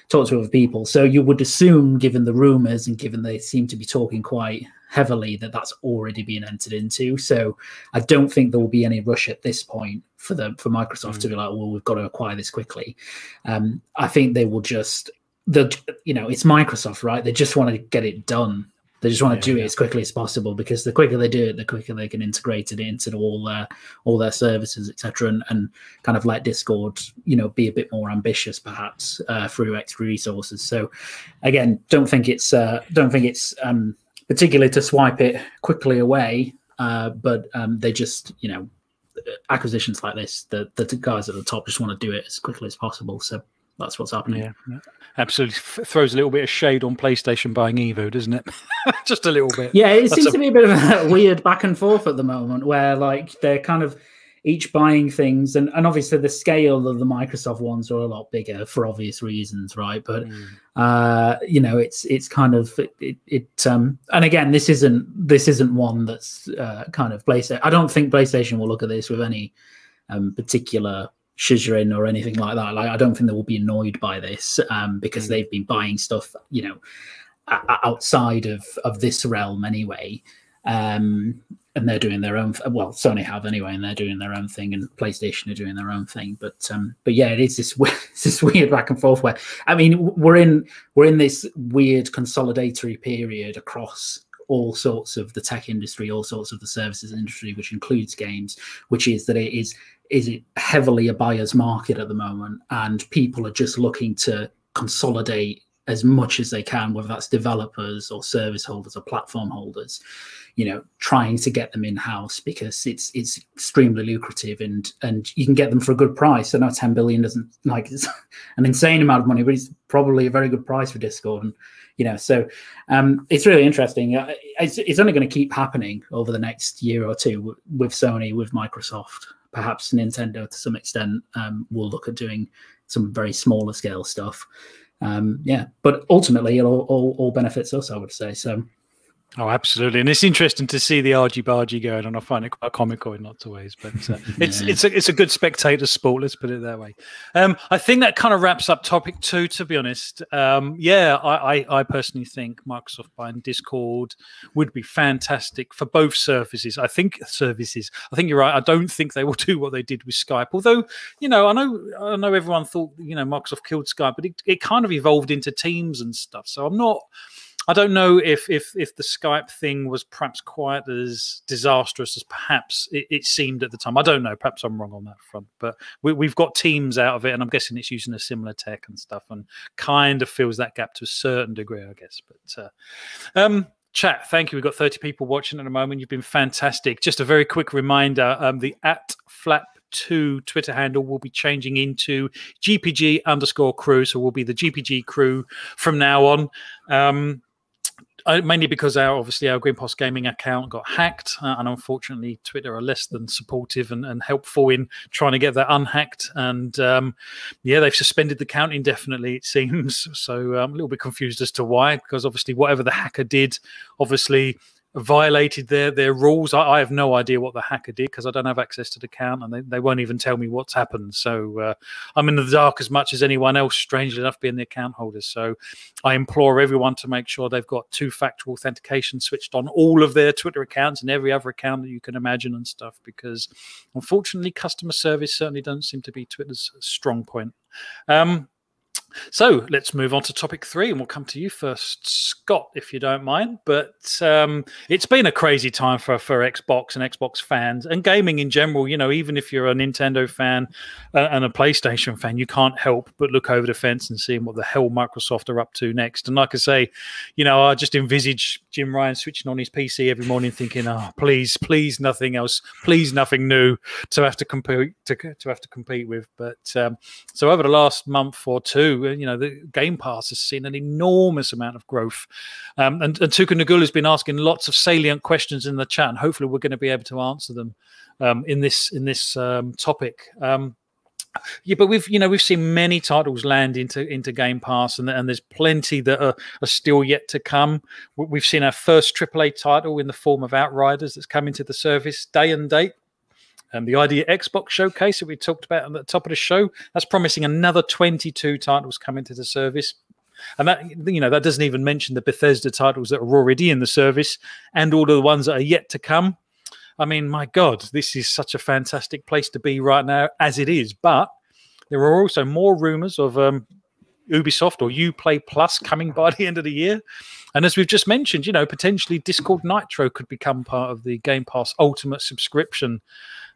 [SPEAKER 3] talk to other people. So you would assume, given the rumors and given they seem to be talking quite heavily, that that's already been entered into. So I don't think there will be any rush at this point for Microsoft to be like, well, we've got to acquire this quickly. I think they will just, it's Microsoft, right? They just want to get it done. They just want to do it as quickly as possible, because the quicker they do it, the quicker they can integrate it into all their services, etc., and kind of let Discord, be a bit more ambitious, perhaps through extra resources. So, again, don't think it's particularly to swipe it quickly away, but they just, acquisitions like this, the guys at the top just want to do it as quickly as possible. So that's what's happening.
[SPEAKER 1] Yeah, absolutely. Throws a little bit of shade on PlayStation buying Evo, doesn't it? Just a little bit.
[SPEAKER 3] Yeah, it seems to be a bit of a weird back and forth at the moment, where like they're kind of each buying things, and obviously the scale of the Microsoft ones are a lot bigger for obvious reasons, right? But it's kind of and again, this isn't one that's kind of PlayStation. I don't think PlayStation will look at this with any particular chagrin or anything like that. Like, I don't think they will be annoyed by this because they've been buying stuff, outside of this realm anyway. And they're doing their own. Well, Sony have anyway, and they're doing their own thing, and PlayStation are doing their own thing. But yeah, it is this weird back and forth where, I mean, we're in this weird consolidatory period across all sorts of the tech industry, all sorts of the services industry, which includes games, which is that it is heavily a buyer's market at the moment, and people are just looking to consolidate as much as they can, whether that's developers or service holders or platform holders, trying to get them in-house because it's extremely lucrative and you can get them for a good price. I know 10 billion doesn't, like, it's an insane amount of money, but it's probably a very good price for Discord. And so it's really interesting. It's only going to keep happening over the next year or two with Sony, with Microsoft. Perhaps Nintendo to some extent will look at doing some very smaller scale stuff. But ultimately it all benefits us, I would say. So.
[SPEAKER 1] Oh, absolutely, and it's interesting to see the argy-bargy going on. I find it quite comical in lots of ways, but it's a good spectator sport. Let's put it that way. I think that kind of wraps up topic 2. To be honest, I personally think Microsoft buying Discord would be fantastic for both services. I think you're right. I don't think they will do what they did with Skype. Although, I know everyone thought Microsoft killed Skype, but it kind of evolved into Teams and stuff. So I don't know if the Skype thing was perhaps quite as disastrous as perhaps it seemed at the time. I don't know. Perhaps I'm wrong on that front. But we've got Teams out of it, and I'm guessing it's using a similar tech and stuff, and kind of fills that gap to a certain degree, I guess. But chat, thank you. We've got 30 people watching at the moment. You've been fantastic. Just a very quick reminder, the @Flap2 Twitter handle will be changing into GPG_crew. So we'll be the GPG crew from now on. Mainly because our Green Post Gaming account got hacked, and unfortunately Twitter are less than supportive and helpful in trying to get that unhacked. And they've suspended the account indefinitely, it seems. So I'm a little bit confused as to why, because obviously whatever the hacker did, obviously violated their rules. I have no idea what the hacker did because I don't have access to the account, and they won't even tell me what's happened. So I'm in the dark as much as anyone else, strangely enough, being the account holders. So I implore everyone to make sure they've got 2-factor authentication switched on all of their Twitter accounts and every other account that you can imagine and stuff, because unfortunately customer service certainly doesn't seem to be Twitter's strong point. So let's move on to topic 3, and we'll come to you first, Scott, if you don't mind. But it's been a crazy time for Xbox and Xbox fans and gaming in general. Even if you're a Nintendo fan and a PlayStation fan, you can't help but look over the fence and see what the hell Microsoft are up to next. And like I say, I just envisage Jim Ryan switching on his PC every morning thinking, oh, please nothing else, please nothing new to have to compete with. But so over the last month or two, the Game Pass has seen an enormous amount of growth. And Tuka Nagul has been asking lots of salient questions in the chat, and hopefully we're going to be able to answer them in this topic. Yeah, but we've seen many titles land into Game Pass, and there's plenty that are still yet to come. We've seen our first AAA title in the form of Outriders that's come into the service day and date. The Idea Xbox showcase that we talked about at the top of the show, that's promising another 22 titles coming to the service. And that doesn't even mention the Bethesda titles that are already in the service and all of the ones that are yet to come. I mean, my God, this is such a fantastic place to be right now as it is. But there are also more rumors of Ubisoft or Uplay Plus coming by the end of the year. And as we've just mentioned, potentially Discord Nitro could become part of the Game Pass Ultimate subscription.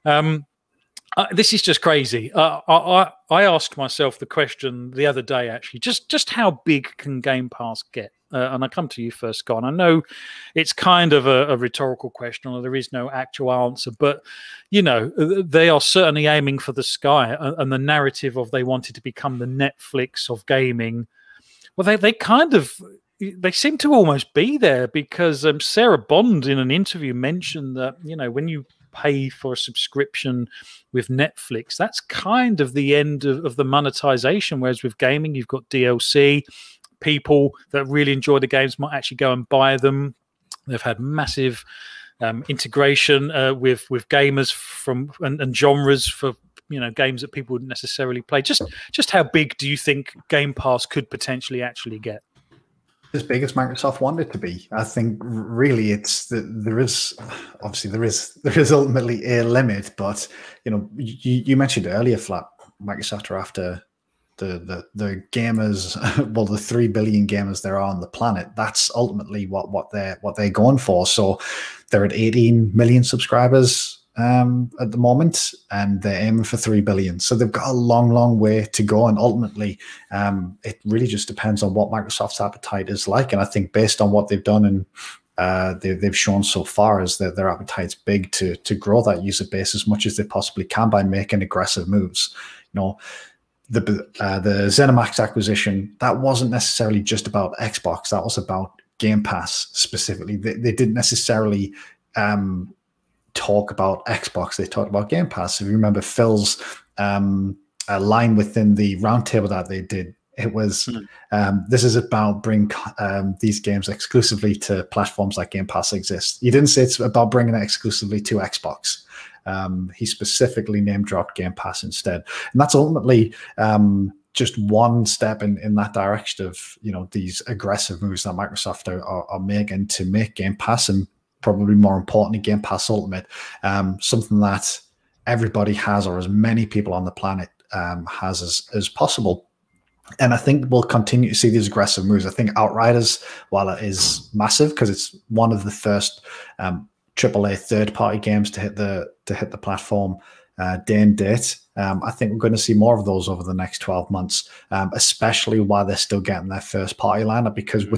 [SPEAKER 1] This is just crazy. I asked myself the question the other day, actually, just how big can Game Pass get? And I come to you first, Scott. And I know it's kind of a rhetorical question, or there is no actual answer, but they are certainly aiming for the sky. And the narrative of they wanted to become the Netflix of gaming, well, they seem to almost be there, because Sarah Bond in an interview mentioned that when you pay for a subscription with Netflix, that's kind of the end of the monetization. Whereas with gaming, you've got DLC. People that really enjoy the games might actually go and buy them. They've had massive integration with gamers and genres for games that people wouldn't necessarily play. Just how big do you think Game Pass could potentially actually get?
[SPEAKER 5] As big as Microsoft wanted it to be. I think really there is ultimately a limit, but you mentioned earlier, Flat, Microsoft are after the gamers, well, the 3 billion gamers there are on the planet. That's ultimately what they're going for. So they're at 18 million subscribers at the moment, and they're aiming for 3 billion. So they've got a long way to go, and ultimately it really just depends on what Microsoft's appetite is like. And I think based on what they've done and they've shown so far, is that their appetite's big to grow that user base as much as they possibly can by making aggressive moves. The ZeniMax acquisition, that wasn't necessarily just about Xbox. That was about Game Pass specifically. They didn't necessarily talk about Xbox. They talked about Game Pass. If you remember Phil's line within the roundtable that they did, it was this is about bring these games exclusively to platforms like Game Pass exist. He didn't say it's about bringing it exclusively to Xbox. He specifically name-dropped Game Pass instead. And that's ultimately just one step in that direction of, these aggressive moves that Microsoft are making to make Game Pass, and probably more importantly, Game Pass Ultimate, something that everybody has, or as many people on the planet has as possible. And I think we'll continue to see these aggressive moves. I think Outriders, while it is massive because it's one of the first AAA third-party games to hit the platform day and date, I think we're going to see more of those over the next 12 months, especially while they're still getting their first-party lineup. Because we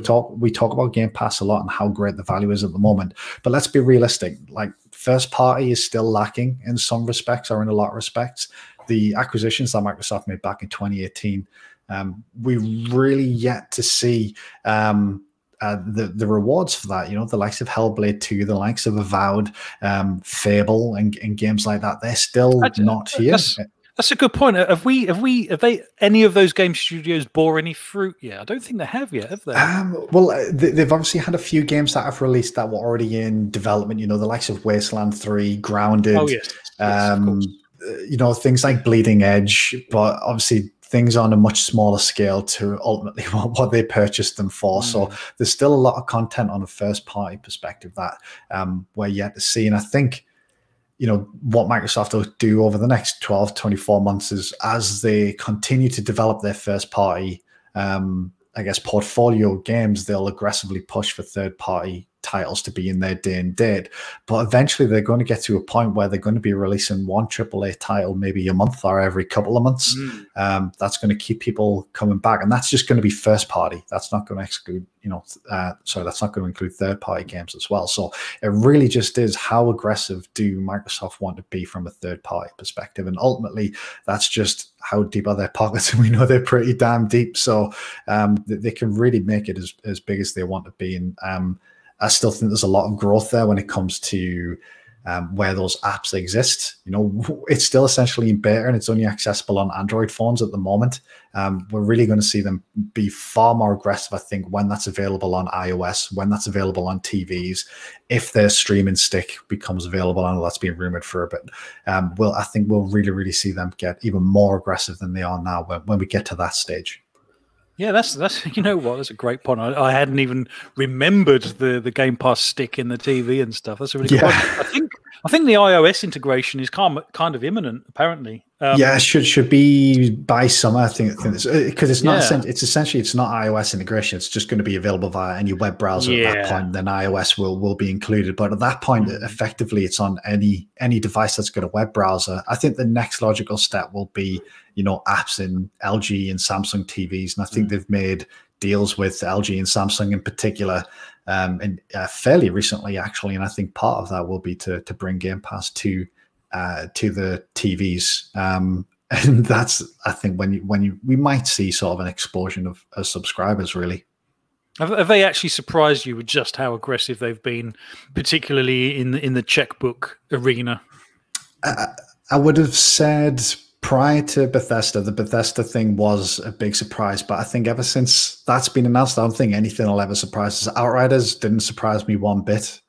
[SPEAKER 5] talk about Game Pass a lot and how great the value is at the moment, but let's be realistic. Like, first-party is still lacking in some respects, or in a lot of respects. The acquisitions that Microsoft made back in 2018. We really yet to see the rewards for that. The likes of Hellblade 2, the likes of Avowed, Fable, and games like that. They're still not here.
[SPEAKER 1] That's a good point. Have they any of those game studios bore any fruit yet? I don't think they have yet, have they?
[SPEAKER 5] Well, they've obviously had a few games that have released that were already in development. The likes of Wasteland 3, Grounded.
[SPEAKER 1] Oh yes.
[SPEAKER 5] Things like Bleeding Edge, but obviously things on a much smaller scale to ultimately what they purchased them for. So there's still a lot of content on a first party perspective that we're yet to see. And I think, what Microsoft will do over the next 12, 24 months is, as they continue to develop their first party, portfolio games, they'll aggressively push for third party titles to be in their day and date. But eventually they're going to get to a point where they're going to be releasing one AAA title maybe a month or every couple of months. That's going to keep people coming back. And that's just going to be first party. That's not going to exclude, that's not going to include third party games as well. So it really just is, how aggressive do Microsoft want to be from a third party perspective? And ultimately, that's just how deep are their pockets. And we know they're pretty damn deep. So they can really make it as big as they want to be. And I still think there's a lot of growth there when it comes to where those apps exist. It's still essentially in beta and it's only accessible on Android phones at the moment. We're really going to see them be far more aggressive, I think, when that's available on iOS, when that's available on TVs, if their streaming stick becomes available. I know that's been rumored for a bit. I think we'll really, really see them get even more aggressive than they are now when we get to that stage.
[SPEAKER 1] Yeah, that's you know what, that's a great point. I hadn't even remembered the Game Pass stick in the TV and stuff. That's a really good point. I think the iOS integration is kind of imminent, apparently.
[SPEAKER 5] It should be by summer. I think because it's not essentially it's not iOS integration. It's just going to be available via any web browser at that point. Then iOS will be included. But at that point, effectively, it's on any device that's got a web browser. I think the next logical step will be apps in LG and Samsung TVs, and I think they've made deals with LG and Samsung in particular, and fairly recently actually. And I think part of that will be to bring Game Pass to the TVs, and that's, I think, when we might see sort of an explosion of subscribers. Really,
[SPEAKER 1] have they actually surprised you with just how aggressive they've been, particularly in the checkbook arena?
[SPEAKER 5] I would have said prior to Bethesda, the Bethesda thing was a big surprise, but I think ever since that's been announced, I don't think anything will ever surprise us. Outriders didn't surprise me one bit.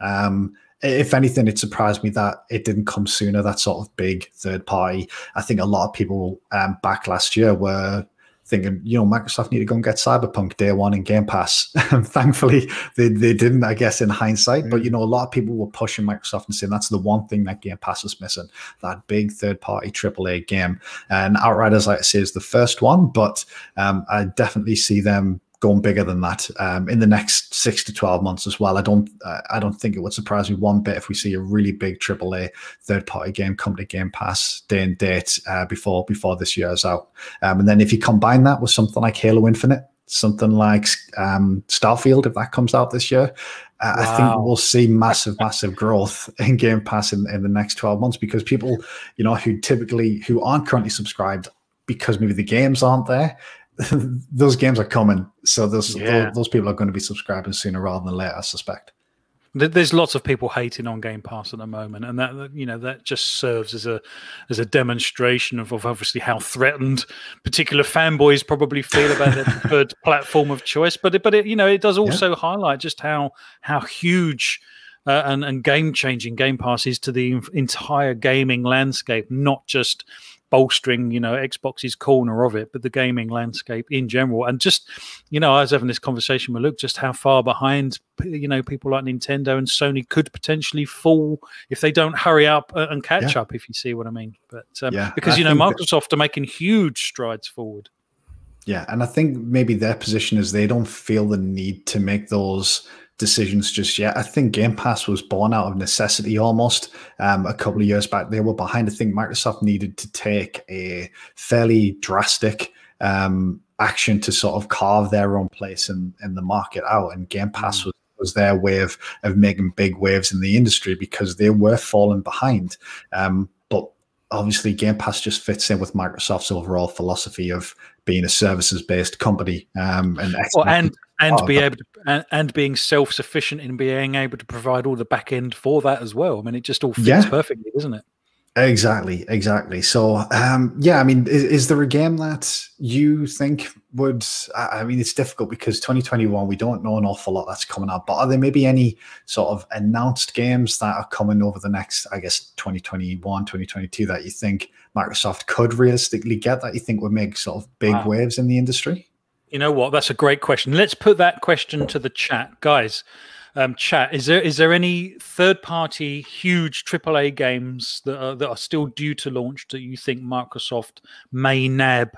[SPEAKER 5] If anything, it surprised me that it didn't come sooner, that sort of big third party. I think a lot of people back last year were thinking, Microsoft need to go and get Cyberpunk day one in Game Pass. Thankfully, they didn't, I guess, in hindsight. But, a lot of people were pushing Microsoft and saying that's the one thing that Game Pass is missing, that big third-party AAA game. And Outriders, like I say, is the first one. But I definitely see them going bigger than that in the next 6 to 12 months as well. I don't think it would surprise me one bit if we see a really big AAA third-party game come to Game Pass day and date before this year's out. And then if you combine that with something like Halo Infinite, something like Starfield, if that comes out this year, I think we'll see massive growth in Game Pass in the next 12 months, because people, who aren't currently subscribed because maybe the games aren't there, those games are coming, so those people are going to be subscribing sooner rather than later, I suspect.
[SPEAKER 1] There's lots of people hating on Game Pass at the moment, and that just serves as a demonstration of obviously how threatened particular fanboys probably feel about their preferred platform of choice. But it does also highlight just how huge and game changing Game Pass is to the entire gaming landscape, not just bolstering Xbox's corner of it, but the gaming landscape in general. And just I was having this conversation with Luke, just how far behind people like Nintendo and Sony could potentially fall if they don't hurry up and catch up, if you see what I mean. But because Microsoft are making huge strides forward.
[SPEAKER 5] And I think maybe their position is they don't feel the need to make those decisions just yet. I think Game Pass was born out of necessity almost. A couple of years back, they were behind. I think Microsoft needed to take a fairly drastic action to sort of carve their own place in the market out. And Game Pass was their way of making big waves in the industry, because they were falling behind. But obviously Game Pass just fits in with Microsoft's overall philosophy of being a services-based company, and being self-sufficient in being able to provide all the back end for that as well. I mean, it just all fits perfectly, doesn't it? Exactly. So, is there a game that you think would? I mean, it's difficult because 2021, we don't know an awful lot that's coming out. But are there maybe any sort of announced games that are coming over the next, 2021, 2022 that you think Microsoft could realistically get, that you think would make sort of big waves in the industry?
[SPEAKER 1] You know what? That's a great question. Let's put that question to the chat, guys. Chat, is there any third-party huge AAA games that are still due to launch that you think Microsoft may nab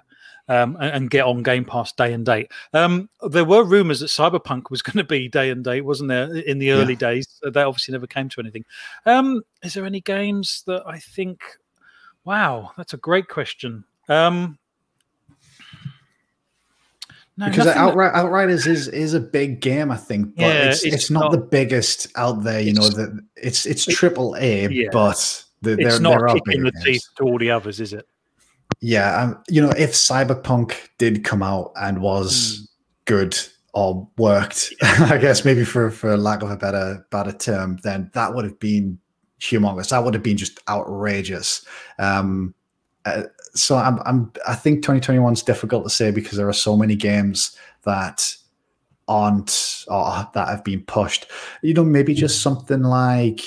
[SPEAKER 1] and get on Game Pass day and date. There were rumors that Cyberpunk was going to be day and date, wasn't there, in the early days? That obviously never came to anything. Is there any games that I think? Wow, that's a great question. No,
[SPEAKER 5] because Outriders is a big game, I think, but it's not the biggest out there. You know that it's AAA, but
[SPEAKER 1] it's not kicking the teeth to all the others, is it?
[SPEAKER 5] Yeah, you know, if Cyberpunk did come out and was good or worked, I guess maybe for lack of a better term, then that would have been humongous. That would have been just outrageous. So I think 2021 is difficult to say because there are so many games that aren't or that have been pushed. You know, maybe just something like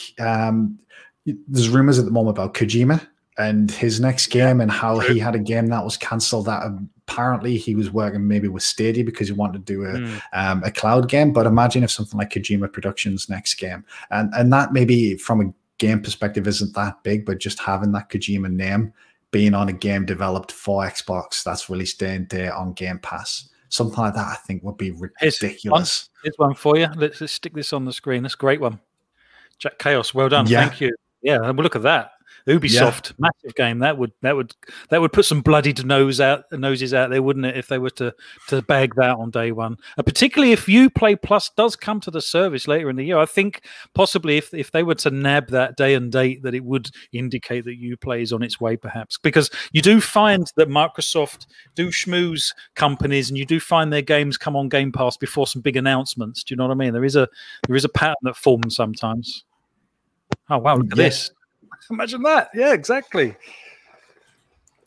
[SPEAKER 5] there's rumors at the moment about Kojima and his next game and how he had a game that was cancelled that apparently he was working maybe with Stadia because he wanted to do a cloud game. But imagine if something like Kojima Productions' next game and that maybe from a game perspective isn't that big, but just having that Kojima name being on a game developed for Xbox that's released day and date on Game Pass, something like that I think would be ridiculous.
[SPEAKER 1] Here's one for you. Let's stick this on the screen. That's a great one. Jack Chaos, well done. Thank you. Yeah, well, look at that. Ubisoft, massive game. That would put some bloodied noses out there, wouldn't it? If they were to bag that on day one, particularly if Uplay Plus does come to the service later in the year. I think possibly if they were to nab that day and date, that it would indicate that Uplay is on its way, perhaps, because you do find that Microsoft do schmooze companies, and you do find their games come on Game Pass before some big announcements. Do you know what I mean? There is a pattern that forms sometimes. Oh wow! Look at this. Imagine that. Yeah, exactly.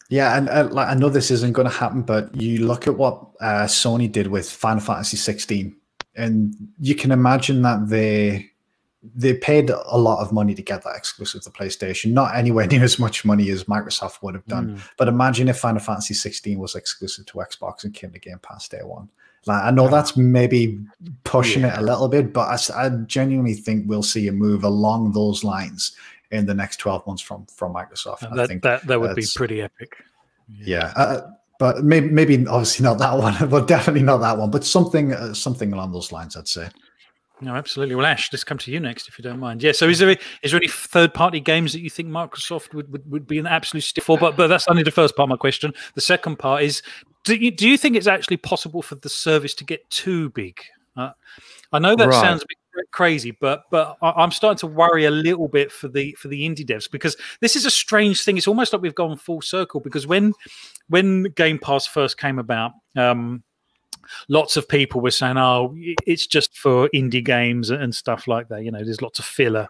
[SPEAKER 5] Yeah, and like, I know this isn't going to happen, but you look at what Sony did with Final Fantasy 16, and you can imagine that they paid a lot of money to get that exclusive to PlayStation. Not anywhere near as much money as Microsoft would have done. But imagine if Final Fantasy 16 was exclusive to Xbox and came to Game Pass day one. Like, I know that's maybe pushing it a little bit, but I genuinely think we'll see a move along those lines in the next 12 months from Microsoft. I think
[SPEAKER 1] that would be pretty epic.
[SPEAKER 5] But maybe obviously not that one. Well, definitely not that one, but something along those lines, I'd say.
[SPEAKER 1] No, absolutely. Well, Ash, let's come to you next, if you don't mind. Yeah. So, is there any third-party games that you think Microsoft would be an absolute stick for? But that's only the first part of my question. The second part is, do you think it's actually possible for the service to get too big? I know that sounds a bit crazy, but I'm starting to worry a little bit for the indie devs, because this is a strange thing. It's almost like we've gone full circle, because when Game Pass first came about, lots of people were saying, "Oh, it's just for indie games and stuff like that." You know, there's lots of filler,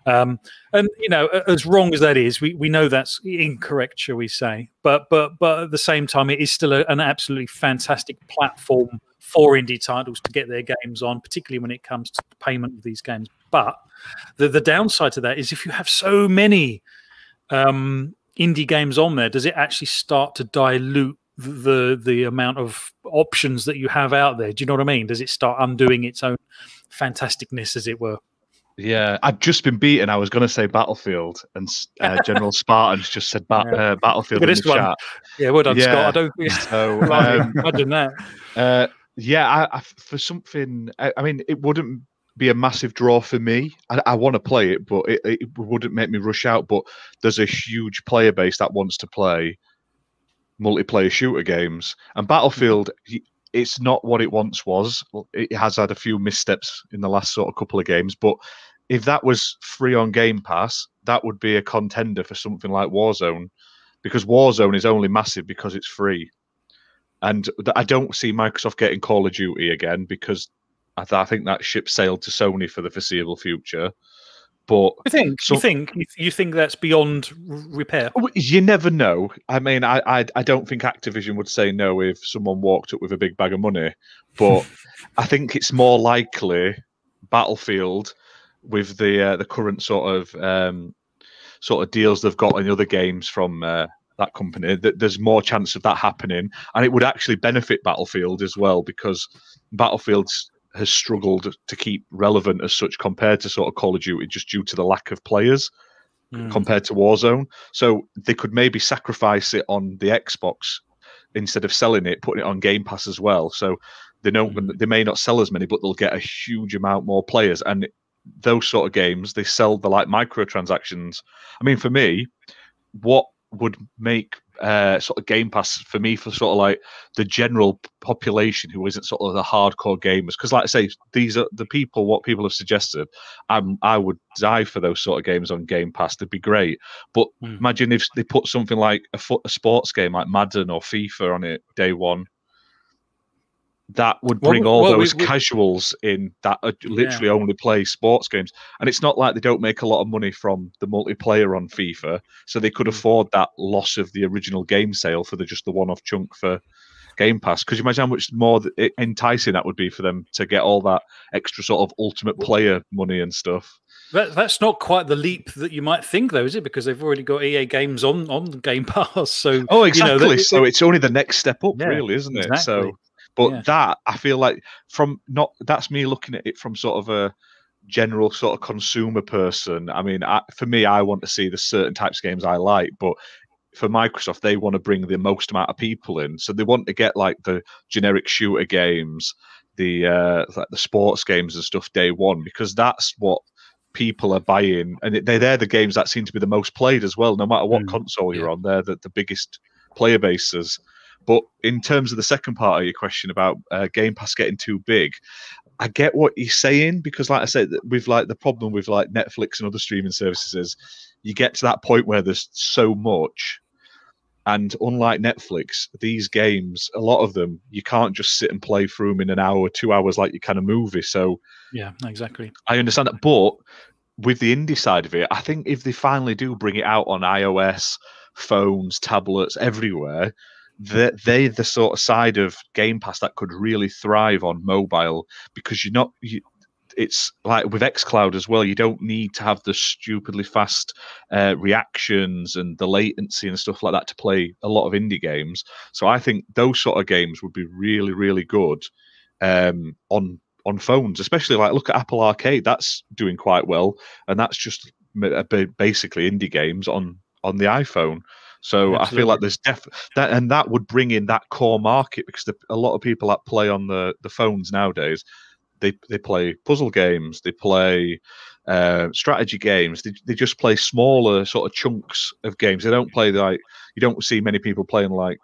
[SPEAKER 1] and you know, as wrong as that is, we know that's incorrect, shall we say? But at the same time, it is still an absolutely fantastic platform for indie titles to get their games on, particularly when it comes to the payment of these games. But the downside to that is, if you have so many indie games on there, does it actually start to dilute the amount of options that you have out there? Do you know what I mean? Does it start undoing its own fantasticness, as it were?
[SPEAKER 4] Yeah, I've just been beaten. I was going to say Battlefield, and General Spartan's just said Battlefield in the chat.
[SPEAKER 1] Yeah, well done, Scott. I don't think so. Imagine that.
[SPEAKER 4] For something, I mean, it wouldn't be a massive draw for me. I want to play it, but it wouldn't make me rush out. But there's a huge player base that wants to play multiplayer shooter games, and Battlefield, it's not what it once was. It has had a few missteps in the last sort of couple of games, but if that was free on Game Pass, that would be a contender for something like Warzone, because Warzone is only massive because it's free. And I don't see Microsoft getting Call of Duty again, because I think that ship sailed to Sony for the foreseeable future. But
[SPEAKER 1] you think that's beyond repair?
[SPEAKER 4] You never know. I mean, I don't think Activision would say no if someone walked up with a big bag of money. But I think it's more likely Battlefield, with the current sort of deals they've got in other games from that company, that there's more chance of that happening, and it would actually benefit Battlefield as well, because Battlefield has struggled to keep relevant as such compared to sort of Call of Duty, just due to the lack of players compared to Warzone. So they could maybe sacrifice it on the Xbox instead of selling it, putting it on Game Pass as well. So they know they may not sell as many, but they'll get a huge amount more players. And those sort of games, they sell the like microtransactions. I mean, for me, what would make sort of Game Pass for me, for sort of like the general population who isn't sort of the hardcore gamers, because like I say, these are the people, what people have suggested, I would die for those sort of games on Game Pass. They'd be great. But imagine if they put something like a sports game like Madden or FIFA on it day one. That would bring all those casuals in that literally only play sports games. And it's not like they don't make a lot of money from the multiplayer on FIFA, so they could afford that loss of the original game sale for just the one-off chunk for Game Pass. Because you imagine how much more enticing that would be for them to get all that extra sort of ultimate player money and stuff.
[SPEAKER 1] That's not quite the leap that you might think, though, is it? Because they've already got EA games on Game Pass. So
[SPEAKER 4] exactly. So it's only the next step up, really, isn't it?
[SPEAKER 1] Exactly.
[SPEAKER 4] So. But that, I feel like, that's me looking at it from sort of a general sort of consumer person. I mean, for me, I want to see the certain types of games I like, but for Microsoft, they want to bring the most amount of people in. So they want to get like the generic shooter games, the like the sports games and stuff day one, because that's what people are buying. And they're the games that seem to be the most played as well, no matter what console you're on. They're the biggest player bases. But in terms of the second part of your question about Game Pass getting too big, I get what you're saying, because like I said, with like the problem with like Netflix and other streaming services is you get to that point where there's so much, and unlike Netflix, these games, a lot of them, you can't just sit and play through them in an hour, 2 hours like you can a movie. So
[SPEAKER 1] yeah, exactly.
[SPEAKER 4] I understand that, but with the indie side of it, I think if they finally do bring it out on iOS, phones, tablets, everywhere, they're the sort of side of Game Pass that could really thrive on mobile, because it's like with xCloud as well, you don't need to have the stupidly fast reactions and the latency and stuff like that to play a lot of indie games. So I think those sort of games would be really, really good on phones, especially like look at Apple Arcade. That's doing quite well, and that's just basically indie games on the iPhone. So I feel like there's that would bring in that core market, because a lot of people that play on the phones nowadays, they play puzzle games, they play strategy games, they just play smaller sort of chunks of games. They don't play you don't see many people playing like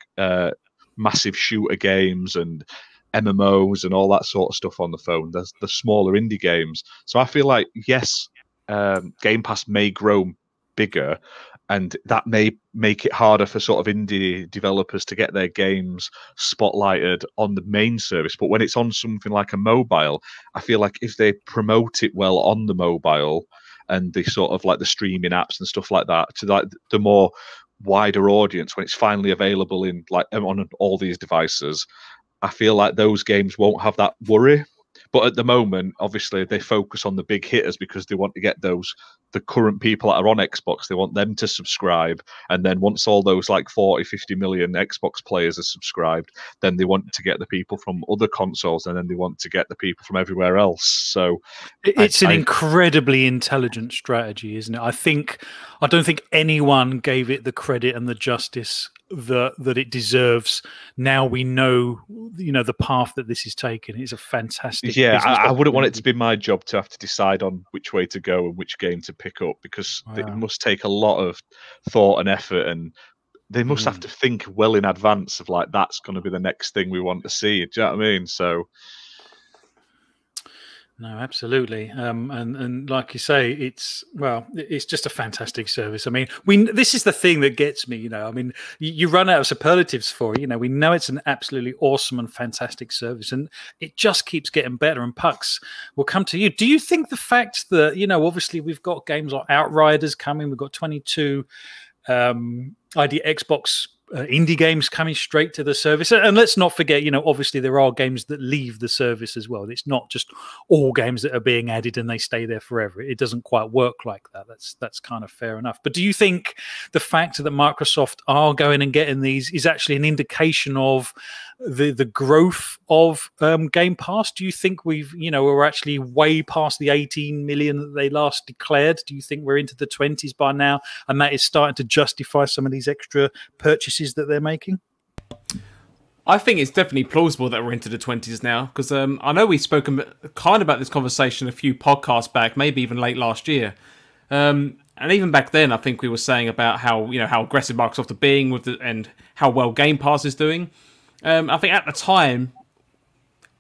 [SPEAKER 4] massive shooter games and MMOs and all that sort of stuff on the phone. There's the smaller indie games. So I feel like yes, Game Pass may grow bigger, and that may make it harder for sort of indie developers to get their games spotlighted on the main service. But when it's on something like a mobile, I feel like if they promote it well on the mobile and the sort of like the streaming apps and stuff like that to like the more wider audience, when it's finally available in like on all these devices, I feel like those games won't have that worry. But at the moment, obviously, they focus on the big hitters because they want to get the current people that are on Xbox, they want them to subscribe. And then once all those like 40, 50 million Xbox players are subscribed, then they want to get the people from other consoles, and then they want to get the people from everywhere else. So
[SPEAKER 1] it's an incredibly intelligent strategy, isn't it? I don't think anyone gave it the credit and the justice that it deserves. Now we know, the path that this is taken is a fantastic.
[SPEAKER 4] Yeah, I wouldn't want it to be my job to have to decide on which way to go and which game to pick up, because it must take a lot of thought and effort, and they must have to think well in advance of like, that's going to be the next thing we want to see. Do you know what I mean? So.
[SPEAKER 1] No, absolutely, and like you say, it's just a fantastic service. I mean, this is the thing that gets me. I mean, you run out of superlatives for it. We know it's an absolutely awesome and fantastic service, and it just keeps getting better. And Pucks, will come to you. Do you think the fact that obviously we've got games like Outriders coming, we've got 22 ID Xbox indie games coming straight to the service, and let's not forget, obviously there are games that leave the service as well. It's not just all games that are being added and they stay there forever. It doesn't quite work like that. That's kind of fair enough. But do you think the fact that Microsoft are going and getting these is actually an indication of the growth of Game Pass? Do you think we're actually way past the 18 million that they last declared? Do you think we're into the 20s by now, and that is starting to justify some of these extra purchases that they're making?
[SPEAKER 2] I think it's definitely plausible that we're into the 20s now, because I know we've spoken kind of about this conversation a few podcasts back, maybe even late last year. And even back then, I think we were saying about how how aggressive Microsoft are being and how well Game Pass is doing. I think at the time,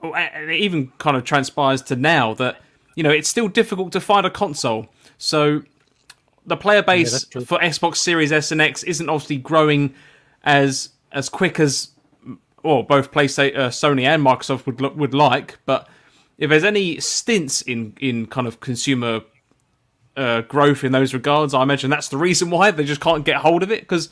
[SPEAKER 2] and it even kind of transpires to now that it's still difficult to find a console. So the player base for Xbox Series S and X isn't obviously growing as quick as both PlayStation, Sony and Microsoft would like. But if there's any stints in kind of consumer growth in those regards, I imagine that's the reason why they just can't get hold of it. Because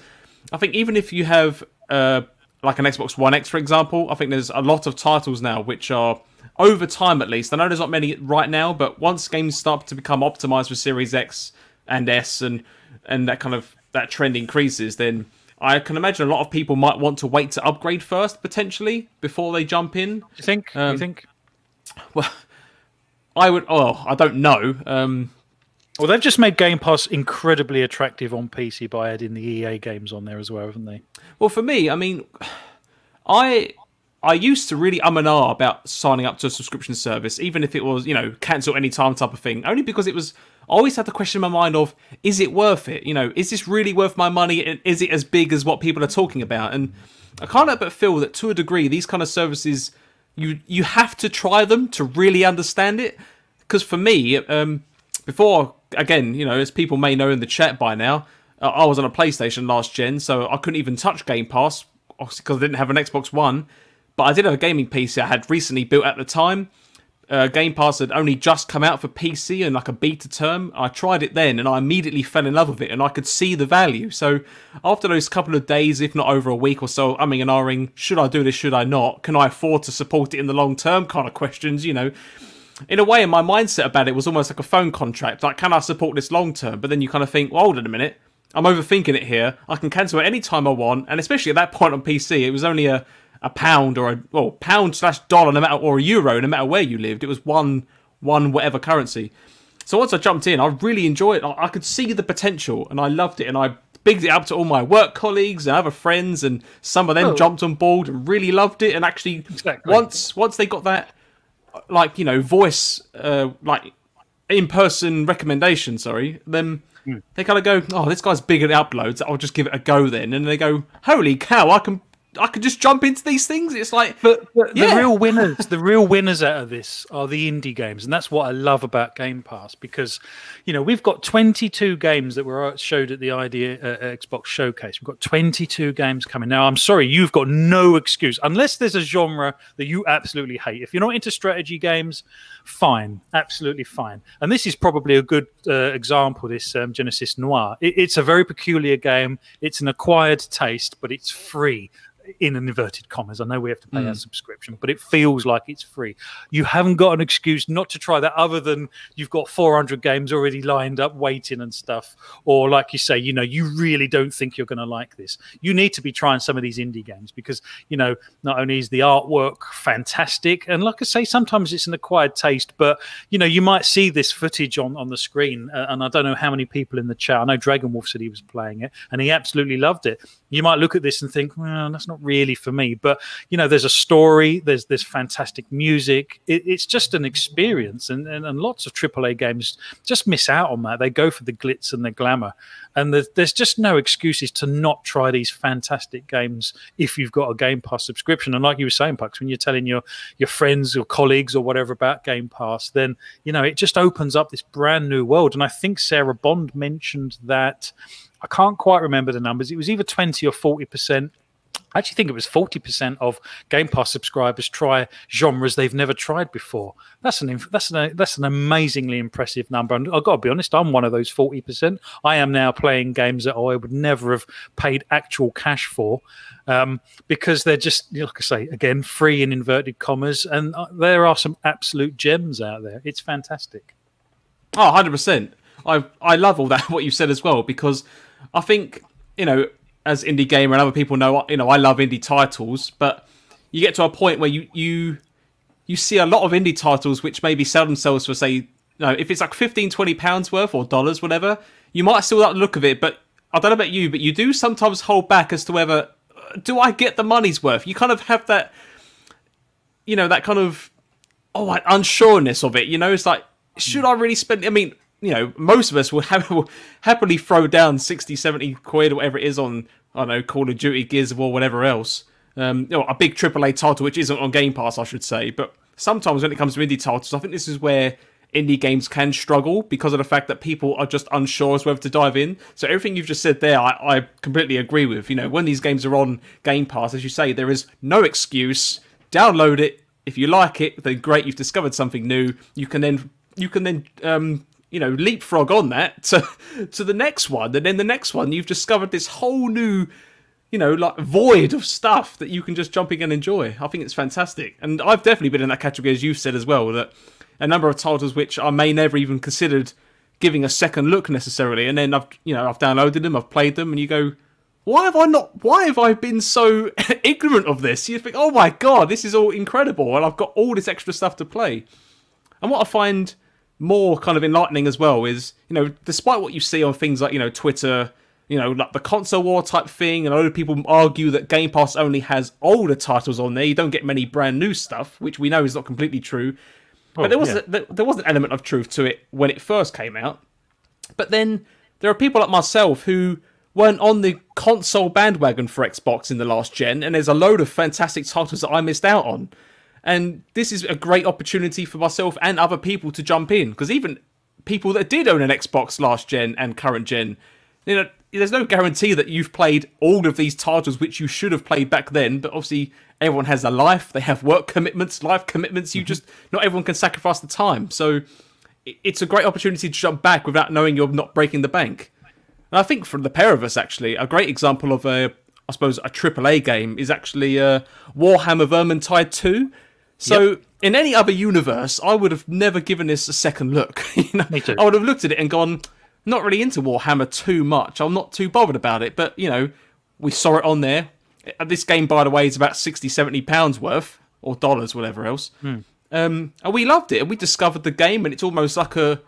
[SPEAKER 2] I think even if you have like an Xbox One X, for example, I think there's a lot of titles now which are, over time at least, I know there's not many right now, but once games start to become optimized for Series X and S and that trend increases, then I can imagine a lot of people might want to wait to upgrade first, potentially, before they jump in.
[SPEAKER 1] You think?
[SPEAKER 2] Well, I would. Oh, I don't know.
[SPEAKER 1] Well, they've just made Game Pass incredibly attractive on PC by adding the EA games on there as well, haven't they? Well,
[SPEAKER 2] for me, I mean, I used to really and ah about signing up to a subscription service, even if it was, cancel any time type of thing, only because it was. I always had the question in my mind of, is it worth it? Is this really worth my money? Is it as big as what people are talking about? And I can't help but feel that to a degree, these kind of services, you have to try them to really understand it. Because for me, before, again, as people may know in the chat by now, I was on a PlayStation last gen, so I couldn't even touch Game Pass because I didn't have an Xbox One. But I did have a gaming PC I had recently built at the time. Game Pass had only just come out for PC in like a beta term. I tried it then and I immediately fell in love with it and I could see the value. So after those couple of days, if not over a week or so, umming and ahhing, should I do this, should I not? Can I afford to support it in the long term kind of questions, In a way, my mindset about it was almost like a phone contract. Like, can I support this long term? But then you kind of think, well, hold on a minute. I'm overthinking it here. I can cancel at any time I want. And especially at that point on PC, it was only a pound or pound/dollar, no matter, or a euro, no matter where you lived. It was one whatever currency. So once I jumped in, I really enjoyed it. I could see the potential and I loved it. And I bigged it up to all my work colleagues and other friends, and some of them jumped on board and really loved it. And actually, once they got that, voice, in-person recommendation, then they kind of go, oh, this guy's big at uploads, I'll just give it a go then. And they go, holy cow, I could just jump into these things. It's like,
[SPEAKER 1] but the real winners out of this are the indie games, and that's what I love about Game Pass, because we've got 22 games that were showed at the Xbox Showcase. We've got 22 games coming. Now, I'm sorry, you've got no excuse unless there's a genre that you absolutely hate. If you're not into strategy games, fine, absolutely fine. And this is probably a good example. This Genesis Noir. It's a very peculiar game. It's an acquired taste, but it's free. In inverted commas. I know we have to pay our subscription, but it feels like it's free. You haven't got an excuse not to try that, other than you've got 400 games already lined up waiting and stuff, or like you say, you really don't think you're going to like this. You need to be trying some of these indie games, because not only is the artwork fantastic, and like I say, sometimes it's an acquired taste, but you might see this footage on the screen, and I don't know how many people in the chat, I know Dragon Wolf said he was playing it and he absolutely loved it. You might look at this and think, well, that's not really for me, but there's a story, there's fantastic music, it's just an experience, and lots of AAA games just miss out on that. They go for the glitz and the glamour, and there's just no excuses to not try these fantastic games if you've got a Game Pass subscription. And like you were saying, Pucks, when you're telling your friends or colleagues or whatever about Game Pass, then it just opens up this brand new world. And I think Sarah Bond mentioned that, I can't quite remember the numbers, it was either 20 or 40%. I actually think it was 40% of Game Pass subscribers try genres they've never tried before. That's an amazingly impressive number. And I've got to be honest, I'm one of those 40%. I am now playing games that I would never have paid actual cash for, because they're just, like I say, again, free in inverted commas. And there are some absolute gems out there. It's fantastic.
[SPEAKER 2] Oh, 100%. I love all that, what you said as well, because I think, as indie gamer and other people know, I love indie titles, but you get to a point where you see a lot of indie titles which maybe sell themselves for, say, if it's like £15-20 worth or dollars, whatever, you might still like the look of it, but I don't know about you, but you do sometimes hold back as to whether do I get the money's worth? You kind of have that, that kind of unsureness of it. It's like, should I really spend? I mean, most of us will happily throw down 60, 70 quid or whatever it is on, I don't know, Call of Duty, Gears of War, whatever else. A big AAA title, which isn't on Game Pass, I should say. But sometimes when it comes to indie titles, I think this is where indie games can struggle because of the fact that people are just unsure as whether to dive in. So everything you've just said there, I completely agree with. When these games are on Game Pass, as you say, there is no excuse. Download it. If you like it, then great, you've discovered something new. You can then leapfrog on that to the next one, and then the next one, you've discovered this whole new, void of stuff that you can just jump in and enjoy. I think it's fantastic, and I've definitely been in that category, as you've said as well, that a number of titles which I may never even considered giving a second look necessarily, and then I've downloaded them, I've played them, and you go, why have I been so ignorant of this? You think, oh my god, this is all incredible, and I've got all this extra stuff to play. And what I find more kind of enlightening as well is, despite what you see on things like, Twitter, like the console war type thing, and a lot of people argue that Game Pass only has older titles on there, you don't get many brand new stuff, which we know is not completely true. But there was an element of truth to it when it first came out. But then there are people like myself who weren't on the console bandwagon for Xbox in the last gen, and there's a load of fantastic titles that I missed out on. And this is a great opportunity for myself and other people to jump in, because even people that did own an Xbox last gen and current gen, there's no guarantee that you've played all of these titles which you should have played back then. But obviously, everyone has a life; they have work commitments, life commitments. Not everyone can sacrifice the time. So it's a great opportunity to jump back without knowing you're not breaking the bank. And I think for the pair of us, actually, a great example of a AAA game is actually Warhammer Vermintide 2. So in any other universe, I would have never given this a second look.
[SPEAKER 1] Me too.
[SPEAKER 2] I would have looked at it and gone, not really into Warhammer too much. I'm not too bothered about it. But, we saw it on there. This game, by the way, is about £60-70 worth, or dollars, whatever else. And we loved it. And we discovered the game, and it's almost like a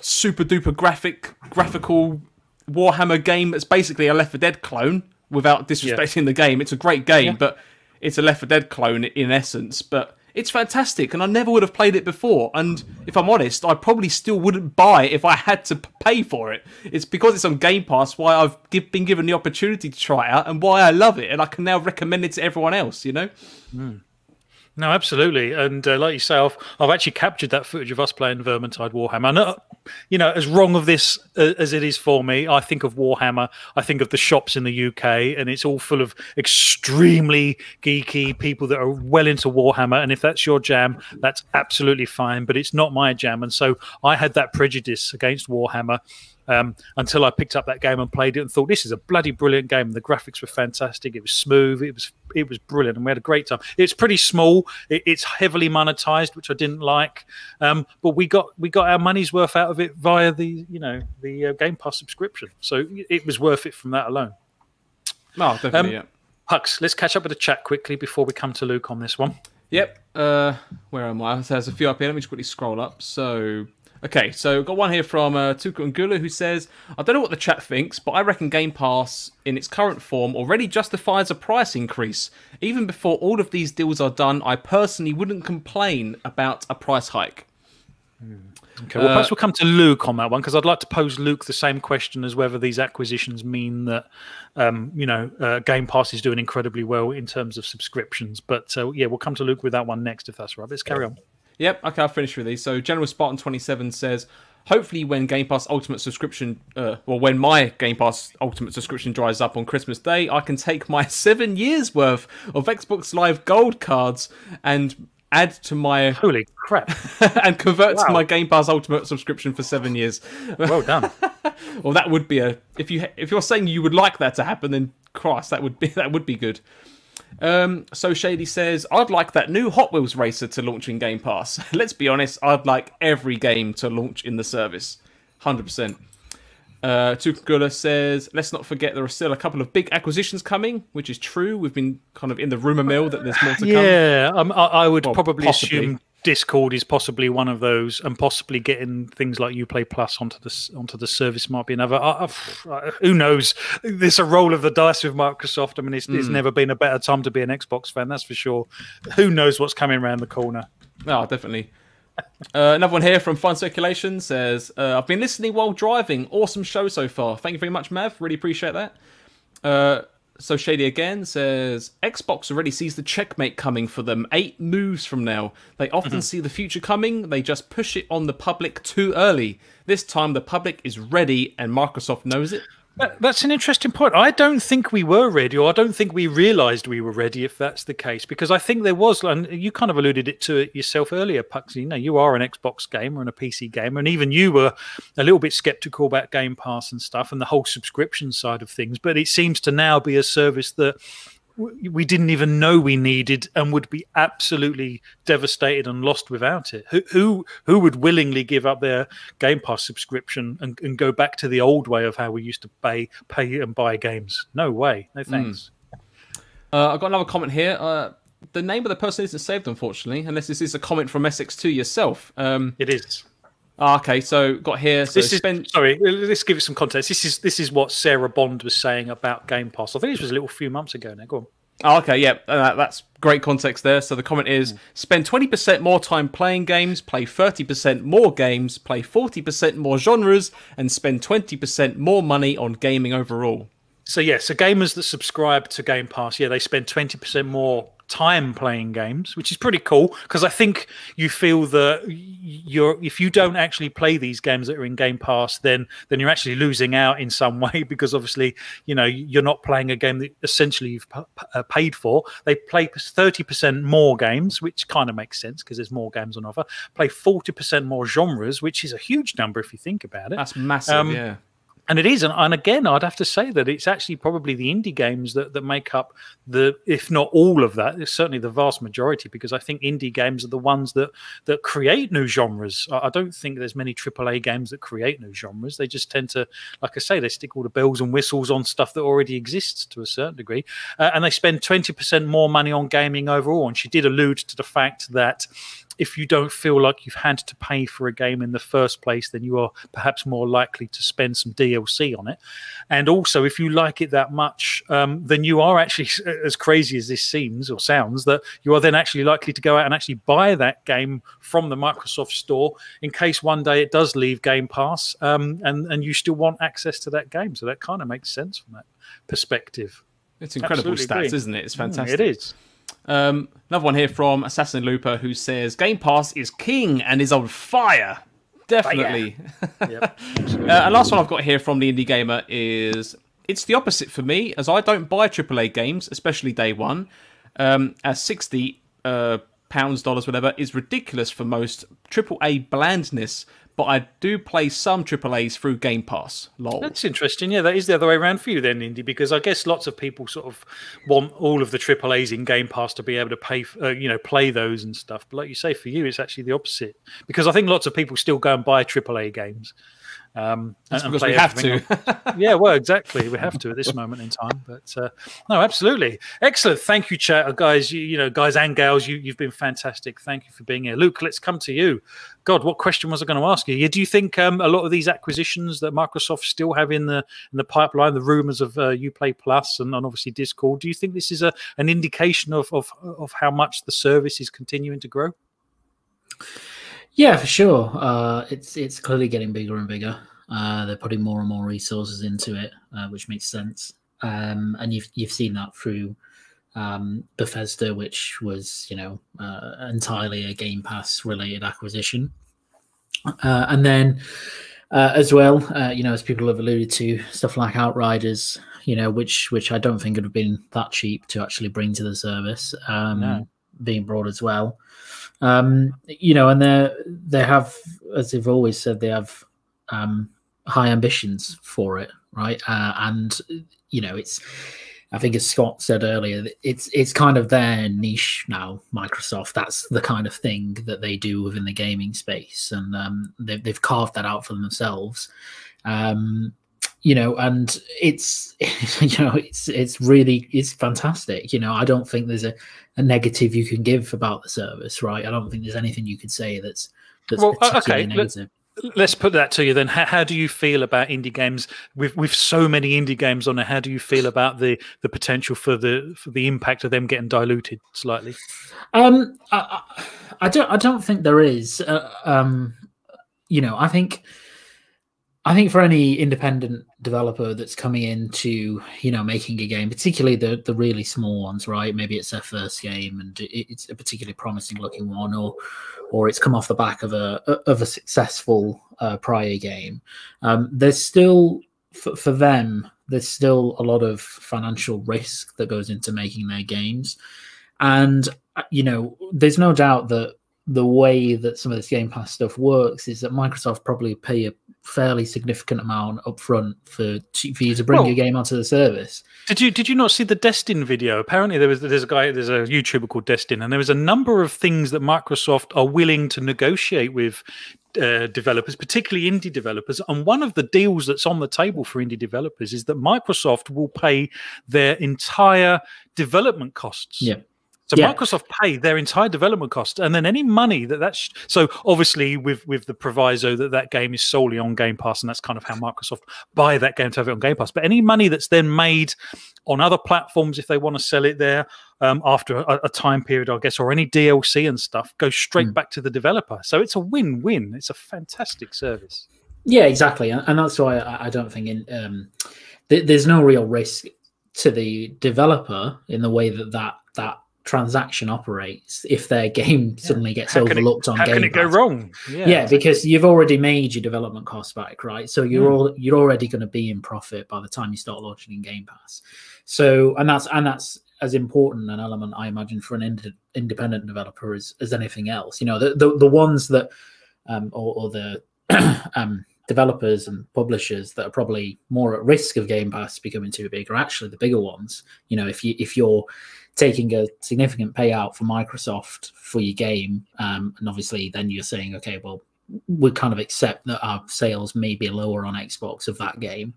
[SPEAKER 2] super duper graphical Warhammer game that's basically a Left 4 Dead clone, without disrespecting the game. It's a great game, but it's a Left 4 Dead clone in essence, but it's fantastic, and I never would have played it before. And if I'm honest, I probably still wouldn't buy it if I had to pay for it. It's because it's on Game Pass why I've been given the opportunity to try it out, and why I love it, and I can now recommend it to everyone else.
[SPEAKER 1] No, absolutely. And like you say, I've actually captured that footage of us playing Vermintide Warhammer. And, as wrong of this as it is for me, I think of Warhammer, I think of the shops in the UK, and it's all full of extremely geeky people that are well into Warhammer. And if that's your jam, that's absolutely fine. But it's not my jam. And so I had that prejudice against Warhammer until I picked up that game and played it and thought, this is a bloody brilliant game. The graphics were fantastic. It was smooth. It was brilliant, and we had a great time. It's pretty small. It's heavily monetized, which I didn't like, but we got our money's worth out of it via the Game Pass subscription. So it was worth it from that alone.
[SPEAKER 2] Oh, definitely.
[SPEAKER 1] Hux, let's catch up with the chat quickly before we come to Luke on this one.
[SPEAKER 2] Yep. Where am I? There's a few up here. Let me just quickly scroll up. So. Okay, so got one here from Tuka Ngula, who says, I don't know what the chat thinks, but I reckon Game Pass in its current form already justifies a price increase. Even before all of these deals are done, I personally wouldn't complain about a price hike.
[SPEAKER 1] Okay, well, perhaps we'll come to Luke on that one, because I'd like to pose Luke the same question as whether these acquisitions mean that, Game Pass is doing incredibly well in terms of subscriptions. But we'll come to Luke with that one next, if that's right. Let's carry on.
[SPEAKER 2] Yep, okay, I'll finish with these. So General Spartan 27 says, hopefully when Game Pass Ultimate subscription, when my Game Pass Ultimate subscription dries up on Christmas Day, I can take my 7 years worth of Xbox Live Gold cards and add to my...
[SPEAKER 1] Holy crap.
[SPEAKER 2] and convert to my Game Pass Ultimate subscription for 7 years.
[SPEAKER 1] Well done.
[SPEAKER 2] Well, that would be if you're saying you would like that to happen, then Christ, that would be good. So Shady says, I'd like that new Hot Wheels racer to launch in Game Pass. Let's be honest, I'd like every game to launch in the service. 100%. Tukagula says, let's not forget there are still a couple of big acquisitions coming, which is true. We've been kind of in the rumour mill that there's more to come.
[SPEAKER 1] Yeah, I would probably
[SPEAKER 2] possibly
[SPEAKER 1] assume Discord is possibly one of those, and possibly getting things like Uplay Plus onto the service might be another. Who knows? There's a roll of the dice with Microsoft. I mean, it's never been a better time to be an Xbox fan, that's for sure. Who knows what's coming around the corner?
[SPEAKER 2] Oh, definitely. Another one here from Fun Circulation says, I've been listening while driving. Awesome show so far. Thank you very much, Mav. Really appreciate that. So Shady again says, Xbox already sees the checkmate coming for them 8 moves from now. They often see the future coming. They just push it on the public too early. This time the public is ready and Microsoft knows it.
[SPEAKER 1] That's an interesting point. I don't think we were ready, or I don't think we realised we were ready, if that's the case, because I think there was, and you kind of alluded to it yourself earlier, Puxy. You know, you are an Xbox gamer and a PC gamer, and even you were a little bit sceptical about Game Pass and stuff and the whole subscription side of things. But it seems to now be a service that we didn't even know we needed and would be absolutely devastated and lost without it. Who would willingly give up their Game Pass subscription and go back to the old way of how we used to pay and buy games? No way. No thanks.
[SPEAKER 2] I've got another comment here. The name of the person isn't saved, unfortunately, unless this is a comment from SX2 yourself.
[SPEAKER 1] It is.
[SPEAKER 2] Okay, so got here. So
[SPEAKER 1] sorry, let's give it some context. This is what Sarah Bond was saying about Game Pass. I think this was a few months ago now. Go on.
[SPEAKER 2] Oh, okay, yeah, that's great context there. So the comment is, spend 20% more time playing games, play 30% more games, play 40% more genres, and spend 20% more money on gaming overall.
[SPEAKER 1] So gamers that subscribe to Game Pass, they spend 20% more time playing games, which is pretty cool, because I think you feel that if you don't actually play these games that are in Game Pass, then you're actually losing out in some way, because obviously you're not playing a game that essentially you've paid for. They play 30% more games, which kind of makes sense because there's more games on offer. Play 40% more genres, which is a huge number if you think about it.
[SPEAKER 2] That's massive. Yeah.
[SPEAKER 1] And it is, and again, I'd have to say that it's actually probably the indie games that make up if not all of that, it's certainly the vast majority, because I think indie games are the ones that create new genres. I don't think there's many AAA games that create new genres. They just tend to, like I say, they stick all the bells and whistles on stuff that already exists to a certain degree, and they spend 20% more money on gaming overall. And she did allude to the fact that if you don't feel like you've had to pay for a game in the first place, then you are perhaps more likely to spend some DLC on it. And also, if you like it that much, then you are actually, as crazy as this seems or sounds, that you are then actually likely to go out and actually buy that game from the Microsoft Store in case one day it does leave Game Pass, and you still want access to that game. So that kind of makes sense from that perspective.
[SPEAKER 2] It's incredible stats, isn't it? It's fantastic.
[SPEAKER 1] It is.
[SPEAKER 2] Another one here from Assassin Looper, who says Game Pass is king and is on fire. Definitely.
[SPEAKER 1] Yep,
[SPEAKER 2] and last one I've got here from the Indie Gamer is, it's the opposite for me, as I don't buy AAA games, especially day one, as 60 pounds, dollars, whatever, is ridiculous for most AAA blandness. But I do play some AAAs through Game Pass. Lol.
[SPEAKER 1] That's interesting. Yeah, that is the other way around for you then, Indy, because I guess lots of people sort of want all of the AAAs in Game Pass to be able to pay, play those and stuff. But like you say, for you, it's actually the opposite, because I think lots of people still go and buy AAA games.
[SPEAKER 2] That's because we have to.
[SPEAKER 1] Yeah, well, exactly. We have to at this moment in time. But no, absolutely. Excellent. Thank you, chat, guys. Guys and gals, you've been fantastic. Thank you for being here. Luke, let's come to you. God, what question was I going to ask you? Do you think a lot of these acquisitions that Microsoft still have in the pipeline, the rumors of Uplay Plus and obviously Discord, do you think this is an indication of how much the service is continuing to grow?
[SPEAKER 3] Yeah, for sure. It's clearly getting bigger and bigger. They're putting more and more resources into it, which makes sense. And you've seen that through Bethesda, which was entirely a Game Pass related acquisition. And then as well, as people have alluded to, stuff like Outriders, which I don't think would have been that cheap to actually bring to the service, being brought as well. And they have, as they've always said, they have high ambitions for it, right? And it's, I think as Scott said earlier, it's kind of their niche now. Microsoft, that's the kind of thing that they do within the gaming space, and they've carved that out for themselves. and it's it's fantastic. I don't think there's a negative you can give about the service, right? I don't think there's anything you could say that's particularly negative.
[SPEAKER 1] Let's put that to you then. How do you feel about indie games with so many indie games on there? How do you feel about the potential for the impact of them getting diluted slightly?
[SPEAKER 3] I don't think there is. I think for any independent developer that's coming into, making a game, particularly the really small ones, right? Maybe it's their first game and it's a particularly promising looking one, or it's come off the back of a successful prior game. There's still, for them, there's still a lot of financial risk that goes into making their games. And, there's no doubt that the way that some of this Game Pass stuff works is that Microsoft probably pay a fairly significant amount up front for you to bring your game onto the service.
[SPEAKER 1] Did you not see the Destin video? Apparently there's a YouTuber called Destin, and there was a number of things that Microsoft are willing to negotiate with developers, particularly indie developers. And one of the deals that's on the table for indie developers is that Microsoft will pay their entire development costs.
[SPEAKER 3] Yeah.
[SPEAKER 1] So Microsoft pay their entire development cost, and then any money that's so obviously with the proviso that game is solely on Game Pass, and that's kind of how Microsoft buy that game to have it on Game Pass. But any money that's then made on other platforms, if they want to sell it there after a time period, I guess, or any DLC and stuff, goes straight back to the developer. So it's a win-win. It's a fantastic service.
[SPEAKER 3] Yeah, exactly, and that's why I don't think there's no real risk to the developer in the way that transaction operates if their game suddenly gets overlooked on Game Pass. How can it
[SPEAKER 1] go wrong?
[SPEAKER 3] Yeah, because you've already made your development costs back, right? So you're already going to be in profit by the time you start launching in Game Pass. So and that's as important an element, I imagine, for an independent developer as anything else. The ones that or the developers and publishers that are probably more at risk of Game Pass becoming too big are actually the bigger ones. If you're taking a significant payout for Microsoft for your game, and obviously then you're saying, okay, well, we kind of accept that our sales may be lower on Xbox of that game.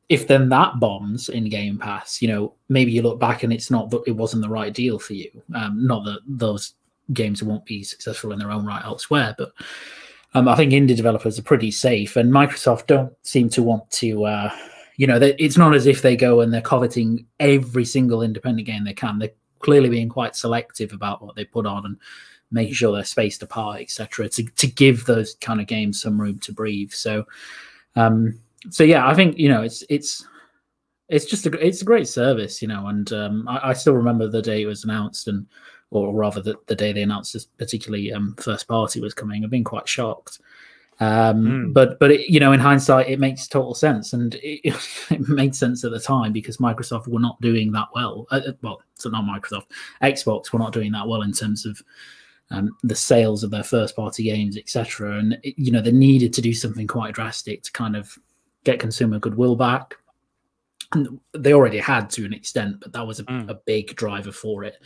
[SPEAKER 3] If then that bombs in Game Pass, maybe you look back and it wasn't the right deal for you. Not that those games won't be successful in their own right elsewhere, but I think indie developers are pretty safe, and Microsoft don't seem to want to. It's not as if they go and they're coveting every single independent game they can. They're clearly being quite selective about what they put on and making sure they're spaced apart, etc., to give those kind of games some room to breathe. So yeah, I think it's a great service, and I still remember the day it was announced, or rather the day they announced this particularly first party was coming. I've been quite shocked. But in hindsight, it makes total sense, and it made sense at the time because Microsoft were not doing that well. So not Microsoft, Xbox were not doing that well in terms of the sales of their first-party games, etc. And they needed to do something quite drastic to kind of get consumer goodwill back. And they already had to an extent, but that was a big driver for it.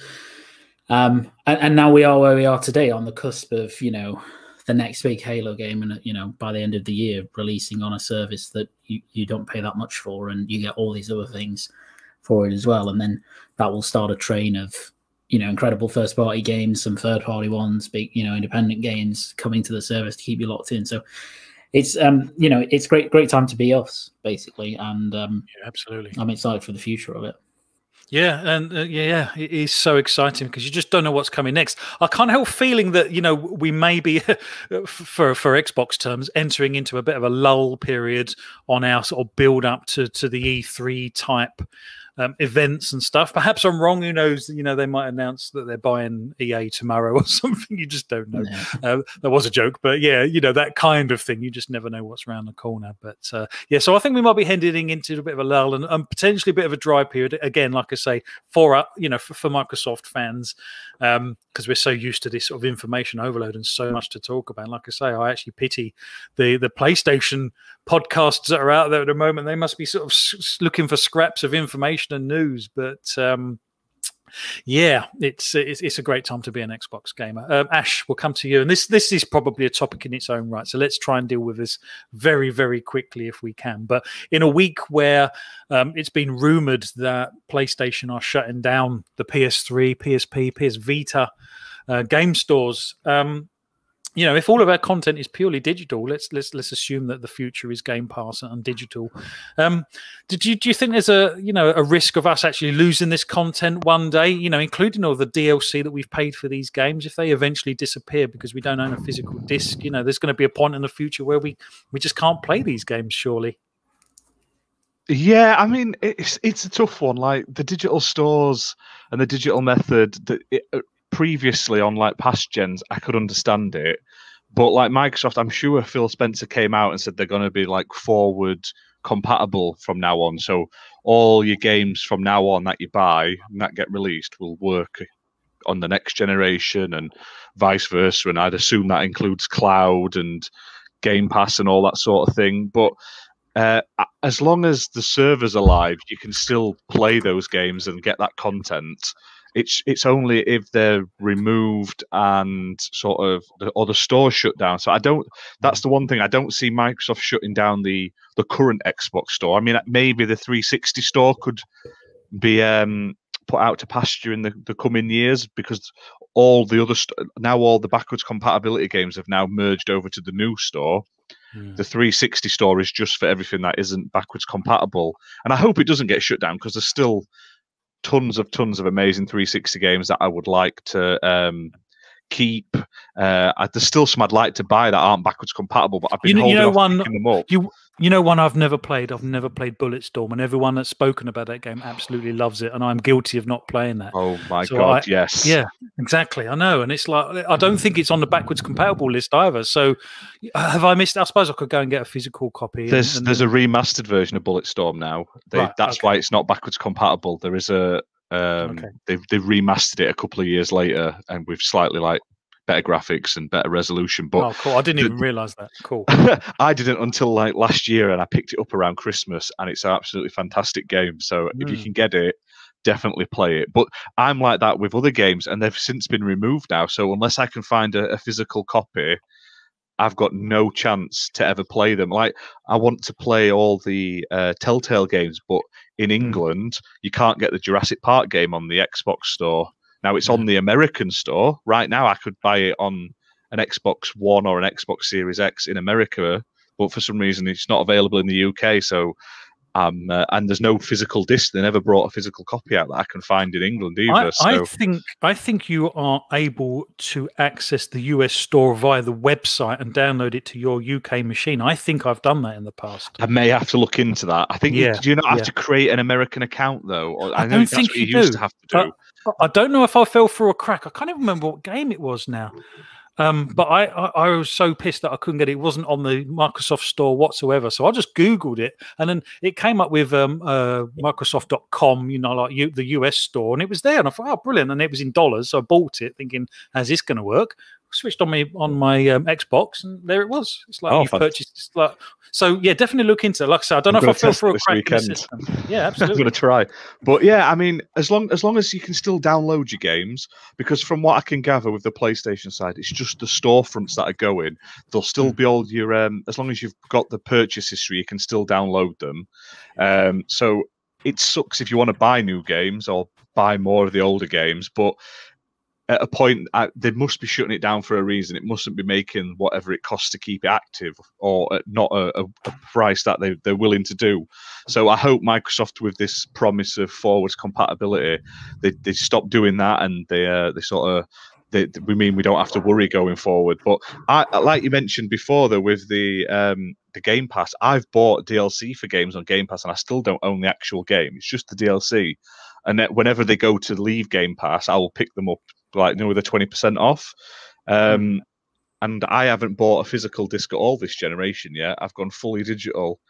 [SPEAKER 3] And now we are where we are today, on the cusp of the next big Halo game, and by the end of the year releasing on a service that you don't pay that much for, and you get all these other things for it as well, and then that will start a train of incredible first party games, some third party ones, big independent games coming to the service to keep you locked in. So it's it's great time to be us, basically, and
[SPEAKER 1] absolutely,
[SPEAKER 3] I'm excited for the future of it.
[SPEAKER 1] Yeah, and it is so exciting because you just don't know what's coming next. I can't help feeling that we may be, for Xbox terms, entering into a bit of a lull period on our sort of build up to the E3 type events and stuff. Perhaps I'm wrong. Who knows? They might announce that they're buying EA tomorrow or something. You just don't know. Yeah. That was a joke, but yeah, that kind of thing. You just never know what's around the corner. But so I think we might be heading into a bit of a lull and potentially a bit of a dry period. Again, like I say, for Microsoft fans, because we're so used to this sort of information overload and so much to talk about. And like I say, I actually pity the PlayStation podcasts that are out there at the moment. They must be sort of looking for scraps of information and news, but Yeah, it's a great time to be an Xbox gamer. Ash, we'll come to you, and this is probably a topic in its own right. So let's try and deal with this very, very quickly if we can. But in a week where it's been rumored that PlayStation are shutting down the PS3, PSP, PS Vita game stores. If all of our content is purely digital, let's assume that the future is Game Pass and digital. Do you think there's a risk of us actually losing this content one day? Including all the DLC that we've paid for these games, if they eventually disappear because we don't own a physical disc, there's going to be a point in the future where we just can't play these games. Surely.
[SPEAKER 4] Yeah, I mean it's a tough one. Like the digital stores and the digital method that. Previously on like past gens, I could understand it, but like Microsoft, I'm sure Phil Spencer came out and said they're going to be like forward compatible from now on. So all your games from now on that you buy and that get released will work on the next generation and vice versa. And I'd assume that includes cloud and Game Pass and all that sort of thing. But as long as the server's alive, you can still play those games and get that content. It's only if they're removed and sort of the store shut down. So that's the one thing I don't see Microsoft shutting down the current Xbox store. I mean, maybe the 360 store could be put out to pasture in the coming years because all the other now all the backwards compatibility games have now merged over to the new store. The 360 store is just for everything that isn't backwards compatible, and I hope it doesn't get shut down because there's still tons of amazing 360 games that I would like to keep. There's still some I'd like to buy that aren't backwards compatible, but I've been holding off picking them up.
[SPEAKER 1] One I've never played. I've never played Bulletstorm, and everyone that's spoken about that game absolutely loves it, and I'm guilty of not playing that.
[SPEAKER 4] Oh my God, yes.
[SPEAKER 1] Yeah, exactly. I know, and it's like I don't think it's on the backwards compatible list either. So have I missed? I suppose I could go and get a physical copy.
[SPEAKER 4] There's a remastered version of Bulletstorm now. That's why it's not backwards compatible. There is a they've remastered it a couple of years later, and with slightly like better graphics and better resolution. But
[SPEAKER 1] cool! I didn't even realize that. Cool.
[SPEAKER 4] I didn't until like last year, and I picked it up around Christmas, and it's an absolutely fantastic game. So if you can get it, definitely play it. But I'm like that with other games, and they've since been removed now. So unless I can find a physical copy, I've got no chance to ever play them. Like I want to play all the Telltale games, but in England, you can't get the Jurassic Park game on the Xbox store. Now it's on the American store. Right now, I could buy it on an Xbox One or an Xbox Series X in America, but for some reason, it's not available in the UK. So, and there's no physical disc. They never brought a physical copy out that I can find in England either.
[SPEAKER 1] I think you are able to access the US store via the website and download it to your UK machine. I think I've done that in the past.
[SPEAKER 4] I may have to look into that. I think do you not have to create an American account though? Or I don't think you used to have to do.
[SPEAKER 1] I don't know if I fell through a crack. I can't even remember what game it was now. But I was so pissed that I couldn't get it. It wasn't on the Microsoft store whatsoever. So I just Googled it, and then it came up with Microsoft.com, the US store, and it was there. And I thought, oh, brilliant. And it was in dollars. So I bought it thinking, how's this going to work? Switched on my Xbox, and there it was. It's like you've purchased. It's like, so yeah, definitely look into it. Like I said, I don't know if I fell through a crack in the system. Yeah, absolutely.
[SPEAKER 4] I'm going to try. But yeah, I mean, as long as you can still download your games, because from what I can gather with the PlayStation side, it's just the storefronts that are going. They'll still be all your as long as you've got the purchase history, you can still download them. So it sucks if you want to buy new games or buy more of the older games, but at a point, they must be shutting it down for a reason. It mustn't be making whatever it costs to keep it active, or at not a price that they're willing to do. So I hope Microsoft, with this promise of forwards compatibility, they stop doing that, and we mean we don't have to worry going forward. But like you mentioned before, though, with the Game Pass, I've bought DLC for games on Game Pass, and I still don't own the actual game. It's just the DLC. And whenever they go to leave Game Pass, I will pick them up, with a 20% off. And I haven't bought a physical disc at all this generation yet. I've gone fully digital,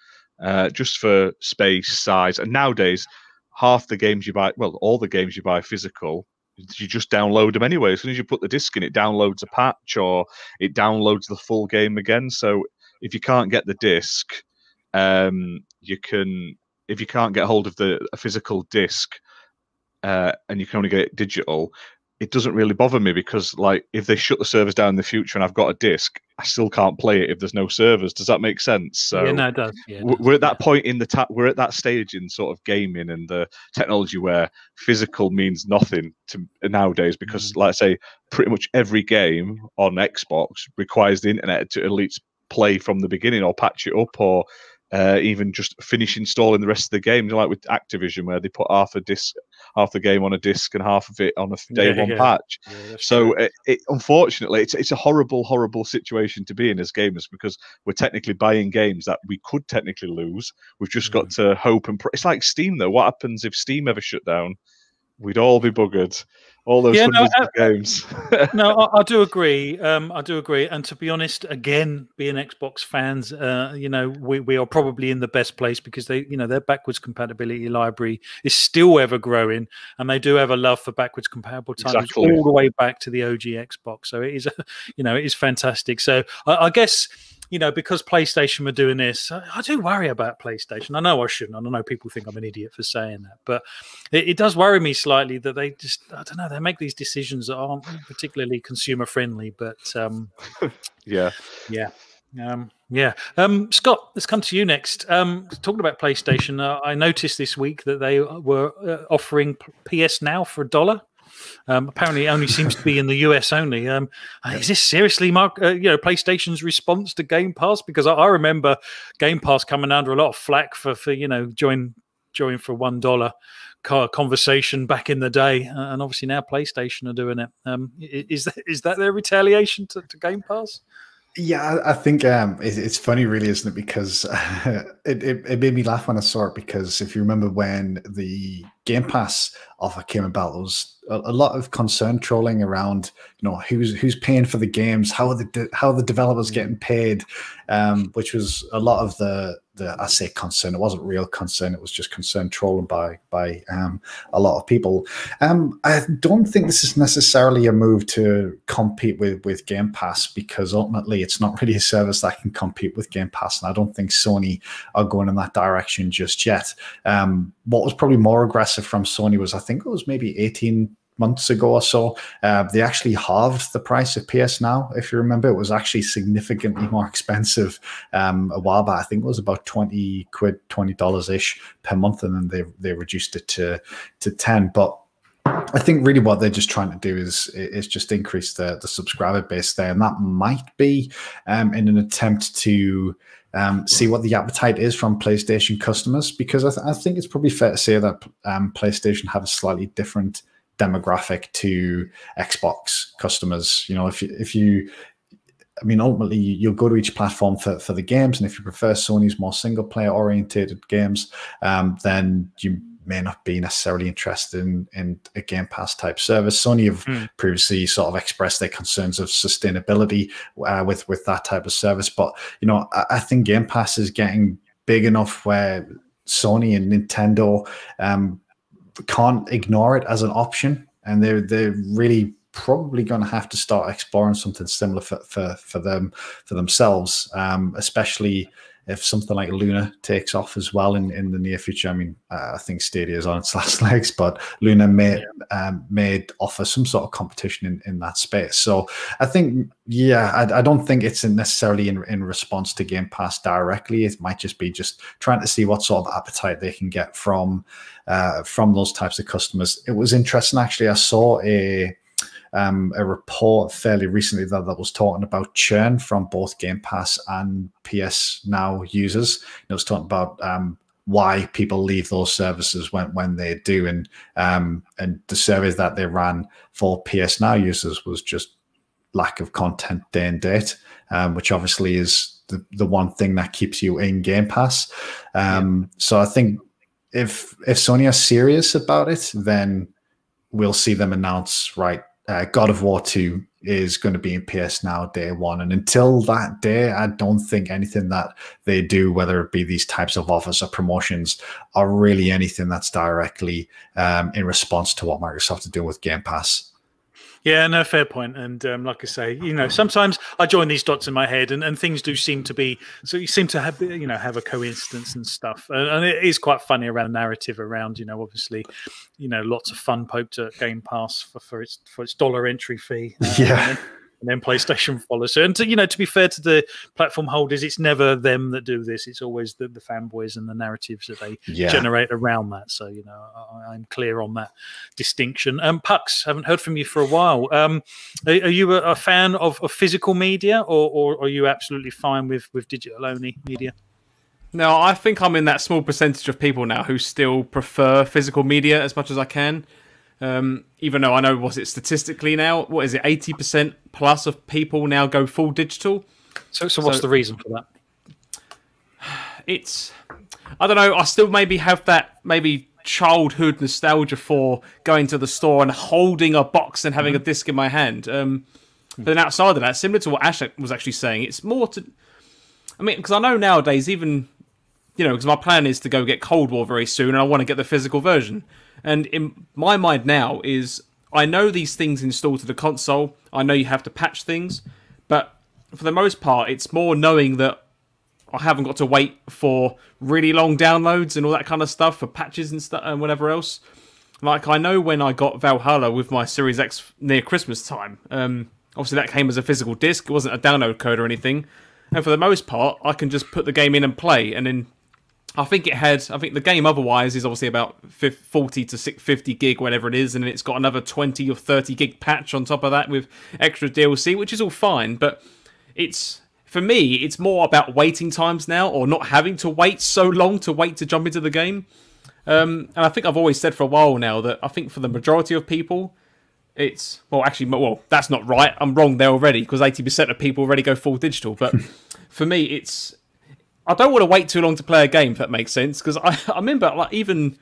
[SPEAKER 4] just for space, size. And nowadays, half the games you buy, all the games you buy physical, you just download them anyway. As soon as you put the disc in, it downloads a patch or it downloads the full game again. So if you can't get the disc, if you can't get hold of a physical disc, and you can only get it digital, it doesn't really bother me, because like if they shut the servers down in the future and I've got a disc, I still can't play it if there's no servers. Does that make sense? So
[SPEAKER 1] yeah, no, it does. Yeah,
[SPEAKER 4] we're at that point in we're at that stage in sort of gaming and the technology where physical means nothing to nowadays, because like I say, pretty much every game on Xbox requires the internet to at least play from the beginning or patch it up, or even just finish installing the rest of the game, like with Activision, where they put half the game on a disc and half of it on a day one patch. Yeah, so unfortunately, it's a horrible situation to be in as gamers, because we're technically buying games that we could technically lose. We've just got to hope and it's like Steam though. What happens if Steam ever shut down? We'd all be buggered. All those hundreds of games.
[SPEAKER 1] No, I do agree. I do agree. And to be honest, again, being Xbox fans, we are probably in the best place, because their backwards compatibility library is still ever growing, and they do have a love for backwards compatible titles all the way back to the OG Xbox. So it is, it is fantastic. So I guess, because PlayStation were doing this, I do worry about PlayStation. I know I shouldn't. I know people think I'm an idiot for saying that, but it does worry me slightly that they just, I don't know, they make these decisions that aren't particularly consumer friendly. But
[SPEAKER 4] yeah.
[SPEAKER 1] Scott, let's come to you next. Talking about PlayStation, I noticed this week that they were offering PS Now for $1. Apparently, it only seems to be in the US only. Is this seriously, Mark? PlayStation's response to Game Pass? Because I remember Game Pass coming under a lot of flack for join for $1 conversation back in the day, and obviously now PlayStation are doing it. Is that their retaliation to Game Pass?
[SPEAKER 5] Yeah, I think it's funny, really, isn't it? Because it made me laugh when I saw it. Because if you remember when the Game Pass offer came about, there was a lot of concern trolling around, who's paying for the games, how are the developers getting paid, which was a lot of the I say concern. It wasn't real concern. It was just concern trolling by a lot of people. I don't think this is necessarily a move to compete with Game Pass, because ultimately it's not really a service that can compete with Game Pass, and I don't think Sony are going in that direction just yet. What was probably more aggressive from Sony was, I think it was maybe 18 months ago or so, they actually halved the price of PS Now. If you remember, it was actually significantly more expensive a while back. I think it was about $20-ish per month, and then they reduced it to 10. But I think really what they're just trying to do is just increase the subscriber base there, and that might be in an attempt to see what the appetite is from PlayStation customers, because I think it's probably fair to say that PlayStation have a slightly different demographic to Xbox customers. Ultimately you'll go to each platform for the games, and if you prefer Sony's more single player orientated games, then you may not be necessarily interested in a Game Pass type service. Sony have previously sort of expressed their concerns of sustainability with that type of service, but I think Game Pass is getting big enough where Sony and Nintendo can't ignore it as an option, and they're really probably going to have to start exploring something similar for themselves, especially if something like Luna takes off as well in the near future. I think Stadia is on its last legs, but Luna may offer some sort of competition in that space. So I think, I don't think it's necessarily in response to Game Pass directly. It might just be trying to see what sort of appetite they can get from those types of customers. It was interesting, actually. I saw a report fairly recently that was talking about churn from both Game Pass and PS Now users. It was talking about why people leave those services when they do, and the surveys that they ran for PS Now users was just lack of content day and date, which obviously is the one thing that keeps you in Game Pass. So I think if Sony are serious about it, then we'll see them announce, God of War 2 is going to be in PS Now day one. And until that day, I don't think anything that they do, whether it be these types of offers or promotions, are really anything that's directly in response to what Microsoft is doing with Game Pass.
[SPEAKER 1] Yeah, no, fair point. And like I say, sometimes I join these dots in my head, and things do seem to be. So you seem to have, have a coincidence and stuff, and it is quite funny around the narrative around, obviously, lots of fun poked at Game Pass for its dollar entry fee.
[SPEAKER 5] Yeah.
[SPEAKER 1] And then PlayStation follows. So, and to be fair to the platform holders, it's never them that do this. It's always the fanboys and the narratives that they generate around that. So, I'm clear on that distinction. Pucks, haven't heard from you for a while. Are you a fan of physical media, or are you absolutely fine with digital only media?
[SPEAKER 2] No, I think I'm in that small percentage of people now who still prefer physical media as much as I can. Even though I know, was it statistically now, what is it, 80% plus of people now go full digital?
[SPEAKER 1] So what's the reason for that?
[SPEAKER 2] It's, I don't know, I still maybe have that childhood nostalgia for going to the store and holding a box and having a disc in my hand. But then outside of that, similar to what Ash was actually saying, it's more to, because I know nowadays, even, because my plan is to go get Cold War very soon and I want to get the physical version. And in my mind now is, I know these things installed to the console. I know you have to patch things. But for the most part, it's more knowing that I haven't got to wait for really long downloads and all that kind of stuff for patches and stuff and whatever else. Like, I know when I got Valhalla with my Series X near Christmas time, obviously that came as a physical disc. It wasn't a download code or anything. And for the most part, I can just put the game in and play. And then I think the game otherwise is obviously about 40 to 50 gig, whatever it is, and it's got another 20 or 30 gig patch on top of that with extra DLC, which is all fine, but for me, it's more about waiting times now, or not having to wait so long to jump into the game. And I think I've always said for a while now that I think for the majority of people, that's not right. I'm wrong there already, because 80% of people already go full digital, but for me, I don't want to wait too long to play a game, if that makes sense, because I remember, like, even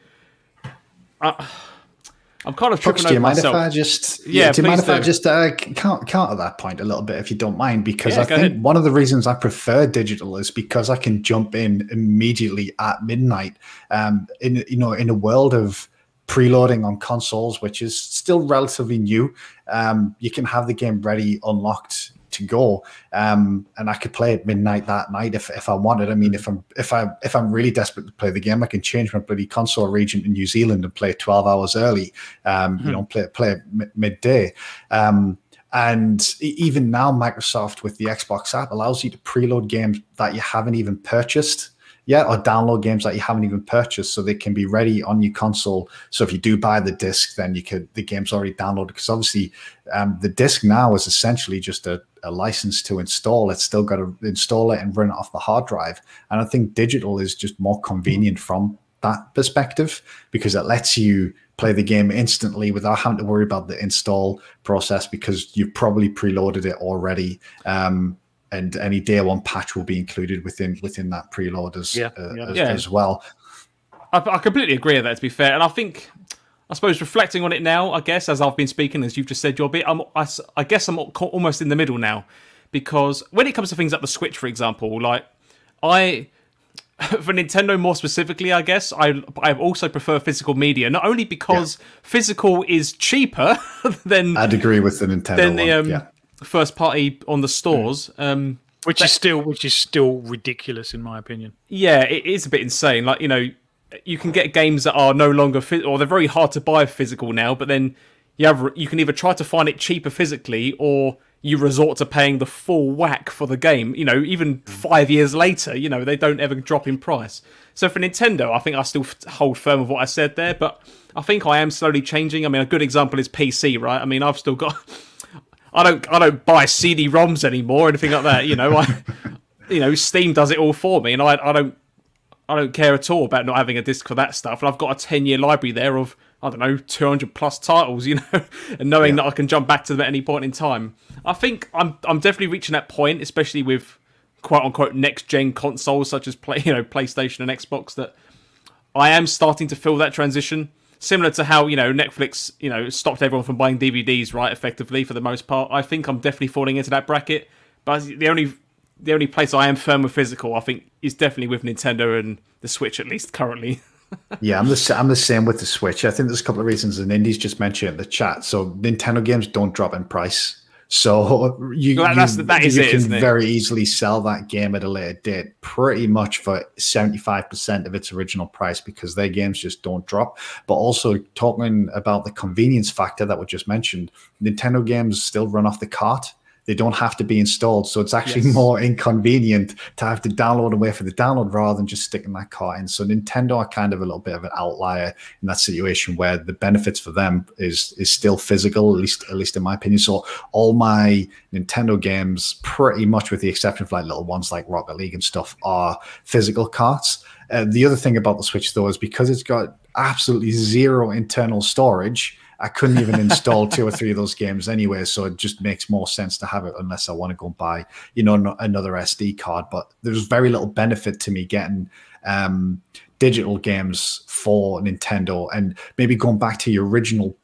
[SPEAKER 2] I'm kind of tripping over myself.
[SPEAKER 5] Do you mind if I just counter that point a little bit, if you don't mind? Because I think one of the reasons I prefer digital is because I can jump in immediately at midnight. In a world of preloading on consoles, which is still relatively new, you can have the game ready, unlocked to go, and I could play at midnight that night if I wanted. If I'm really desperate to play the game, I can change my bloody console region to New Zealand and play 12 hours early. Play at midday. And even now, Microsoft with the Xbox app allows you to preload games that you haven't even purchased yet, or download games that you haven't even purchased, so they can be ready on your console. So if you do buy the disc, then the game's already downloaded, because obviously the disc now is essentially just a license to install. It's still got to install it and run it off the hard drive. And I think digital is just more convenient from that perspective, because it lets you play the game instantly without having to worry about the install process, because you've probably preloaded it already. And any day one patch will be included within that preload as well.
[SPEAKER 2] I completely agree with that, to be fair. And I suppose reflecting on it now, I guess, as I've been speaking, as you've just said your bit, I guess I'm almost in the middle now. Because when it comes to things like the Switch, for example, like for Nintendo more specifically, I guess, I also prefer physical media. Not only because physical is cheaper than...
[SPEAKER 5] I'd agree with the Nintendo
[SPEAKER 2] first party on the stores,
[SPEAKER 1] which is still ridiculous in my opinion.
[SPEAKER 2] Yeah, it is a bit insane. Like, you can get games that are no longer or they're very hard to buy physical now, but then you can either try to find it cheaper physically, or you resort to paying the full whack for the game. Even 5 years later, they don't ever drop in price. So for Nintendo, I think I still hold firm with what I said there, but I think I am slowly changing. A good example is PC, right? I've still got... I don't buy CD-ROMs anymore or anything like that. Steam does it all for me, and I don't care at all about not having a disc for that stuff. And I've got a 10-year library there of 200 plus titles, and knowing that I can jump back to them at any point in time. I think I'm definitely reaching that point, especially with quote unquote next gen consoles such as PlayStation and Xbox, that I am starting to feel that transition. Similar to how, Netflix, stopped everyone from buying DVDs, right, effectively, for the most part. I think I'm definitely falling into that bracket. But the only place I am firm with physical, I think, is definitely with Nintendo and the Switch, at least currently.
[SPEAKER 5] Yeah, I'm the same with the Switch. I think there's a couple of reasons, and Indy's just mentioned in the chat. So Nintendo games don't drop in price. So you can very easily sell that game at a later date, pretty much for 75% of its original price, because their games just don't drop. But also talking about the convenience factor that we just mentioned, Nintendo games still run off the cart. They don't have to be installed. So it's actually more inconvenient to have to download and wait for the download rather than just sticking that cart in. So Nintendo are kind of a little bit of an outlier in that situation, where the benefits for them is still physical, at least in my opinion. So all my Nintendo games, pretty much with the exception of like little ones like Rocket League and stuff, are physical carts. The other thing about the Switch, though, is because it's got absolutely zero internal storage, I couldn't even install 2 or 3 of those games anyway, so it just makes more sense to have it unless I want to go and buy, another SD card. But there's very little benefit to me getting digital games for Nintendo. And maybe going back to your original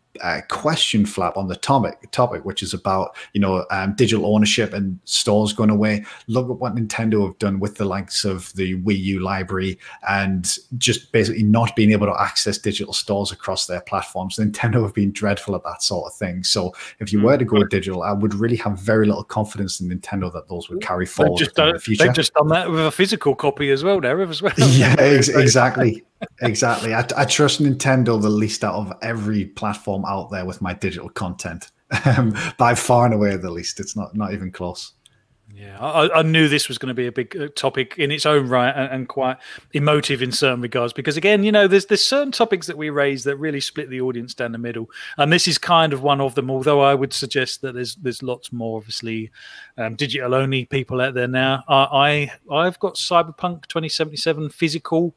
[SPEAKER 5] question, Flap, on the topic, which is about digital ownership and stores going away. Look at what Nintendo have done with the likes of the Wii U library and just basically not being able to access digital stores across their platforms. Nintendo have been dreadful at that sort of thing. So if you were to go digital, I would really have very little confidence in Nintendo that those would carry forward in the future.
[SPEAKER 1] They've just done that with a physical copy as well, there as well.
[SPEAKER 5] Yeah, exactly. Exactly. I trust Nintendo the least out of every platform out there with my digital content. By far and away the least. It's not even close.
[SPEAKER 1] Yeah, I knew this was going to be a big topic in its own right, and quite emotive in certain regards, because again, there's certain topics that we raise that really split the audience down the middle, and this is kind of one of them. Although I would suggest that there's lots more, obviously, digital only people out there now. I've got Cyberpunk 2077 physical.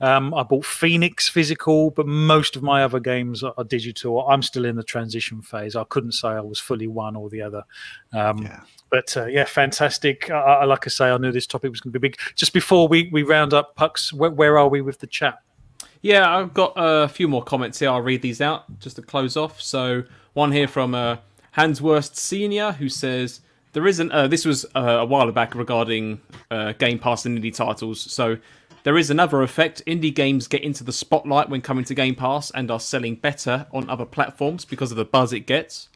[SPEAKER 1] I bought Phoenix physical, but most of my other games are digital. I'm still in the transition phase. I couldn't say I was fully one or the other. But fantastic. Like I say, I knew this topic was going to be big. Just before we round up, Pucks, where are we with the chat?
[SPEAKER 2] Yeah, I've got a few more comments here. I'll read these out just to close off. So one here from Hansworst Senior, who says, there isn't... this was a while back regarding Game Pass and indie titles. So... there is another effect. Indie games get into the spotlight when coming to Game Pass and are selling better on other platforms because of the buzz it gets.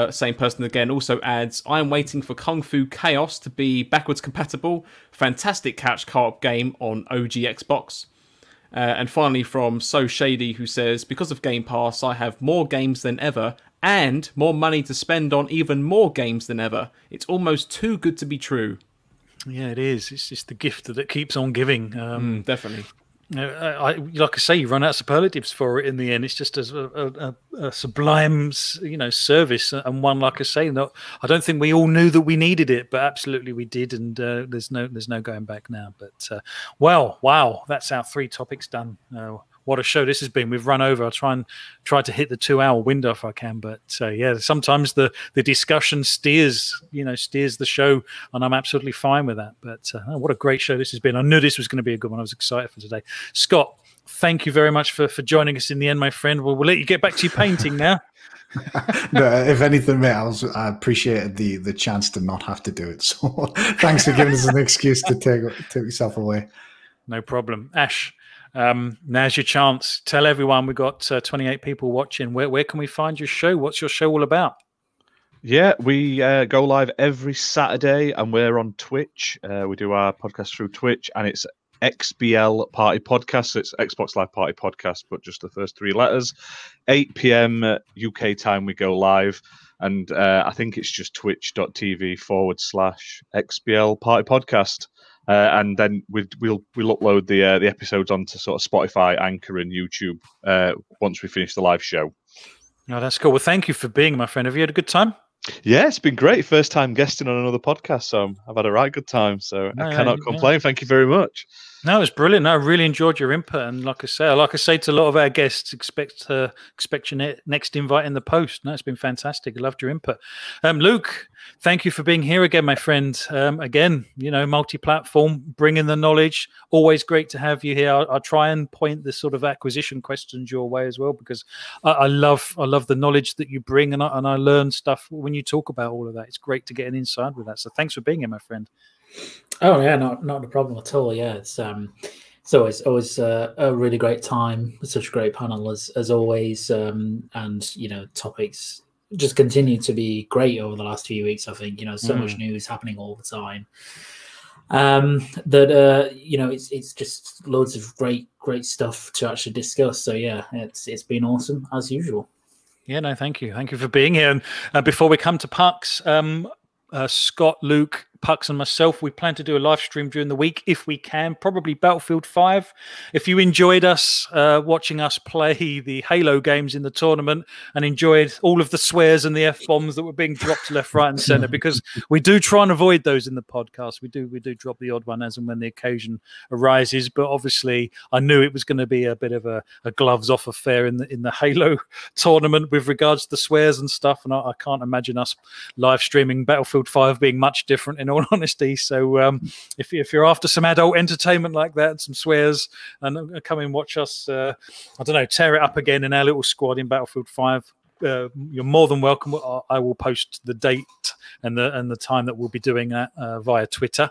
[SPEAKER 2] Same person again also adds, I am waiting for Kung Fu Chaos to be backwards compatible. Fantastic couch co-op game on OG Xbox. And finally from So Shady, who says, because of Game Pass, I have more games than ever and more money to spend on even more games than ever. It's almost too good to be true.
[SPEAKER 1] Yeah, it is. It's just the gift that keeps on giving.
[SPEAKER 2] Definitely.
[SPEAKER 1] Like I say, you run out of superlatives for it in the end. It's just a sublime, service, and one, like I say, I don't think we all knew that we needed it, but absolutely we did, and there's no going back now. But wow, that's our 3 topics done. What a show this has been. We've run over. I'll try to hit the 2-hour window if I can. But sometimes the discussion steers the show, and I'm absolutely fine with that. But what a great show this has been. I knew this was going to be a good one. I was excited for today. Scott, thank you very much for joining us in the end, my friend. We'll let you get back to your painting now.
[SPEAKER 5] No, if anything, mate, I appreciated the chance to not have to do it. So thanks for giving us an excuse to take yourself away.
[SPEAKER 1] No problem. Ash, now's your chance. Tell everyone we've got 28 people watching. Where can we find your show? What's your show all about?
[SPEAKER 4] Yeah, we go live every Saturday, and we're on Twitch. We do our podcast through Twitch, and it's XBL Party Podcast. So it's Xbox Live Party Podcast, but just the first 3 letters. 8 p.m. UK time we go live, and I think it's just twitch.tv/XBL Party Podcast. And then we'll upload the episodes onto sort of Spotify, Anchor, and YouTube once we finish the live show.
[SPEAKER 1] No, that's cool. Well, thank you for being my friend. Have you had a good time?
[SPEAKER 4] Yeah, it's been great. First time guesting on another podcast, so I've had a right good time. So I cannot complain. Thank you very much.
[SPEAKER 1] No, it's brilliant. I really enjoyed your input, and like I say to a lot of our guests, expect your next invite in the post. No, it's been fantastic. I loved your input. Luke, thank you for being here again, my friend. Again, multi-platform, bringing the knowledge. Always great to have you here. I'll try and point the sort of acquisition questions your way as well, because I love the knowledge that you bring, and I learn stuff when you talk about all of that. It's great to get an inside with that. So thanks for being here, my friend.
[SPEAKER 3] Oh yeah, not a problem at all. Yeah, it's It's always a really great time. Such a great panel as always, and topics just continue to be great over the last few weeks. I think so much news happening all the time. It's just loads of great stuff to actually discuss. So yeah, it's been awesome as usual.
[SPEAKER 1] Yeah, no, thank you for being here. And before we come to Pucks, Scott, Luke, Pucks and myself, we plan to do a live stream during the week if we can, probably Battlefield 5. If you enjoyed us watching us play the Halo games in the tournament and enjoyed all of the swears and the F-bombs that were being dropped left, right and center, because we do try and avoid those in the podcast. We do drop the odd one as and when the occasion arises, but obviously I knew it was going to be a bit of a gloves off affair in the Halo tournament with regards to the swears and stuff, and I can't imagine us live streaming Battlefield 5 being much different in all honesty. So if you're after some adult entertainment like that, some swears, and come and watch us, I don't know, tear it up again in our little squad in Battlefield 5, you're more than welcome. I will post the date and the time that we'll be doing that via Twitter.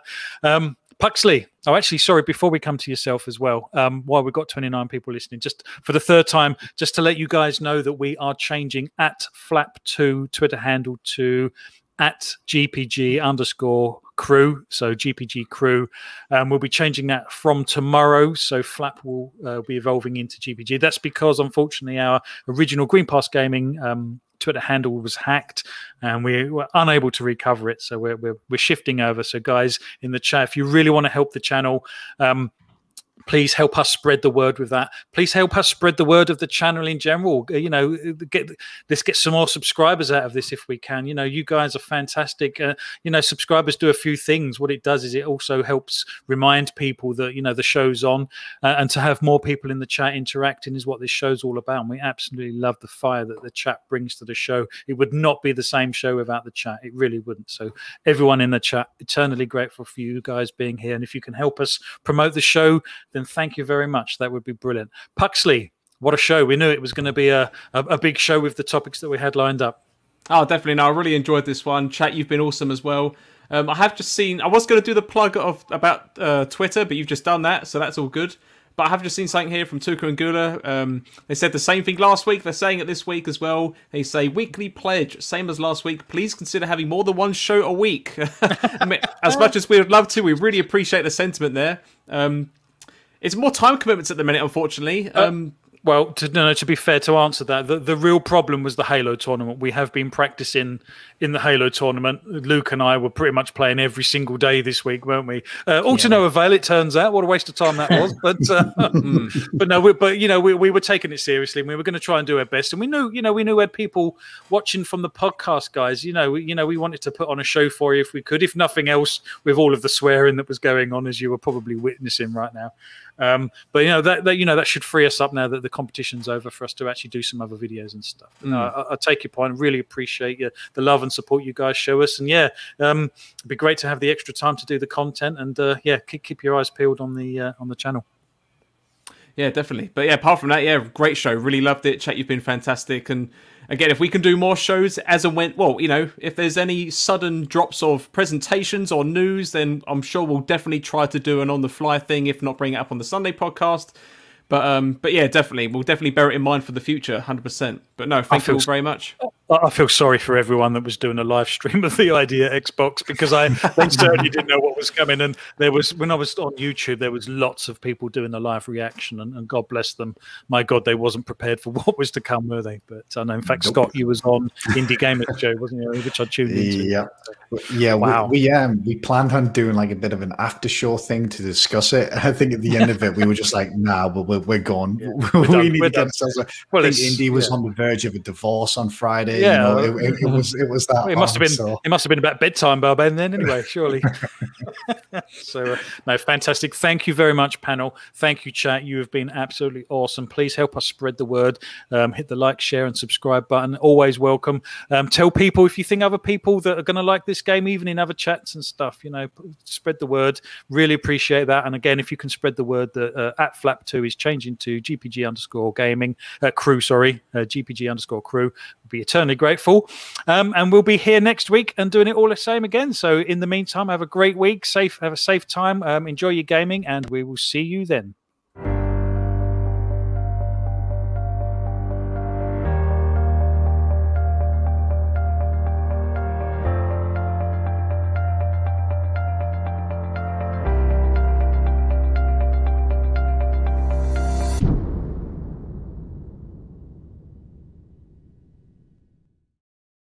[SPEAKER 1] Puxley, actually, sorry, before we come to yourself as well, while we've got 29 people listening, just for the third time, just to let you guys know that we are changing @Flap2 Twitter handle to @GPG_crew, so GPG crew. We'll be changing that from tomorrow, so Flap will be evolving into GPG. That's because, unfortunately, our original Green Pass Gaming Twitter handle was hacked, and we were unable to recover it. So we're shifting over. So guys in the chat, if you really want to help the channel, please help us spread the word with that. Please help us spread the word of the channel in general. Let's get some more subscribers out of this if we can. You guys are fantastic. Subscribers do a few things. What it does is it also helps remind people that, the show's on, and to have more people in the chat interacting is what this show's all about. And we absolutely love the fire that the chat brings to the show. It would not be the same show without the chat. It really wouldn't. So everyone in the chat, eternally grateful for you guys being here. And if you can help us promote the show, then thank you very much. That would be brilliant. Puxley, what a show. We knew it was going to be a big show with the topics that we had lined up.
[SPEAKER 2] Oh, definitely. No, I really enjoyed this one. Chat, you've been awesome as well. I have just seen, I was going to do the plug about Twitter, but you've just done that, so that's all good. But I have just seen something here from Tuka and Gula. They said the same thing last week. They're saying it this week as well. They say, weekly pledge, same as last week. Please consider having more than one show a week. I mean, as much as we would love to, we really appreciate the sentiment there. It's more time commitments at the minute, unfortunately.
[SPEAKER 1] Well, to be fair, to answer that, the real problem was the Halo tournament. We have been practicing in the Halo tournament. Luke and I were pretty much playing every single day this week, weren't we? All to no avail, it turns out. What a waste of time that was. But we were taking it seriously, and we were going to try and do our best. And we knew we had people watching from the podcast, guys. We wanted to put on a show for you if we could, if nothing else, with all of the swearing that was going on, as you were probably witnessing right now. That should free us up now that the competition's over, for us to actually do some other videos and stuff. I take your point. Really appreciate the love and support you guys show us. And it'd be great to have the extra time to do the content. And keep your eyes peeled on the channel.
[SPEAKER 2] Yeah, definitely. But apart from that, great show. Really loved it. Chat, you've been fantastic. And again, if we can do more shows as and when, if there's any sudden drops of presentations or news, then I'm sure we'll definitely try to do an on-the-fly thing, if not bring it up on the Sunday podcast. But yeah, definitely. We'll definitely bear it in mind for the future, 100%. But no, thank you all very much.
[SPEAKER 1] I feel sorry for everyone that was doing a live stream of the Idea Xbox, because they certainly didn't know what was coming. And when I was on YouTube, there was lots of people doing the live reaction, and God bless them. My God, they wasn't prepared for what was to come, were they? But I know, in fact, Scott, you was on Indie Gamer Show, wasn't you? Which I tuned into.
[SPEAKER 5] Yeah.
[SPEAKER 1] Wow.
[SPEAKER 5] We planned on doing like a bit of an after show thing to discuss it. I think at the end of it, we were just like, nah, we're gone.
[SPEAKER 1] Yeah.
[SPEAKER 5] We need to get ourselves. I think Indy was on the verge of a divorce on Friday.
[SPEAKER 1] Yeah,
[SPEAKER 5] it was that.
[SPEAKER 1] It must have been about bedtime by then, anyway. Surely. So no, fantastic. Thank you very much, panel. Thank you, chat. You have been absolutely awesome. Please help us spread the word. Hit the like, share, and subscribe button. Always welcome. Tell people if you think other people that are going to like this game, even in other chats and stuff. Spread the word. Really appreciate that. And again, if you can spread the word that @Flap2 is changing to GPG_gaming crew. GPG_crew. We'll be eternally grateful. And we'll be here next week and doing it all the same again. So in the meantime, have a great week. Have a safe time. Enjoy your gaming, and we will see you then.